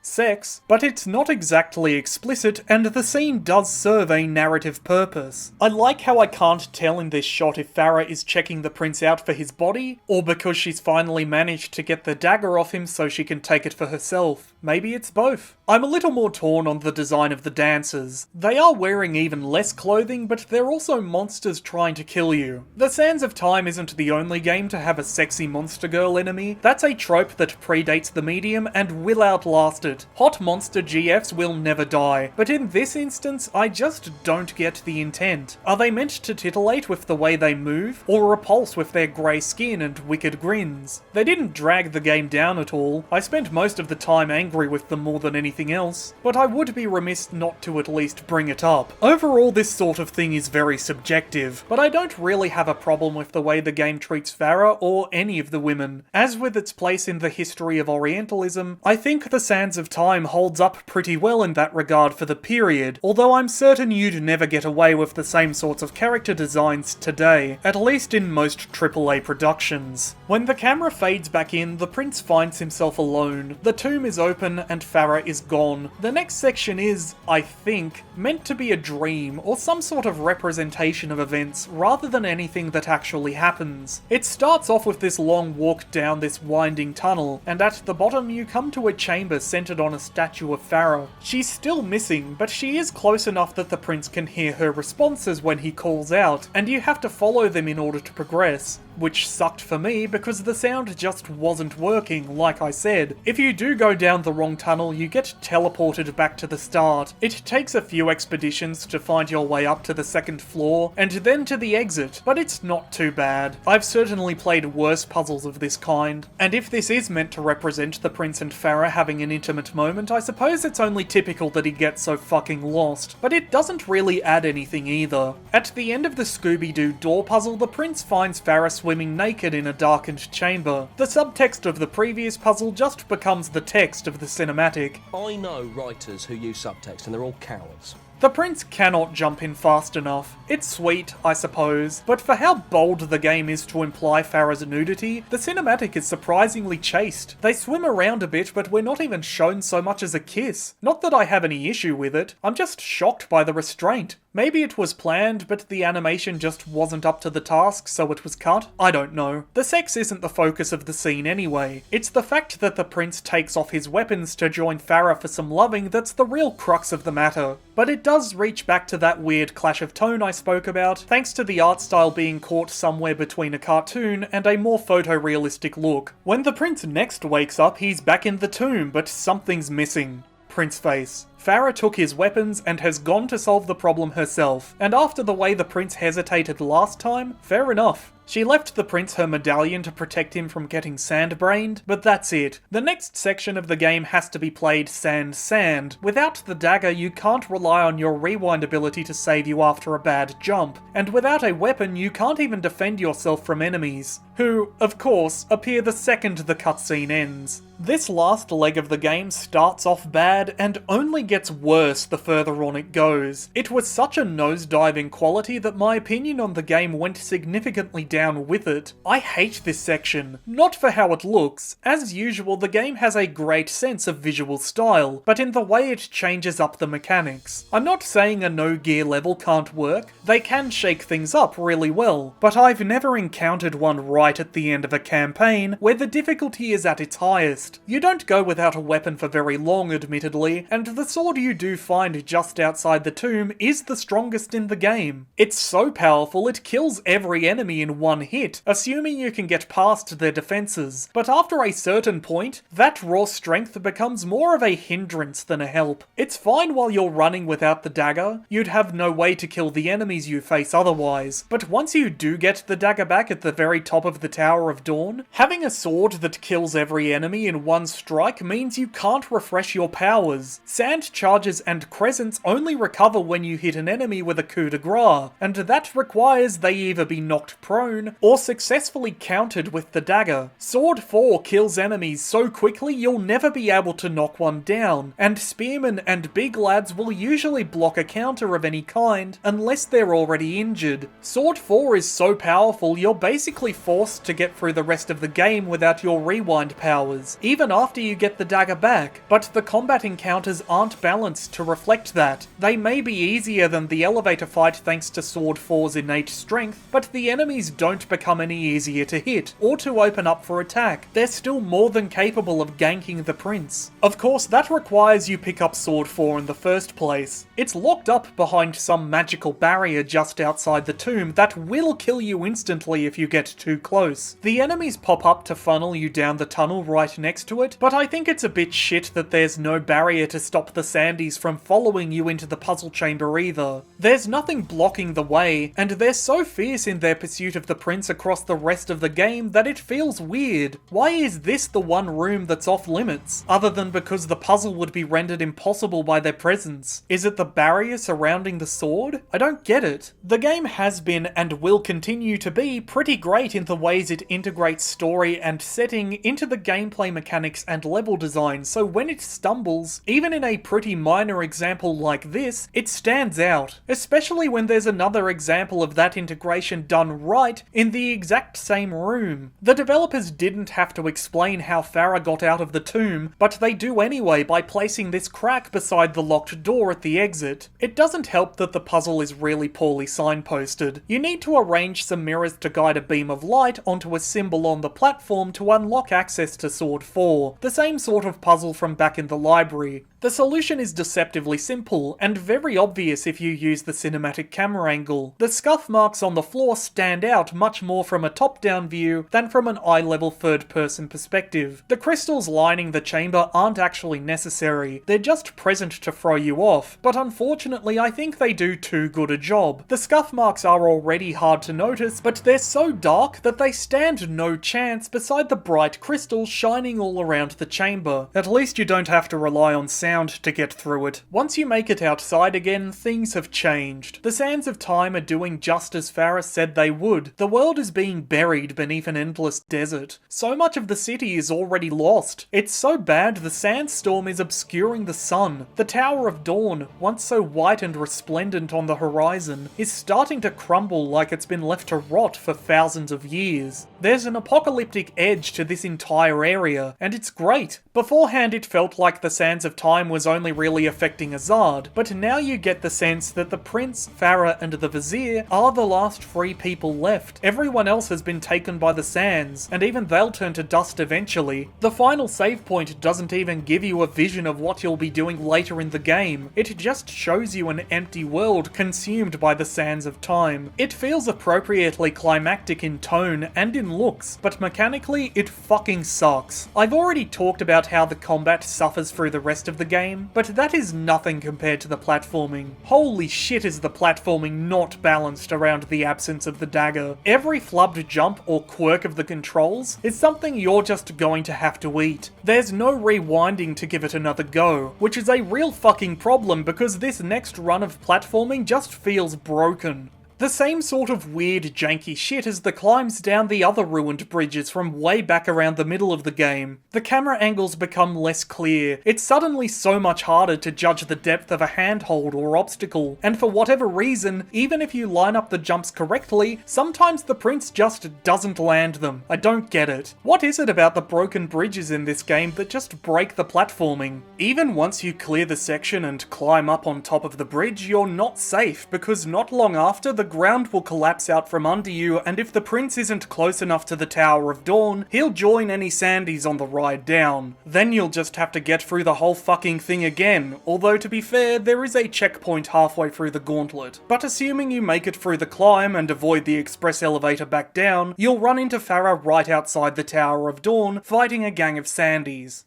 sex, but it's not exactly explicit and the scene does serve a narrative purpose. I like how I can't tell in this shot if Farah is checking the prince out for his body, or because she's finally managed to get the dagger off him so she can take it for herself. Maybe it's both. I'm a little more torn on the design of the dancers. They are wearing even less clothing, but they're also monsters trying to kill you. The Sands of Time isn't the only game to have a sexy monster girl enemy. That's a trope that predates the medium and will outlast it. Hot monster GFs will never die, but in this instance, I just don't get the intent. Are they meant to titillate with the way they move, or repulse with their grey skin and wicked grins? They didn't drag the game down at all. I spent most of the time angry with them more than anything else, but I would be remiss not to at least bring it up. Overall, this sort of thing is very subjective, but I don't really have a problem with the way the game treats Farah or any of the women. As with its place in the history of Orientalism, I think the Sands of Time holds up pretty well in that regard for the period, although I'm certain you'd never get away with the same sorts of character designs today, at least in most AAA productions. When the camera fades back in, the prince finds himself alone. The tomb is open and Farah is gone. The next section is, I think, meant to be a dream or some sort of representation of events rather than anything that actually happens. It starts off with this long walk down this winding tunnel, and at the bottom you come to a chamber centered on a statue of Farah. She's still missing, but she is close enough that the prince can hear her responses when he calls out, and you have to follow them in order to progress. Which sucked for me because the sound just wasn't working, like I said. If you do go down the wrong tunnel, you get teleported back to the start. It takes a few expeditions to find your way up to the second floor, and then to the exit, but it's not too bad. I've certainly played worse puzzles of this kind, and if this is meant to represent the prince and Farah having an intimate moment, I suppose it's only typical that he gets so fucking lost, but it doesn't really add anything either. At the end of the Scooby-Doo door puzzle, the prince finds Farah swimming naked in a darkened chamber. The subtext of the previous puzzle just becomes the text of the cinematic.
I know writers who use subtext and they're all cowards.
The prince cannot jump in fast enough. It's sweet, I suppose, but for how bold the game is to imply Farah's nudity, the cinematic is surprisingly chaste. They swim around a bit, but we're not even shown so much as a kiss. Not that I have any issue with it, I'm just shocked by the restraint. Maybe it was planned, but the animation just wasn't up to the task, so it was cut? I don't know. The sex isn't the focus of the scene anyway. It's the fact that the prince takes off his weapons to join Farah for some loving that's the real crux of the matter. But it does reach back to that weird clash of tone I spoke about, thanks to the art style being caught somewhere between a cartoon and a more photorealistic look. When the prince next wakes up, he's back in the tomb, but something's missing. Prince face. Farah took his weapons and has gone to solve the problem herself, and after the way the prince hesitated last time, fair enough. She left the prince her medallion to protect him from getting sand-brained, but that's it. The next section of the game has to be played sand. Without the dagger, you can't rely on your rewind ability to save you after a bad jump, and without a weapon, you can't even defend yourself from enemies, who, of course, appear the second the cutscene ends. This last leg of the game starts off bad and only gets worse the further on it goes. It was such a nosedive in quality that my opinion on the game went significantly down with it. I hate this section, not for how it looks. As usual, the game has a great sense of visual style, but in the way it changes up the mechanics. I'm not saying a no gear level can't work, they can shake things up really well, but I've never encountered one right at the end of a campaign where the difficulty is at its highest. honest. You don't go without a weapon for very long, admittedly, and the sword you do find just outside the tomb is the strongest in the game. It's so powerful it kills every enemy in one hit, assuming you can get past their defenses, but after a certain point, that raw strength becomes more of a hindrance than a help. It's fine while you're running without the dagger, you'd have no way to kill the enemies you face otherwise, but once you do get the dagger back at the very top of the Tower of Dawn, having a sword that kills every enemy in one strike means you can't refresh your powers. Sand charges and crescents only recover when you hit an enemy with a coup de grace, and that requires they either be knocked prone or successfully countered with the dagger. Sword 4 kills enemies so quickly you'll never be able to knock one down, and spearmen and big lads will usually block a counter of any kind unless they're already injured. Sword 4 is so powerful you're basically forced to get through the rest of the game without your rewind powers, even after you get the dagger back, but the combat encounters aren't balanced to reflect that. They may be easier than the elevator fight thanks to Sword 4's innate strength, but the enemies don't become any easier to hit, or to open up for attack. They're still more than capable of ganking the prince. Of course, that requires you pick up Sword 4 in the first place. It's locked up behind some magical barrier just outside the tomb that will kill you instantly if you get too close. The enemies pop up to funnel you down the tunnel right next to it, but I think it's a bit shit that there's no barrier to stop the Sandies from following you into the puzzle chamber either. There's nothing blocking the way, and they're so fierce in their pursuit of the prince across the rest of the game that it feels weird. Why is this the one room that's off limits, other than because the puzzle would be rendered impossible by their presence? Is it the barrier surrounding the sword? I don't get it. The game has been and will continue to be pretty great in the ways it integrates story and setting into the gameplay mechanics and level design, so when it stumbles, even in a pretty minor example like this, it stands out, especially when there's another example of that integration done right in the exact same room. The developers didn't have to explain how Farah got out of the tomb, but they do anyway by placing this crack beside the locked door at the exit. It doesn't help that the puzzle is really poorly signposted. You need to arrange some mirrors to guide a beam of light onto a symbol on the platform to unlock access to Sword 4, the same sort of puzzle from back in the library. The solution is deceptively simple, and very obvious if you use the cinematic camera angle. The scuff marks on the floor stand out much more from a top-down view than from an eye-level third-person perspective. The crystals lining the chamber aren't actually necessary, they're just present to throw you off, but unfortunately I think they do too good a job. The scuff marks are already hard to notice, but they're so dark that they stand no chance beside the bright crystals shining all around the chamber. At least you don't have to rely on sound to get through it. Once you make it outside again, things have changed. The sands of time are doing just as Farah said they would. The world is being buried beneath an endless desert. So much of the city is already lost. It's so bad the sandstorm is obscuring the sun. The Tower of Dawn, once so white and resplendent on the horizon, is starting to crumble like it's been left to rot for thousands of years. There's an apocalyptic edge to this entire area, and it's great. Beforehand it felt like the sands of time was only really affecting Azad, but now you get the sense that the prince, Farah, and the vizier are the last free people left. Everyone else has been taken by the sands, and even they'll turn to dust eventually. The final save point doesn't even give you a vision of what you'll be doing later in the game. It just shows you an empty world consumed by the sands of time. It feels appropriately climactic in tone and in looks, but mechanically it fucking sucks. I've already talked about how the combat suffers through the rest of the game, but that is nothing compared to the platforming. Holy shit is the platforming not balanced around the absence of the dagger. Every flubbed jump or quirk of the controls is something you're just going to have to eat. There's no rewinding to give it another go, which is a real fucking problem because this next run of platforming just feels broken. The same sort of weird, janky shit as the climbs down the other ruined bridges from way back around the middle of the game. The camera angles become less clear. It's suddenly so much harder to judge the depth of a handhold or obstacle, and for whatever reason, even if you line up the jumps correctly, sometimes the prince just doesn't land them. I don't get it. What is it about the broken bridges in this game that just break the platforming? Even once you clear the section and climb up on top of the bridge, you're not safe, because not long after, the ground will collapse out from under you, and if the prince isn't close enough to the Tower of Dawn, he'll join any sandies on the ride down. Then you'll just have to get through the whole fucking thing again, although to be fair, there is a checkpoint halfway through the gauntlet. But assuming you make it through the climb and avoid the express elevator back down, you'll run into Farah right outside the Tower of Dawn, fighting a gang of sandies.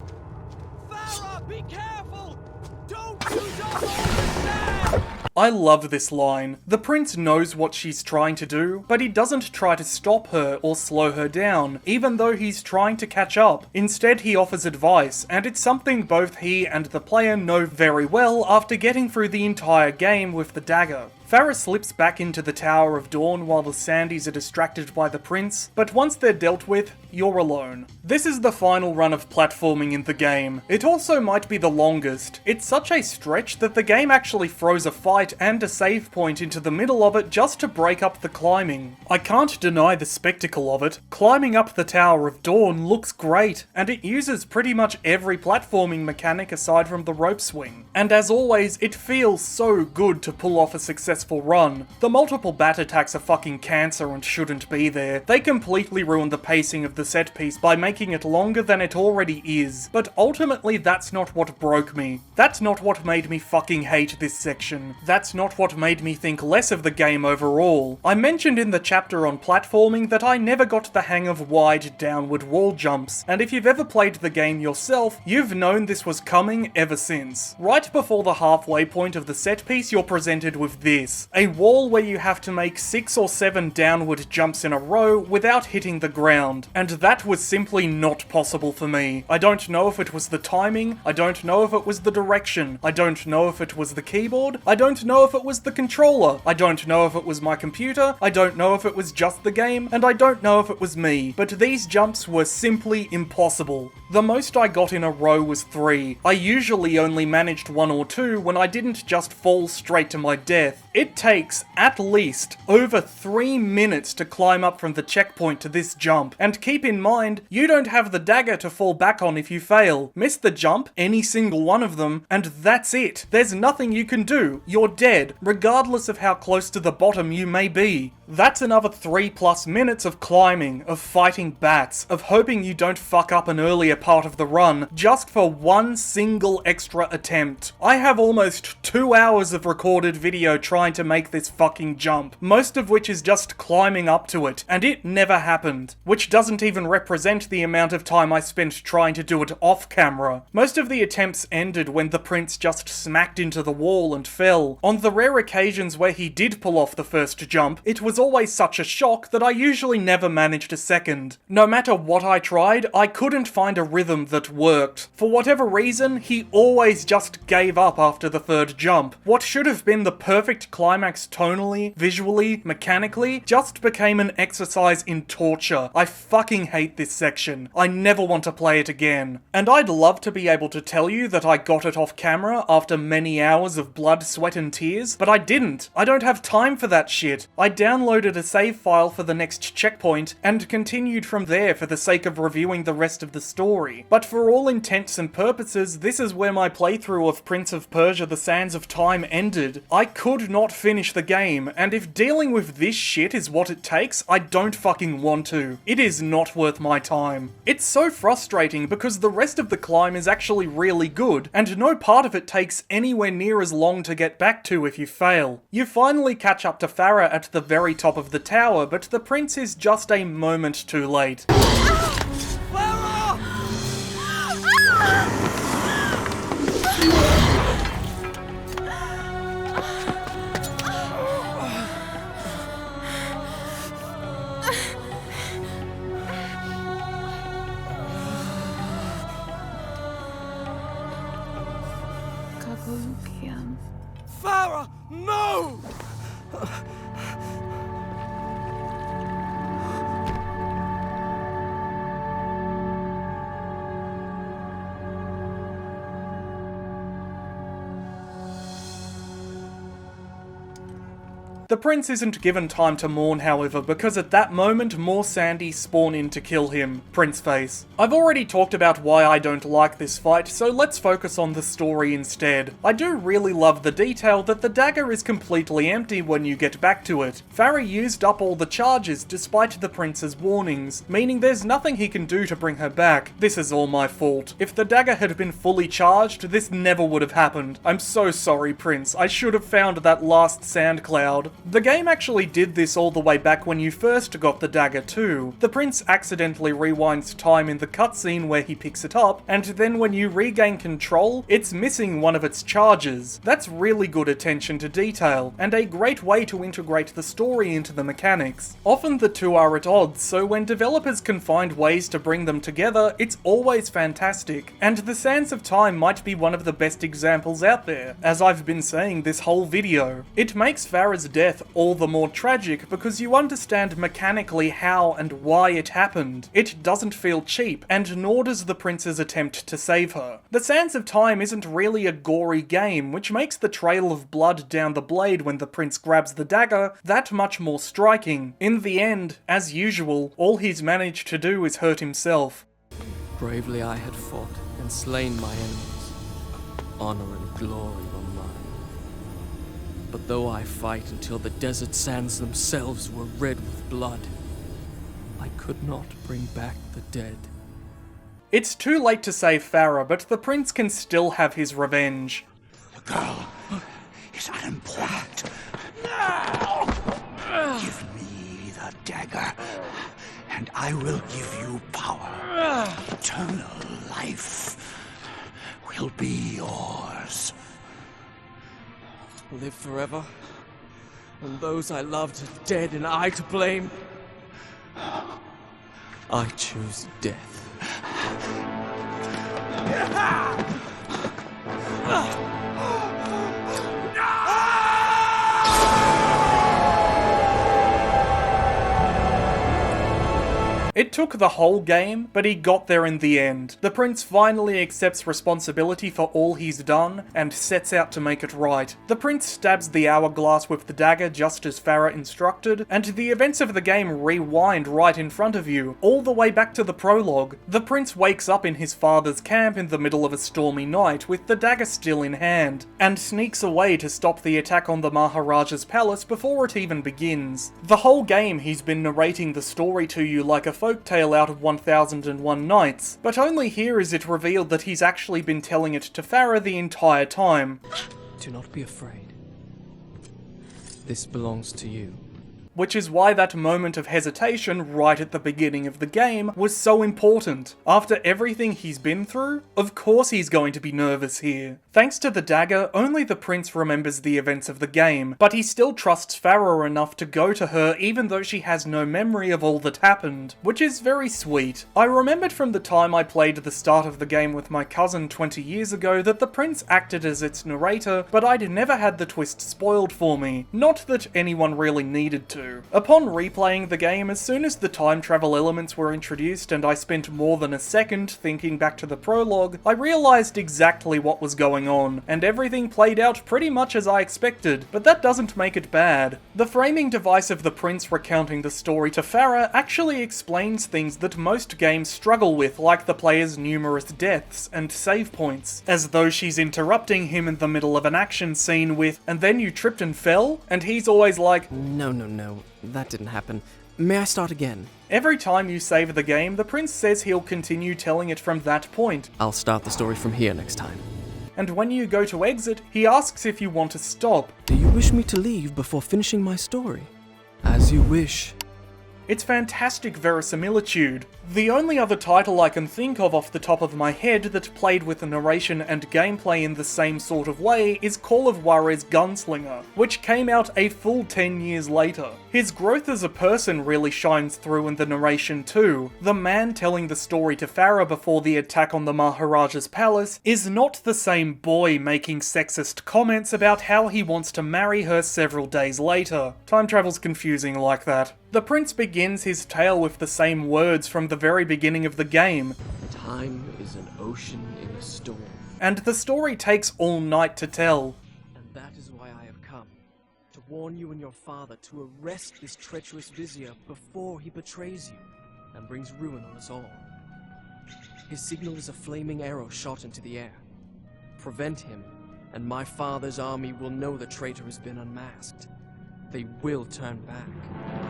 Farah, be careful! Don't use up all the sand!
I love this line. The prince knows what she's trying to do, but he doesn't try to stop her or slow her down, even though he's trying to catch up. Instead, he offers advice, and it's something both he and the player know very well after getting through the entire game with the dagger. Farah slips back into the Tower of Dawn while the Sandies are distracted by the prince, but once they're dealt with, you're alone. This is the final run of platforming in the game. It also might be the longest. It's such a stretch that the game actually throws a fight and a save point into the middle of it just to break up the climbing. I can't deny the spectacle of it. Climbing up the Tower of Dawn looks great, and it uses pretty much every platforming mechanic aside from the rope swing. And as always, it feels so good to pull off a successful run. The multiple bat attacks are fucking cancer and shouldn't be there. They completely ruin the pacing of the set piece by making it longer than it already is. But ultimately, that's not what broke me. That's not what made me fucking hate this section. That's not what made me think less of the game overall. I mentioned in the chapter on platforming that I never got the hang of wide downward wall jumps, and if you've ever played the game yourself, you've known this was coming ever since. Right before the halfway point of the set piece, you're presented with this. A wall where you have to make 6 or 7 downward jumps in a row without hitting the ground, and that was simply not possible for me. I don't know if it was the timing, I don't know if it was the direction, I don't know if it was the keyboard, I don't know if it was the controller, I don't know if it was my computer, I don't know if it was just the game, and I don't know if it was me, but these jumps were simply impossible. The most I got in a row was 3. I usually only managed 1 or 2 when I didn't just fall straight to my death. It takes at least over 3 minutes to climb up from the checkpoint to this jump, and keep in mind, you don't have the dagger to fall back on if you fail. Miss the jump, any single one of them, and that's it. There's nothing you can do. You're dead, regardless of how close to the bottom you may be. That's another 3+ minutes of climbing, of fighting bats, of hoping you don't fuck up an earlier part of the run, just for one single extra attempt. I have almost 2 hours of recorded video trying to make this fucking jump, most of which is just climbing up to it, and it never happened, which doesn't even represent the amount of time I spent trying to do it off camera. Most of the attempts ended when the prince just smacked into the wall and fell. On the rare occasions where he did pull off the first jump, it was always such a shock that I usually never managed a second. No matter what I tried, I couldn't find a rhythm that worked. For whatever reason, he always just gave up after the third jump. What should have been the perfect climax tonally, visually, mechanically, just became an exercise in torture. I fucking hate this section. I never want to play it again. And I'd love to be able to tell you that I got it off camera after many hours of blood, sweat and tears, but I didn't. I don't have time for that shit. I downloaded a save file for the next checkpoint and continued from there for the sake of reviewing the rest of the story. But for all intents and purposes, this is where my playthrough of Prince of Persia: The Sands of Time ended. I could not finish the game, and if dealing with this shit is what it takes, I don't fucking want to. It is not worth my time. It's so frustrating because the rest of the climb is actually really good, and no part of it takes anywhere near as long to get back to if you fail. You finally catch up to Farah at the very top of the tower, but the prince is just a moment too late.
Farah, no!
The prince isn't given time to mourn, however, because at that moment more Sandy spawn in to kill him, Prince Face. I've already talked about why I don't like this fight, so let's focus on the story instead. I do really love the detail that the dagger is completely empty when you get back to it. Farah used up all the charges despite the prince's warnings, meaning there's nothing he can do to bring her back. This is all my fault. If the dagger had been fully charged, this never would have happened. I'm so sorry, Prince. I should have found that last sand cloud. The game actually did this all the way back when you first got the dagger too. The prince accidentally rewinds time in the cutscene where he picks it up, and then when you regain control, it's missing one of its charges. That's really good attention to detail, and a great way to integrate the story into the mechanics. Often the two are at odds, so when developers can find ways to bring them together, it's always fantastic. And the Sands of Time might be one of the best examples out there, as I've been saying this whole video. It makes Farah's death all the more tragic because you understand mechanically how and why it happened. It doesn't feel cheap, and nor does the prince's attempt to save her. The Sands of Time isn't really a gory game, which makes the trail of blood down the blade when the prince grabs the dagger that much more striking. In the end, as usual, all he's managed to do is hurt himself.
Bravely I had fought and slain my enemies. Honor and glory were mine. But though I fight until the desert sands themselves were red with blood, I could not bring back the dead.
It's too late to save Farah, but the prince can still have his revenge.
The girl is unimportant. Give me the dagger, and I will give you power. Eternal life will be yours.
Live forever, and those I loved are dead and I to blame. I choose death.
It took the whole game, but he got there in the end. The prince finally accepts responsibility for all he's done, and sets out to make it right. The prince stabs the hourglass with the dagger just as Farah instructed, and the events of the game rewind right in front of you, all the way back to the prologue. The prince wakes up in his father's camp in the middle of a stormy night with the dagger still in hand, and sneaks away to stop the attack on the Maharaja's palace before it even begins. The whole game he's been narrating the story to you like a folktale out of 1001 Nights, but only here is it revealed that he's actually been telling it to Farah the entire time.
Do not be afraid. This belongs to you.
Which is why that moment of hesitation right at the beginning of the game was so important. After everything he's been through, of course he's going to be nervous here. Thanks to the dagger, only the prince remembers the events of the game, but he still trusts Farah enough to go to her even though she has no memory of all that happened, which is very sweet. I remembered from the time I played the start of the game with my cousin 20 years ago that the prince acted as its narrator, but I'd never had the twist spoiled for me. Not that anyone really needed to. Upon replaying the game, as soon as the time travel elements were introduced and I spent more than a second thinking back to the prologue, I realised exactly what was going on, and everything played out pretty much as I expected, but that doesn't make it bad. The framing device of the prince recounting the story to Farah actually explains things that most games struggle with, like the player's numerous deaths and save points, as though she's interrupting him in the middle of an action scene with, "And then you tripped and fell?" And he's always like,
No, that didn't happen. May I start again?
Every time you save the game, the prince says he'll continue telling it from that point.
I'll start the story from here next time.
And when you go to exit, he asks if you want to stop.
Do you wish me to leave before finishing my story? As you wish.
It's fantastic verisimilitude. The only other title I can think of off the top of my head that played with the narration and gameplay in the same sort of way is Call of Juarez Gunslinger, which came out a full 10 years later. His growth as a person really shines through in the narration too. The man telling the story to Farah before the attack on the Maharaja's palace is not the same boy making sexist comments about how he wants to marry her several days later. Time travel's confusing like that. The prince begins his tale with the same words from the very beginning of the game.
Time is an ocean in a storm.
And the story takes all night to tell.
And that is why I have come, to warn you and your father to arrest this treacherous vizier before he betrays you and brings ruin on us all. His signal is a flaming arrow shot into the air. Prevent him, and my father's army will know the traitor has been unmasked. They will turn back.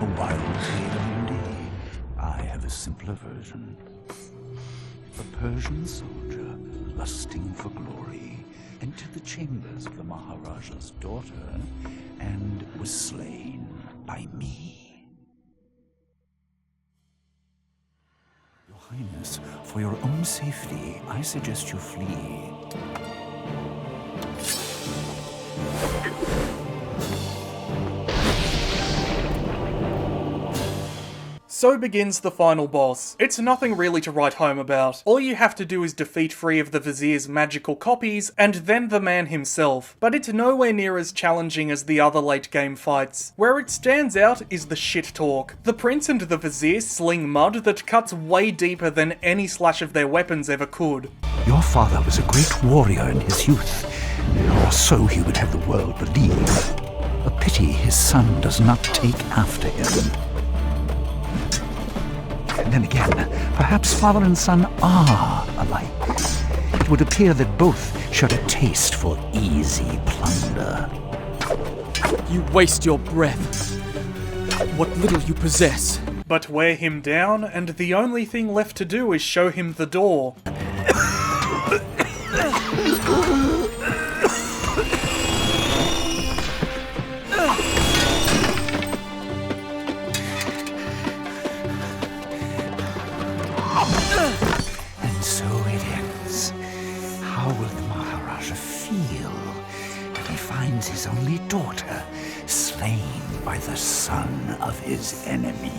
A wild tale indeed. I have a simpler version. A Persian soldier, lusting for glory, entered the chambers of the Maharaja's daughter and was slain by me. Your Highness, for your own safety, I suggest you flee.
So begins the final boss. It's nothing really to write home about. All you have to do is defeat 3 of the Vizier's magical copies, and then the man himself. But it's nowhere near as challenging as the other late game fights. Where it stands out is the shit talk. The Prince and the Vizier sling mud that cuts way deeper than any slash of their weapons ever could.
Your father was a great warrior in his youth, or so he would have the world believe. A pity his son does not take after him. Then again, perhaps father and son are alike. It would appear that both share a taste for easy plunder.
You waste your breath. What little you possess.
But wear him down, and the only thing left to do is show him the door.
And so it ends. How will the Maharaja feel when he finds his only daughter slain by the son of his enemy?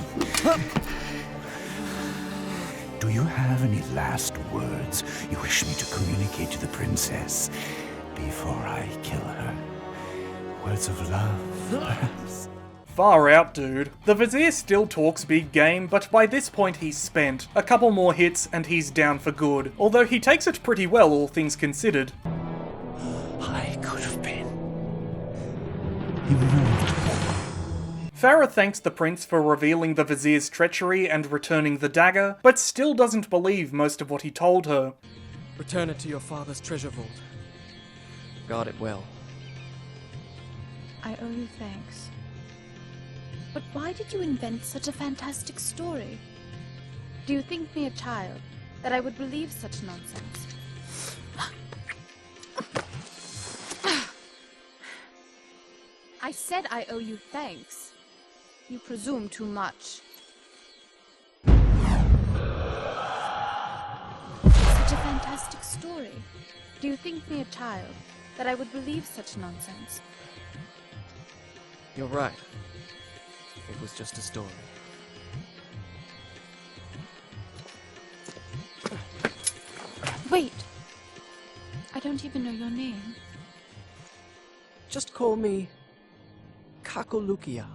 Do you have any last words you wish me to communicate to the princess before I kill her? Words of love, perhaps?
Far out, dude. The Vizier still talks big game, but by this point he's spent. A couple more hits and he's down for good, although he takes it pretty well, all things considered.
I could have been immortal.
Farah thanks the prince for revealing the Vizier's treachery and returning the dagger, but still doesn't believe most of what he told her.
Return it to your father's treasure vault. Guard it well.
I owe you thanks. But why did you invent such a fantastic story? Do you think me a child, that I would believe such nonsense? I said I owe you thanks. You presume too much. Such a fantastic story. Do you think me a child, that I would believe such nonsense?
You're right. It was just a story.
Wait! I don't even know your name.
Just call me Kakolukia.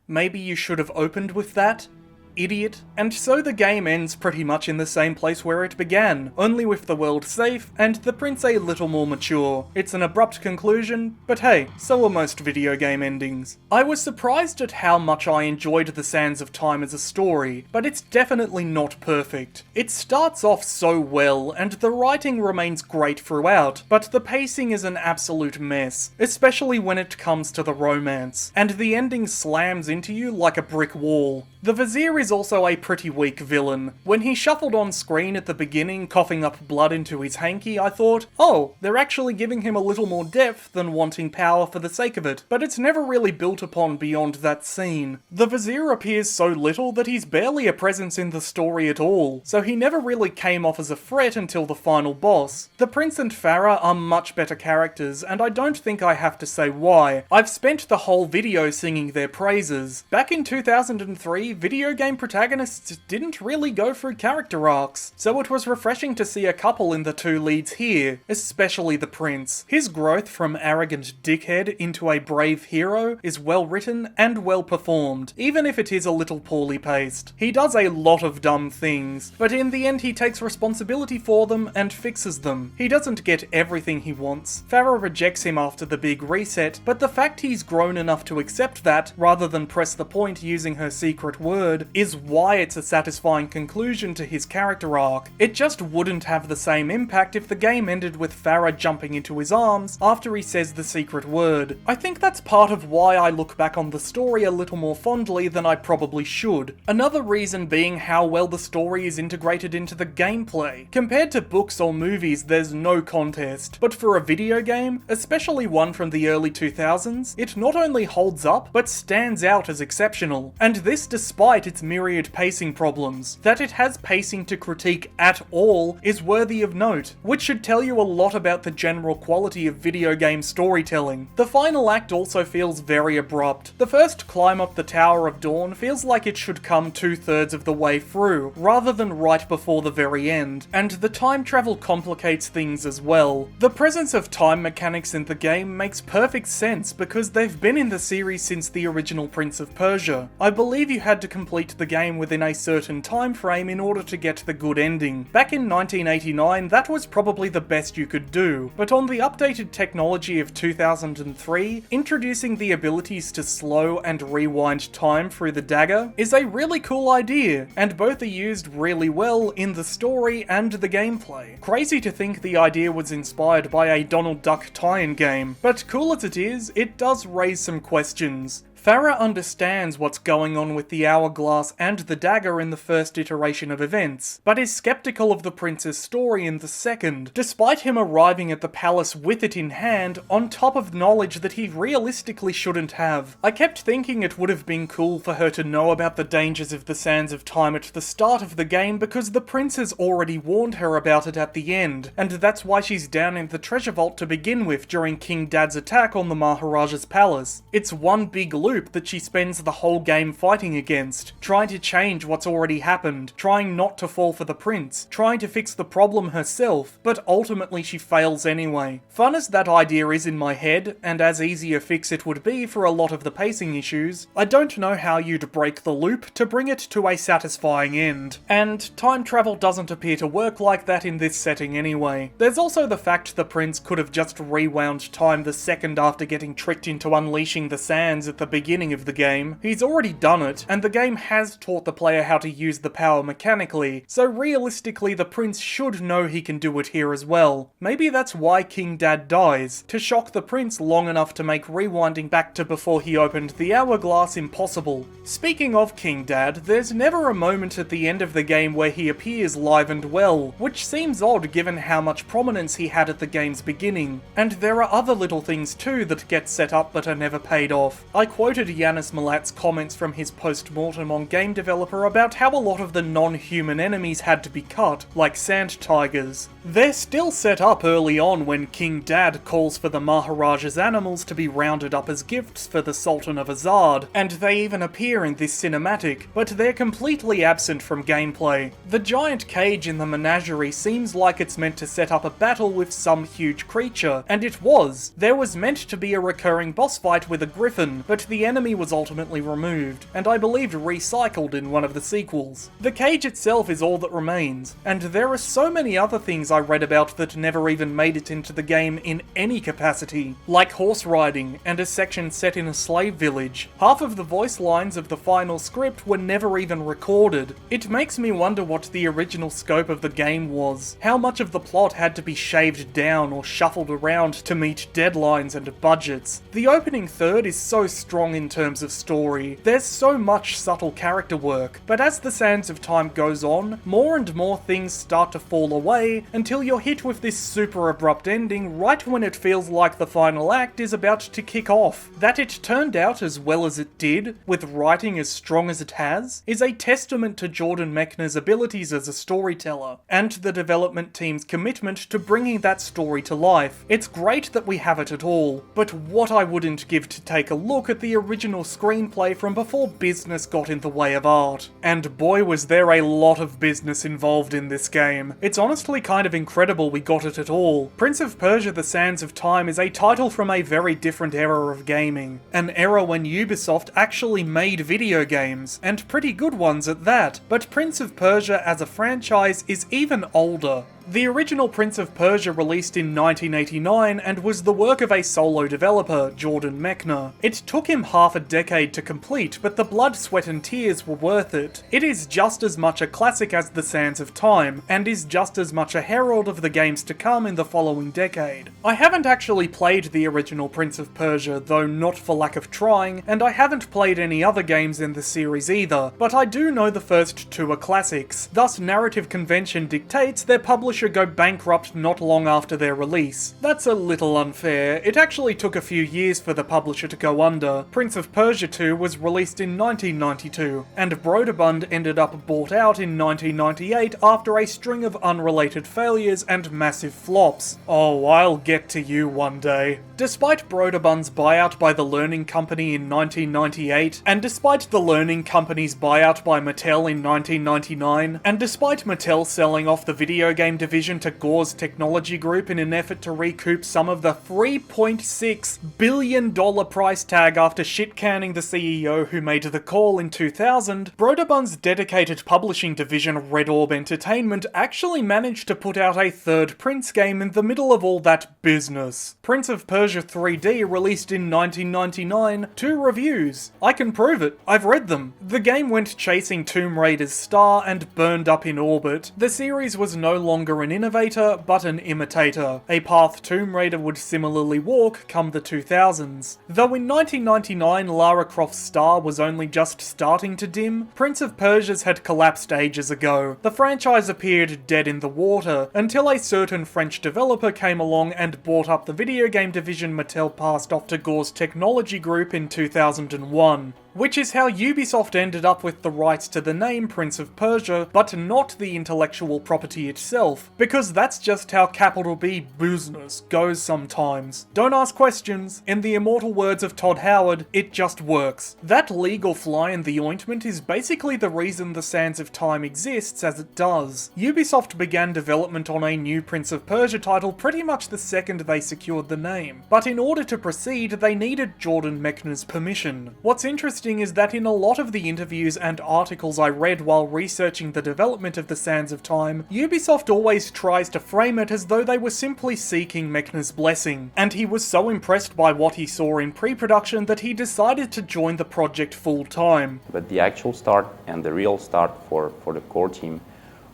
Maybe you should have opened with that? Idiot. And so the game ends pretty much in the same place where it began, only with the world safe and the prince a little more mature. It's an abrupt conclusion, but hey, so are most video game endings. I was surprised at how much I enjoyed The Sands of Time as a story, but it's definitely not perfect. It starts off so well, and the writing remains great throughout, but the pacing is an absolute mess, especially when it comes to the romance, and the ending slams into you like a brick wall. The Vizier is also a pretty weak villain. When he shuffled on screen at the beginning, coughing up blood into his hanky, I thought, oh, they're actually giving him a little more depth than wanting power for the sake of it, but it's never really built upon beyond that scene. The Vizier appears so little that he's barely a presence in the story at all, so he never really came off as a threat until the final boss. The Prince and Farah are much better characters, and I don't think I have to say why. I've spent the whole video singing their praises. Back in 2003, video game game protagonists didn't really go through character arcs, so it was refreshing to see a couple in the two leads here, especially the prince. His growth from arrogant dickhead into a brave hero is well written and well performed, even if it is a little poorly paced. He does a lot of dumb things, but in the end he takes responsibility for them and fixes them. He doesn't get everything he wants. Farah rejects him after the big reset, but the fact he's grown enough to accept that, rather than press the point using her secret word, is why it's a satisfying conclusion to his character arc. It just wouldn't have the same impact if the game ended with Farah jumping into his arms after he says the secret word. I think that's part of why I look back on the story a little more fondly than I probably should. Another reason being how well the story is integrated into the gameplay. Compared to books or movies, there's no contest, but for a video game, especially one from the early 2000s, it not only holds up, but stands out as exceptional. And this despite its myriad pacing problems. That it has pacing to critique at all is worthy of note, which should tell you a lot about the general quality of video game storytelling. The final act also feels very abrupt. The first climb up the Tower of Dawn feels like it should come 2/3 of the way through, rather than right before the very end, and the time travel complicates things as well. The presence of time mechanics in the game makes perfect sense because they've been in the series since the original Prince of Persia. I believe you had to complete the game within a certain time frame in order to get the good ending. Back in 1989, that was probably the best you could do, but on the updated technology of 2003, introducing the abilities to slow and rewind time through the dagger is a really cool idea, and both are used really well in the story and the gameplay. Crazy to think the idea was inspired by a Donald Duck tie-in game, but cool as it is, it does raise some questions. Farah understands what's going on with the hourglass and the dagger in the first iteration of events, but is skeptical of the prince's story in the second, despite him arriving at the palace with it in hand, on top of knowledge that he realistically shouldn't have. I kept thinking it would have been cool for her to know about the dangers of the Sands of Time at the start of the game because the prince has already warned her about it at the end, and that's why she's down in the treasure vault to begin with during King Dad's attack on the Maharaja's palace. It's one big loop that she spends the whole game fighting against, trying to change what's already happened, trying not to fall for the prince, trying to fix the problem herself, but ultimately she fails anyway. Fun as that idea is in my head, and as easy a fix it would be for a lot of the pacing issues, I don't know how you'd break the loop to bring it to a satisfying end. And time travel doesn't appear to work like that in this setting anyway. There's also the fact the prince could have just rewound time the second after getting tricked into unleashing the sands at the beginning of the game. He's already done it, and the game has taught the player how to use the power mechanically, so realistically the prince should know he can do it here as well. Maybe that's why King Dad dies, to shock the prince long enough to make rewinding back to before he opened the hourglass impossible. Speaking of King Dad, there's never a moment at the end of the game where he appears live and well, which seems odd given how much prominence he had at the game's beginning. And there are other little things too that get set up but are never paid off. I quoted Yanis Malat's comments from his post-mortem on Game Developer about how a lot of the non-human enemies had to be cut, like sand tigers. They're still set up early on when King Dad calls for the Maharaja's animals to be rounded up as gifts for the Sultan of Azad, and they even appear in this cinematic, but they're completely absent from gameplay. The giant cage in the menagerie seems like it's meant to set up a battle with some huge creature, and it was. There was meant to be a recurring boss fight with a griffin, but the enemy was ultimately removed, and I believe recycled in one of the sequels. The cage itself is all that remains, and there are so many other things I read about that never even made it into the game in any capacity, like horse riding and a section set in a slave village. Half of the voice lines of the final script were never even recorded. It makes me wonder what the original scope of the game was, how much of the plot had to be shaved down or shuffled around to meet deadlines and budgets. The opening third is so strong in terms of story. There's so much subtle character work, but as the Sands of Time goes on, more and more things start to fall away until you're hit with this super abrupt ending right when it feels like the final act is about to kick off. That it turned out as well as it did, with writing as strong as it has, is a testament to Jordan Mechner's abilities as a storyteller, and the development team's commitment to bringing that story to life. It's great that we have it at all, but what I wouldn't give to take a look at the the original screenplay from before business got in the way of art. And boy was there a lot of business involved in this game. It's honestly kind of incredible we got it at all. Prince of Persia: The Sands of Time is a title from a very different era of gaming. An era when Ubisoft actually made video games, and pretty good ones at that, but Prince of Persia as a franchise is even older. The original Prince of Persia released in 1989 and was the work of a solo developer, Jordan Mechner. It took him half a decade to complete, but the blood, sweat and tears were worth it. It is just as much a classic as The Sands of Time, and is just as much a herald of the games to come in the following decade. I haven't actually played the original Prince of Persia, though not for lack of trying, and I haven't played any other games in the series either, but I do know the first two are classics, thus narrative convention dictates their publisher go bankrupt not long after their release. That's a little unfair. It actually took a few years for the publisher to go under. Prince of Persia 2 was released in 1992, and Broderbund ended up bought out in 1998 after a string of unrelated failures and massive flops. Oh, I'll get to you one day. Despite Broderbund's buyout by the Learning Company in 1998, and despite the Learning Company's buyout by Mattel in 1999, and despite Mattel selling off the video game division to Gore's Technology Group in an effort to recoup some of the $3.6 billion price tag after shit-canning the CEO who made the call in 2000, Broderbund's dedicated publishing division Red Orb Entertainment actually managed to put out a third Prince game in the middle of all that business. Prince of Persia 3D released in 1999, 2 reviews. I can prove it, I've read them. The game went chasing Tomb Raider's star and burned up in orbit. The series was no longer an innovator, but an imitator, a path Tomb Raider would similarly walk come the 2000s. Though in 1999 Lara Croft's star was only just starting to dim, Prince of Persia's had collapsed ages ago. The franchise appeared dead in the water, until a certain French developer came along and bought up the video game division Mattel passed off to Gore's Technology Group in 2001. Which is how Ubisoft ended up with the rights to the name Prince of Persia, but not the intellectual property itself, because that's just how capital B business goes sometimes. Don't ask questions. In the immortal words of Todd Howard, it just works. That legal fly in the ointment is basically the reason the Sands of Time exists as it does. Ubisoft began development on a new Prince of Persia title pretty much the second they secured the name, but in order to proceed they needed Jordan Mechner's permission. What's interesting is that in a lot of the interviews and articles I read while researching the development of the Sands of Time, Ubisoft always tries to frame it as though they were simply seeking Mechner's blessing, and he was so impressed by what he saw in pre-production that he decided to join the project full-time.
But the actual start and the real start for the core team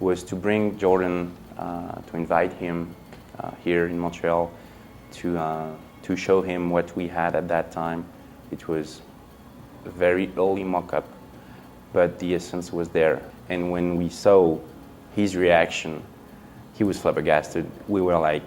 was to bring Jordan, to invite him here in Montreal to show him what we had at that time. It was a very early mock-up, but the essence was there. And when we saw his reaction, he was flabbergasted. We were like,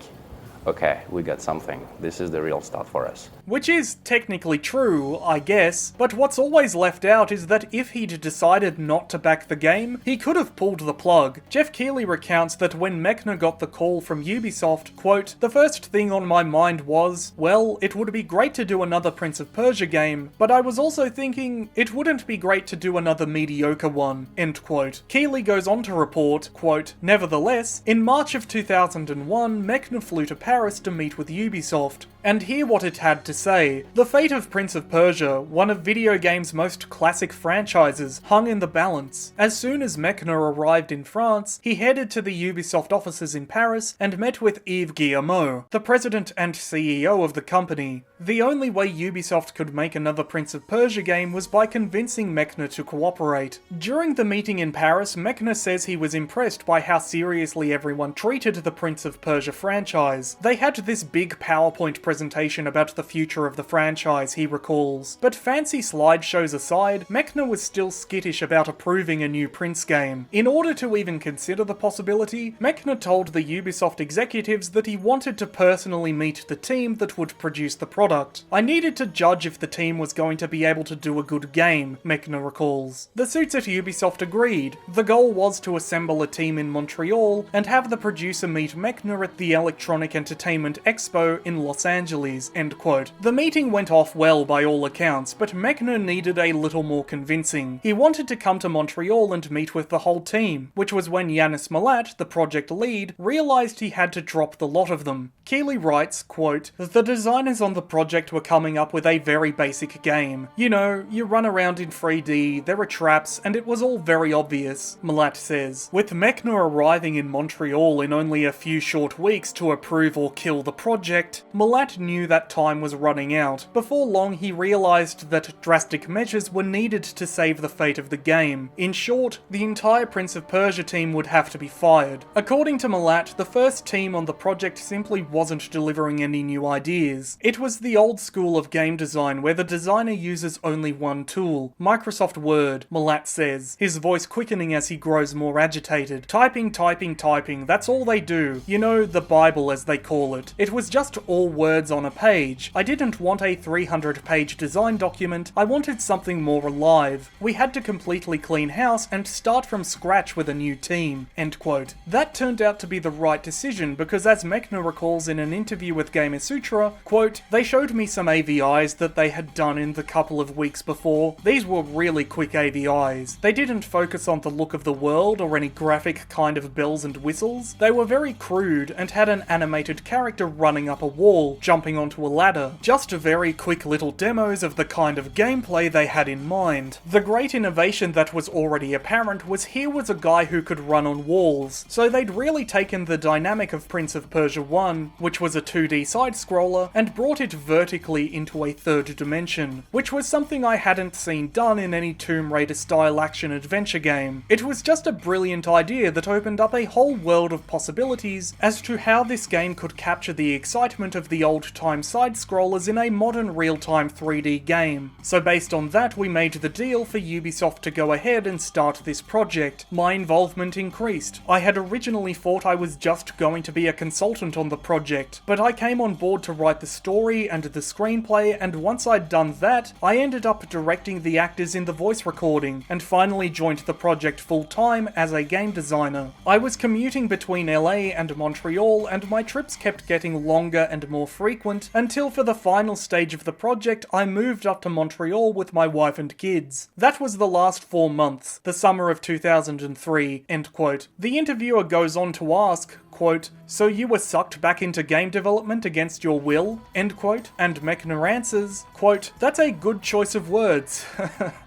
okay, we got something. This is the real start for us.
Which is technically true, I guess, but what's always left out is that if he'd decided not to back the game, he could have pulled the plug. Jeff Keighley recounts that when Mechner got the call from Ubisoft, quote, "The first thing on my mind was, well, it would be great to do another Prince of Persia game, but I was also thinking, it wouldn't be great to do another mediocre one," end quote. Keighley goes on to report, quote, "Nevertheless, in March of 2001, Mechner flew to Paris to meet with Ubisoft, and hear what it had to say. The fate of Prince of Persia, one of video games' most classic franchises, hung in the balance. As soon as Mechner arrived in France, he headed to the Ubisoft offices in Paris and met with Yves Guillemot, the president and CEO of the company. The only way Ubisoft could make another Prince of Persia game was by convincing Mechner to cooperate. During the meeting in Paris, Mechner says he was impressed by how seriously everyone treated the Prince of Persia franchise. They had this big PowerPoint presentation about the future of the franchise, he recalls. But fancy slideshows aside, Mechner was still skittish about approving a new Prince game. In order to even consider the possibility, Mechner told the Ubisoft executives that he wanted to personally meet the team that would produce the product. "I needed to judge if the team was going to be able to do a good game," Mechner recalls. The suits at Ubisoft agreed. The goal was to assemble a team in Montreal and have the producer meet Mechner at the Electronic Entertainment Expo in Los Angeles. Angeles, end quote. The meeting went off well by all accounts, but Mechner needed a little more convincing. He wanted to come to Montreal and meet with the whole team, which was when Yannis Malat, the project lead, realised he had to drop the lot of them. Keeley writes, quote, "The designers on the project were coming up with a very basic game. You know, you run around in 3D, there are traps, and it was all very obvious," Malat says. With Mechner arriving in Montreal in only a few short weeks to approve or kill the project, Malat knew that time was running out. Before long, he realised that drastic measures were needed to save the fate of the game. In short, the entire Prince of Persia team would have to be fired. According to Malat, the first team on the project simply wasn't delivering any new ideas. It was the old school of game design where the designer uses only one tool, Microsoft Word, Malat says, his voice quickening as he grows more agitated. Typing, typing, typing, that's all they do. You know, the Bible as they call it. It was just all words on a page. I didn't want a 300-page design document, I wanted something more alive. We had to completely clean house and start from scratch with a new team, end quote. That turned out to be the right decision because as Mechner recalls in an interview with Gamasutra, quote, "They showed me some AVIs that they had done in the couple of weeks before. These were really quick AVIs. They didn't focus on the look of the world or any graphic kind of bells and whistles. They were very crude and had an animated character running up a wall, jumping onto a ladder. Just very quick little demos of the kind of gameplay they had in mind. The great innovation that was already apparent was here was a guy who could run on walls. So they'd really taken the dynamic of Prince of Persia 1, which was a 2D side-scroller, and brought it vertically into a third dimension, which was something I hadn't seen done in any Tomb Raider-style action-adventure game. It was just a brilliant idea that opened up a whole world of possibilities as to how this game could capture the excitement of the old-time side-scrollers in a modern real-time 3D game. So based on that, we made the deal for Ubisoft to go ahead and start this project. My involvement increased. I had originally thought I was just going to be a consultant on the project, but I came on board to write the story and the screenplay, and once I'd done that, I ended up directing the actors in the voice recording, and finally joined the project full-time as a game designer. I was commuting between LA and Montreal, and my trips kept getting longer and more frequent, until for the final stage of the project, I moved up to Montreal with my wife and kids. That was the last 4 months, the summer of 2003, end quote. The interviewer goes on to ask, quote, "So you were sucked back into game development against your will?" End quote. And Mechner answers, quote, "That's a good choice of words.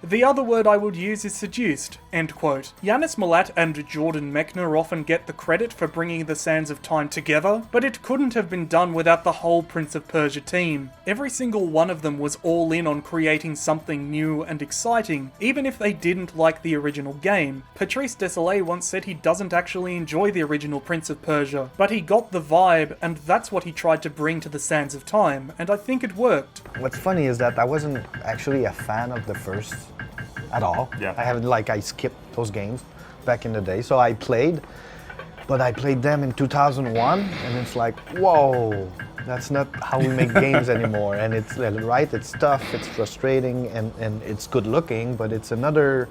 The other word I would use is seduced." End quote. Yannis Malat and Jordan Mechner often get the credit for bringing the Sands of Time together, but it couldn't have been done without the whole Prince of Persia team. Every single one of them was all in on creating something new and exciting, even if they didn't like the original game. Patrice Désilets once said he doesn't actually enjoy the original Prince of Persia, but he got the vibe, and that's what he tried to bring to the Sands of Time, and I think it worked.
What's funny is that I wasn't actually a fan of the first at all.
Yeah.
I skipped those games back in the day, so I played, but I played them in 2001, and it's like, whoa, that's not how we make games anymore. And it's right, it's tough, it's frustrating, and it's good looking, but it's another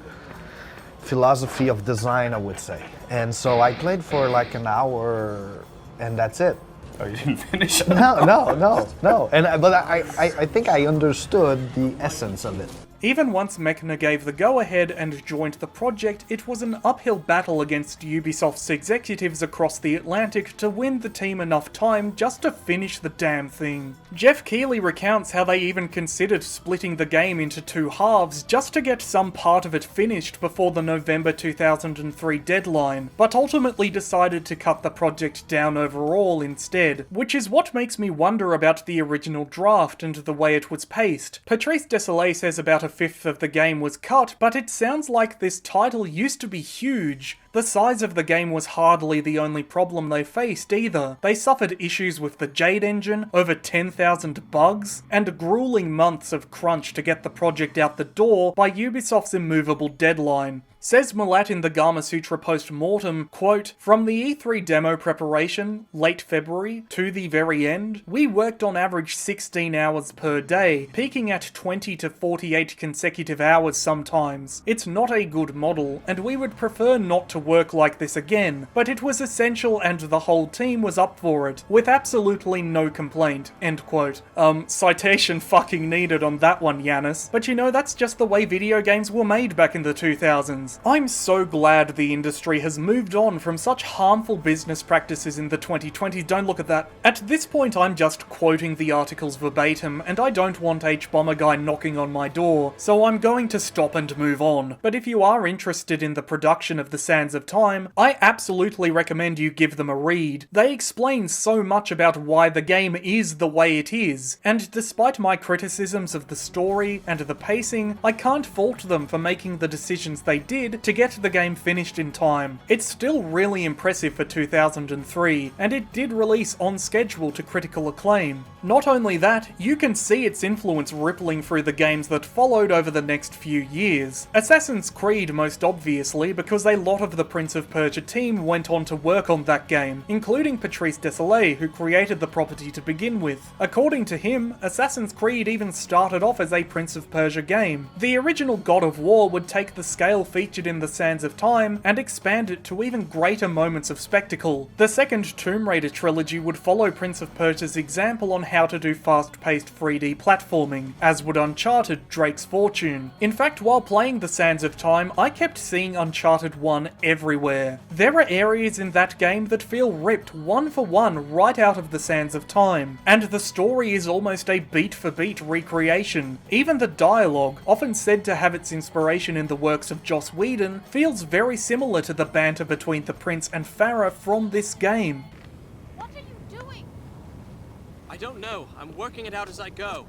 philosophy of design, I would say. And so I played for like an hour, and that's it.
Oh, you didn't finish it?
No. But I think I understood the essence of it.
Even once Mechner gave the go-ahead and joined the project, it was an uphill battle against Ubisoft's executives across the Atlantic to win the team enough time just to finish the damn thing. Jeff Keighley recounts how they even considered splitting the game into 2 halves just to get some part of it finished before the November 2003 deadline, but ultimately decided to cut the project down overall instead, which is what makes me wonder about the original draft and the way it was paced. Patrice Désilets says about a fifth of the game was cut, but it sounds like this title used to be huge. The size of the game was hardly the only problem they faced either. They suffered issues with the Jade engine, over 10,000 bugs, and grueling months of crunch to get the project out the door by Ubisoft's immovable deadline. Says Malat in the Gama Sutra post-mortem, quote, "From the E3 demo preparation, late February, to the very end, we worked on average 16 hours per day, peaking at 20 to 48 consecutive hours sometimes. It's not a good model, and we would prefer not to work like this again, but it was essential and the whole team was up for it, with absolutely no complaint," end quote. Citation fucking needed on that one, Yanis. But you know, that's just the way video games were made back in the 2000s. I'm so glad the industry has moved on from such harmful business practices in the 2020s. Don't look at that. At this point, I'm just quoting the articles verbatim, and I don't want H-Bomber Guy knocking on my door, so I'm going to stop and move on. But if you are interested in the production of The Sands of Time, I absolutely recommend you give them a read. They explain so much about why the game is the way it is, and despite my criticisms of the story and the pacing, I can't fault them for making the decisions they did to get the game finished in time. It's still really impressive for 2003, and it did release on schedule to critical acclaim. Not only that, you can see its influence rippling through the games that followed over the next few years. Assassin's Creed most obviously, because a lot of the Prince of Persia team went on to work on that game, including Patrice Désilets, who created the property to begin with. According to him, Assassin's Creed even started off as a Prince of Persia game. The original God of War would take the scale featured in The Sands of Time and expand it to even greater moments of spectacle. The second Tomb Raider trilogy would follow Prince of Persia's example on how to do fast-paced 3D platforming, as would Uncharted Drake's Fortune. In fact, while playing The Sands of Time, I kept seeing Uncharted 1 everywhere. There are areas in that game that feel ripped one for one right out of The Sands of Time, and the story is almost a beat-for-beat recreation. Even the dialogue, often said to have its inspiration in the works of Joss Whedon, feels very similar to the banter between the Prince and Farah from this game.
What are you doing?
I don't know. I'm working it out as I go.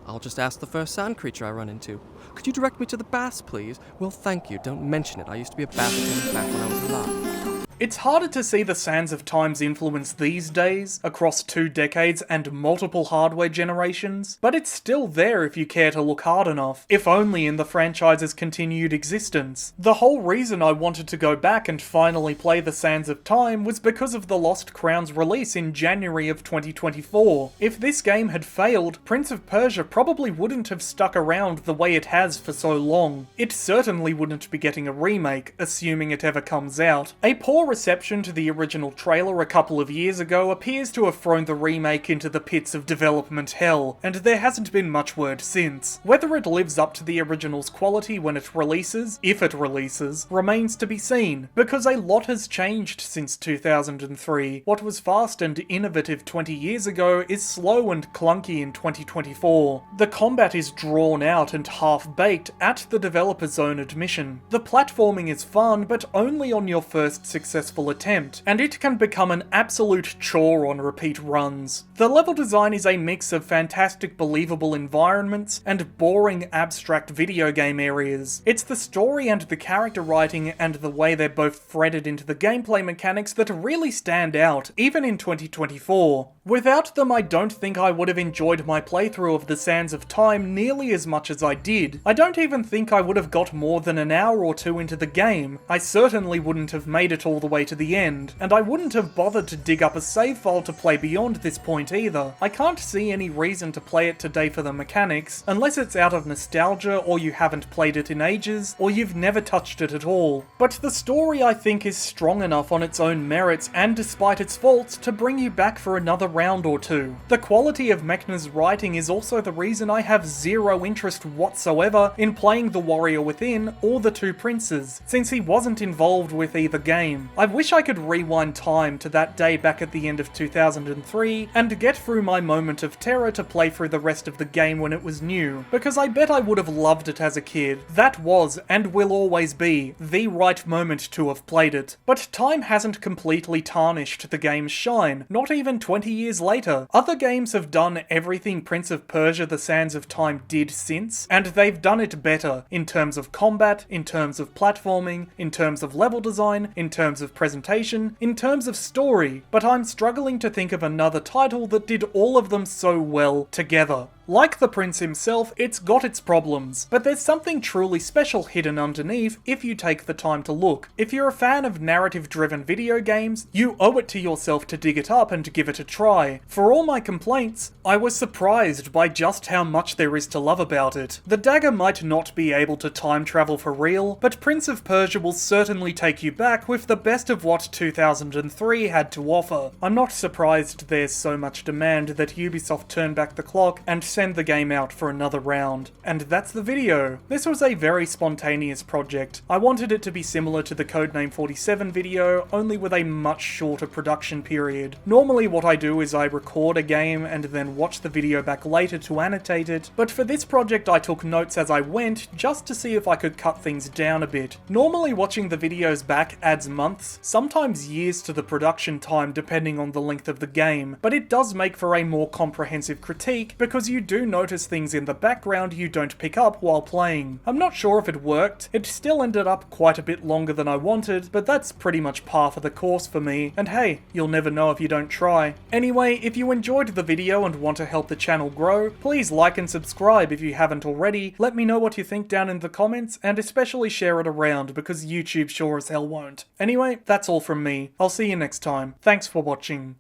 I'll just ask the first sand creature I run into. Could you direct me to the baths, please? Well, thank you. Don't mention it. I used to be a bath attendant back when I was alive.
It's harder to see the Sands of Time's influence these days, across 2 decades and multiple hardware generations, but it's still there if you care to look hard enough, if only in the franchise's continued existence. The whole reason I wanted to go back and finally play the Sands of Time was because of the Lost Crown's release in January of 2024. If this game had failed, Prince of Persia probably wouldn't have stuck around the way it has for so long. It certainly wouldn't be getting a remake, assuming it ever comes out. A poor reception to the original trailer a couple of years ago appears to have thrown the remake into the pits of development hell, and there hasn't been much word since. Whether it lives up to the original's quality when it releases, if it releases, remains to be seen, because a lot has changed since 2003. What was fast and innovative 20 years ago is slow and clunky in 2024. The combat is drawn out and half-baked at the developer's own admission. The platforming is fun, but only on your first successful attempt, and it can become an absolute chore on repeat runs. The level design is a mix of fantastic believable environments and boring abstract video game areas. It's the story and the character writing and the way they're both threaded into the gameplay mechanics that really stand out, even in 2024. Without them, I don't think I would have enjoyed my playthrough of The Sands of Time nearly as much as I did. I don't even think I would have got more than an hour or two into the game. I certainly wouldn't have made it all the way to the end, and I wouldn't have bothered to dig up a save file to play beyond this point either. I can't see any reason to play it today for the mechanics, unless it's out of nostalgia, or you haven't played it in ages, or you've never touched it at all. But the story, I think, is strong enough on its own merits and despite its faults to bring you back for another round or two. The quality of Mechner's writing is also the reason I have zero interest whatsoever in playing The Warrior Within or The Two Princes, since he wasn't involved with either game. I wish I could rewind time to that day back at the end of 2003 and get through my moment of terror to play through the rest of the game when it was new, because I bet I would have loved it as a kid. That was, and will always be, the right moment to have played it. But time hasn't completely tarnished the game's shine, not even 20 years later. Other games have done everything Prince of Persia: The Sands of Time did since, and they've done it better, in terms of combat, in terms of platforming, in terms of level design, in terms of presentation, in terms of story, but I'm struggling to think of another title that did all of them so well together. Like the prince himself, it's got its problems, but there's something truly special hidden underneath if you take the time to look. If you're a fan of narrative-driven video games, you owe it to yourself to dig it up and give it a try. For all my complaints, I was surprised by just how much there is to love about it. The dagger might not be able to time travel for real, but Prince of Persia will certainly take you back with the best of what 2003 had to offer. I'm not surprised there's so much demand that Ubisoft turn back the clock and send the game out for another round. And that's the video. This was a very spontaneous project. I wanted it to be similar to the Codename 47 video, only with a much shorter production period. Normally what I do is I record a game and then watch the video back later to annotate it, but for this project I took notes as I went just to see if I could cut things down a bit. Normally watching the videos back adds months, sometimes years to the production time depending on the length of the game, but it does make for a more comprehensive critique because you do notice things in the background you don't pick up while playing. I'm not sure if it worked, it still ended up quite a bit longer than I wanted, but that's pretty much par for the course for me, and hey, you'll never know if you don't try. Anyway, if you enjoyed the video and want to help the channel grow, please like and subscribe if you haven't already, let me know what you think down in the comments, and especially share it around because YouTube sure as hell won't. Anyway, that's all from me. I'll see you next time. Thanks for watching.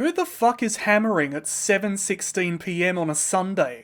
Who the fuck is hammering at 7:16 PM on a Sunday?